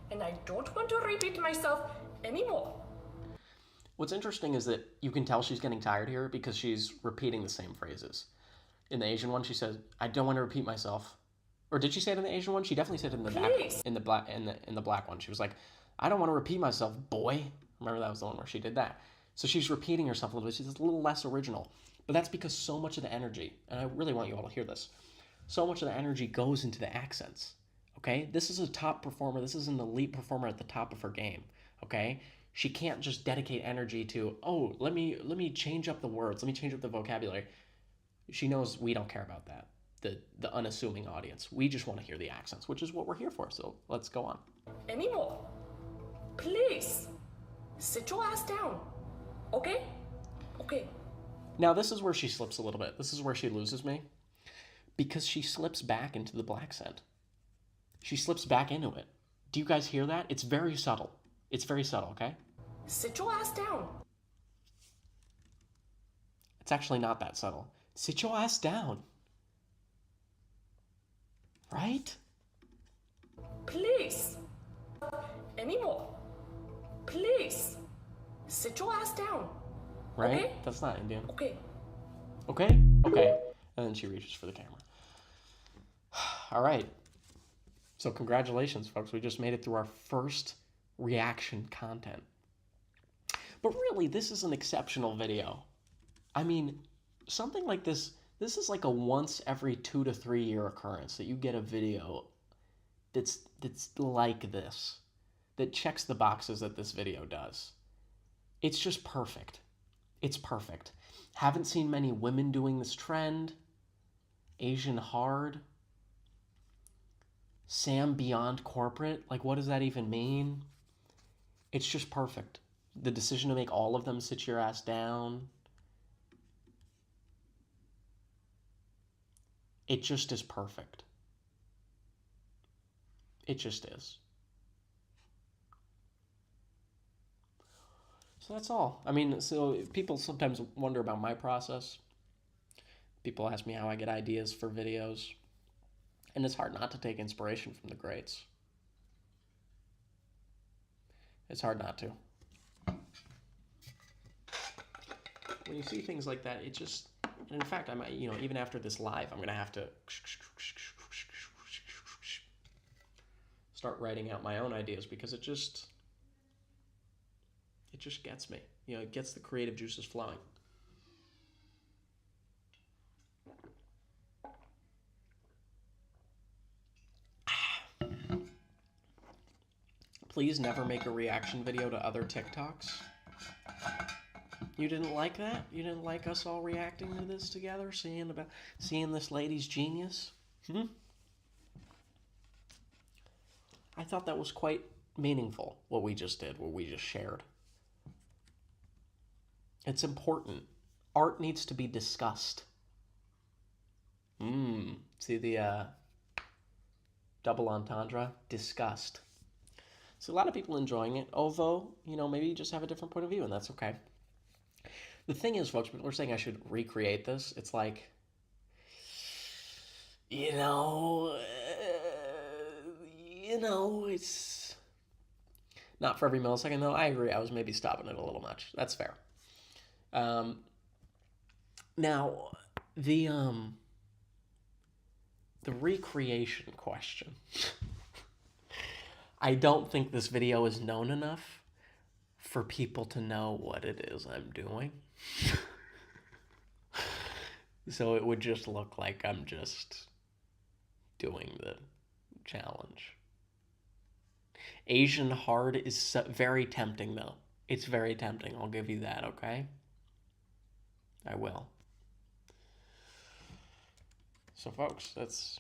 And I don't want to repeat myself anymore. What's interesting is that you can tell she's getting tired here because she's repeating the same phrases. In the Asian one, she says, "I don't want to repeat myself." Or did she say it in the Asian one? She definitely said it in the Please. in the black one. She was like, "I don't want to repeat myself, boy." Remember that was the one where she did that. So she's repeating herself a little bit. She's a little less original. But that's because so much of the energy, and I really want you all to hear this, so much of the energy goes into the accents. Okay? This is a top performer. This is an elite performer at the top of her game. Okay? She can't just dedicate energy to, oh, let me change up the words. Let me change up the vocabulary. She knows we don't care about that. The unassuming audience. We just want to hear the accents, which is what we're here for. So let's go on. Anymore. Please. Sit your ass down. Okay? Okay. Now this is where she slips a little bit. This is where she loses me. Because she slips back into the black scent. She slips back into it. Do you guys hear that? It's very subtle. It's very subtle, okay? Sit your ass down. It's actually not that subtle. Sit your ass down. Right? Please. Anymore. Please. Sit your ass down. Right? Okay. That's not Indian. Okay. Okay? Okay. And then she reaches for the camera. All right. So congratulations, folks. We just made it through our first reaction content. But really, this is an exceptional video. I mean, something like this This is like a once every 2 to 3 year occurrence that you get a video that's like this, that checks the boxes that this video does. It's just perfect. It's perfect. Haven't seen many women doing this trend. Asian hard. Sam beyond corporate. Like, what does that even mean? It's just perfect. The decision to make all of them sit your ass down. It just is perfect. It just is. So that's all. I mean, so people sometimes wonder about my process. People ask me how I get ideas for videos. And it's hard not to take inspiration from the greats. It's hard not to. When you see things like that, it just... And in fact, I might, even after this live, I'm going to have to start writing out my own ideas because it just gets me. It gets the creative juices flowing. Please never make a reaction video to other TikToks. You didn't like that? You didn't like us all reacting to this together, seeing this lady's genius? I thought that was quite meaningful, what we just did, what we just shared. It's important. Art needs to be discussed. See the double entendre? Discussed. So a lot of people enjoying it, although, maybe you just have a different point of view, and that's okay. The thing is, folks, people are saying I should recreate this. It's like, it's not for every millisecond, though. I agree. I was maybe stopping it a little much. That's fair. Now, the recreation question. I don't think this video is known enough for people to know what it is I'm doing. So it would just look like I'm just doing the challenge. Asian hard is very tempting, though. It's very tempting. I'll give you that, okay? I will. So, folks, that's...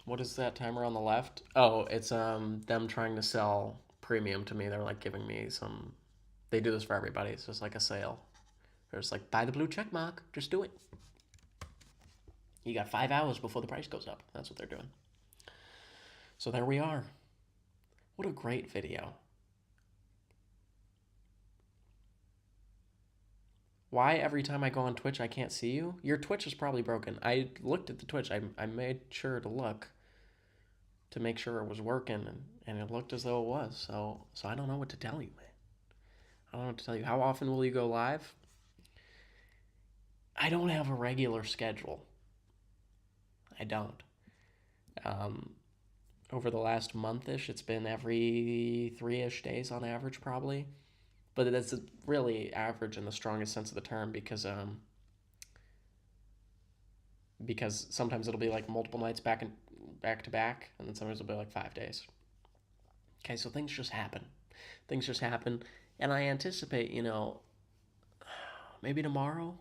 What is that timer on the left? Oh, it's them trying to sell premium to me. They're like giving me some... They do this for everybody. It's just like a sale. They're just like, buy the blue check mark. Just do it. You got 5 hours before the price goes up. That's what they're doing. So there we are. What a great video. Why every time I go on Twitch I can't see you? Your Twitch is probably broken. I looked at the Twitch. I made sure to look to make sure it was working, and it looked as though it was. So I don't know what to tell you, man. I don't know what to tell you. How often will you go live? I don't have a regular schedule. I don't. Over the last month-ish, it's been every 3-ish days on average, probably. But that's really average in the strongest sense of the term because sometimes it'll be like multiple nights back to back, and then sometimes it'll be like 5 days. Okay, so things just happen. Things just happen, and I anticipate, maybe tomorrow,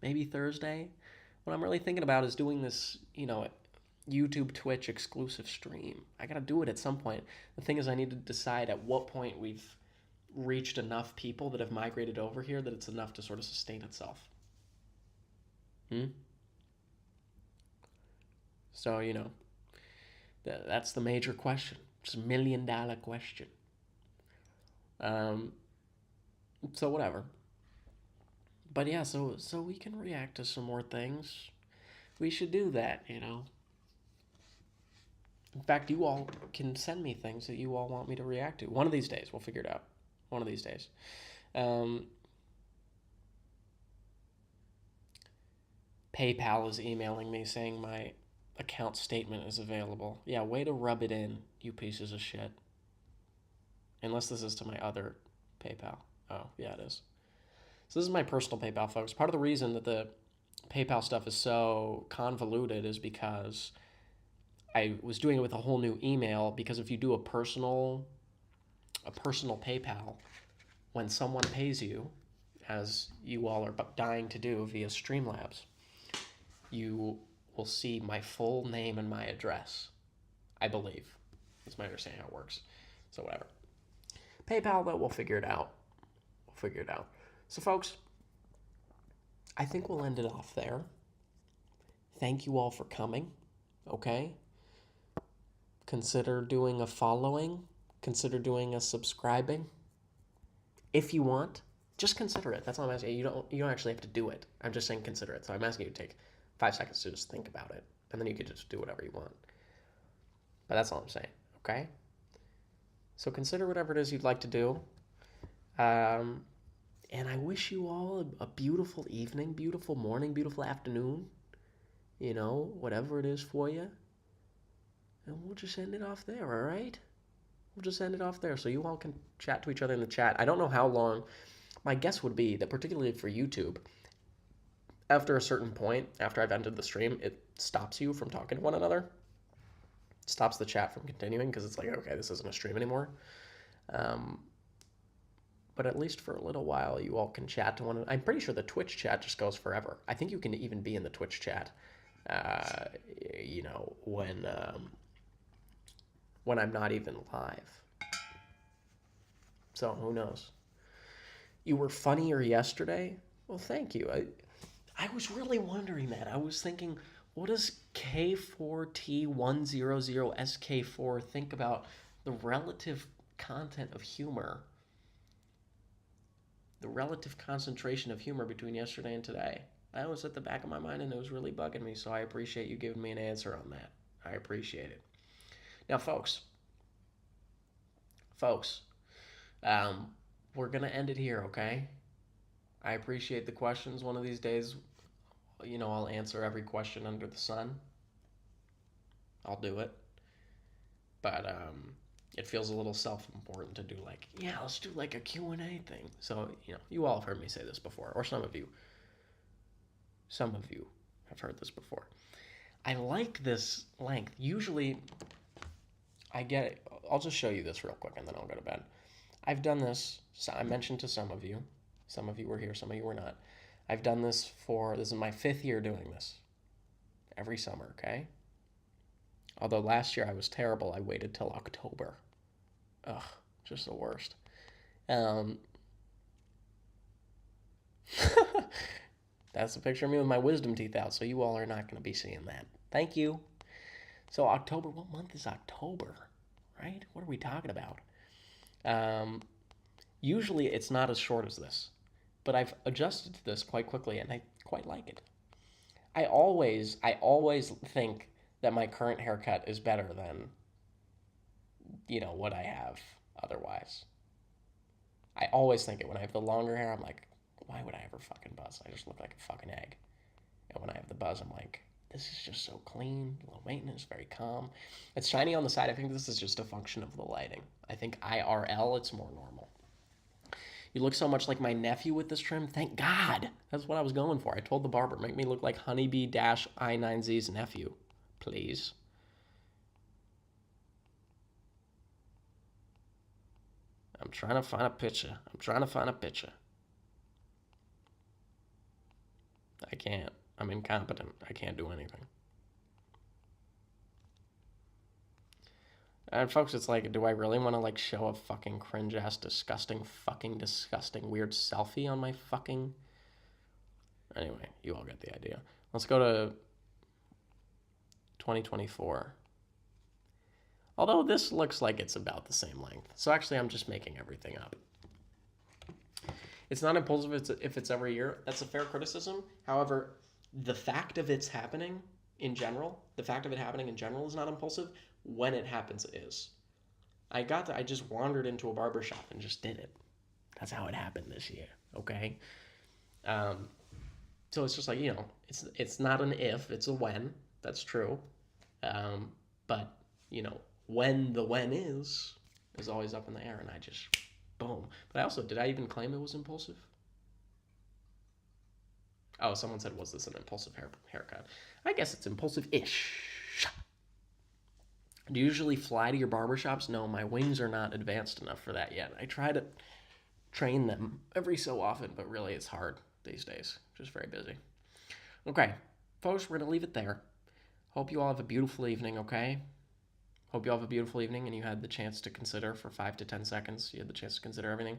maybe Thursday. What I'm really thinking about is doing this, YouTube, Twitch exclusive stream. I gotta do it at some point. The thing is, I need to decide at what point we've reached enough people that have migrated over here that it's enough to sort of sustain itself. So, that's the major question. It's $1 million question. So whatever. But yeah, so we can react to some more things. We should do that, In fact, you all can send me things that you all want me to react to. One of these days, we'll figure it out. One of these days. PayPal is emailing me saying my account statement is available. Yeah, way to rub it in, you pieces of shit. Unless this is to my other PayPal. Oh, yeah, it is. So this is my personal PayPal, folks. Part of the reason that the PayPal stuff is so convoluted is because I was doing it with a whole new email, because if you do a personal PayPal, when someone pays you, as you all are dying to do via Streamlabs, you will see my full name and my address, I believe. That's my understanding how it works. So whatever. PayPal, though, we'll figure it out. So, folks, I think we'll end it off there. Thank you all for coming, okay? Consider doing a following. Consider doing a subscribing. If you want, just consider it. That's all I'm asking. You don't actually have to do it. I'm just saying consider it. So I'm asking you to take 5 seconds to just think about it, and then you can just do whatever you want. But that's all I'm saying, okay? So consider whatever it is you'd like to do. And I wish you all a beautiful evening, beautiful morning, beautiful afternoon. You know, whatever it is for you. And we'll just end it off there, all right? We'll just end it off there so you all can chat to each other in the chat. I don't know how long. My guess would be that, particularly for YouTube, after a certain point, after I've ended the stream, it stops you from talking to one another. It stops the chat from continuing because it's like, okay, this isn't a stream anymore. But at least for a little while, you all can chat to one another. I'm pretty sure the Twitch chat just goes forever. I think you can even be in the Twitch chat, you know, when I'm not even live. So who knows? You were funnier yesterday? Well, thank you. I was really wondering that. I was thinking, what does K4T100SK4 think about the relative content of humor? The relative concentration of humor between yesterday and today. That was at the back of my mind, and it was really bugging me, so I appreciate you giving me an answer on that. I appreciate it. Now, folks, we're going to end it here, okay? I appreciate the questions. One of these days, you know, I'll answer every question under the sun. I'll do it. But it feels a little self-important to do like, yeah, let's do like a Q&A thing. So, you know, you all have heard me say this before, or some of you have heard this before. I like this length. Usually I get it. I'll just show you this real quick and then I'll go to bed. I've done this. I mentioned to some of you. Some of you were here, some of you were not. I've done this this is my 5th year doing this. Every summer, okay? Although last year I was terrible. I waited till October. Ugh, just the worst. That's a picture of me with my wisdom teeth out, so you all are not going to be seeing that. Thank you. So October, what month is October, right? What are we talking about? Usually it's not as short as this, but I've adjusted to this quite quickly, and I quite like it. I always think that my current haircut is better than, you know, what I have otherwise. I always think it. When I have the longer hair, I'm like, why would I ever fucking buzz? I just look like a fucking egg. And when I have the buzz, I'm like, this is just so clean, low maintenance, very calm. It's shiny on the side. I think this is just a function of the lighting. I think IRL, it's more normal. You look so much like my nephew with this trim. Thank God. That's what I was going for. I told the barber, make me look like Honeybee-I9Z's nephew, please. I'm trying to find a picture. I can't. I'm incompetent. I can't do anything. And folks, it's like, do I really want to like show a fucking cringe-ass, disgusting weird selfie on my fucking... Anyway, you all get the idea. Let's go to 2024. Although this looks like it's about the same length. So actually, I'm just making everything up. It's not impulsive if it's every year. That's a fair criticism. However, the fact of it happening in general is not impulsive. When it happens, it is. I just wandered into a barber shop and just did it. That's how it happened this year, okay? So it's just like, you know, it's not an if, it's a when. That's true. But, you know, when the when is always up in the air, and I just, boom. But did I even claim it was impulsive? Oh, someone said, was this an impulsive haircut? I guess it's impulsive-ish. Do you usually fly to your barbershops? No, my wings are not advanced enough for that yet. I try to train them every so often, but really it's hard these days. Just very busy. Okay, folks, we're going to leave it there. Hope you all have a beautiful evening, okay? Hope you all have a beautiful evening and you had the chance to consider for 5 to 10 seconds. You had the chance to consider everything.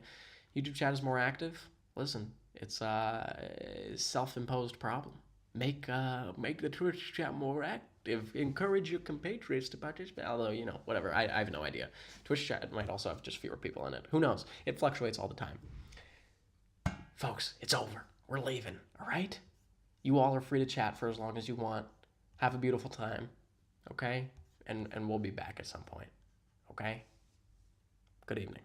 YouTube chat is more active. Listen, it's a self-imposed problem. Make the Twitch chat more active. Encourage your compatriots to participate. Although, whatever. I have no idea. Twitch chat might also have just fewer people in it. Who knows? It fluctuates all the time. Folks, it's over. We're leaving, all right? You all are free to chat for as long as you want. Have a beautiful time, okay? And we'll be back at some point, okay? Good evening.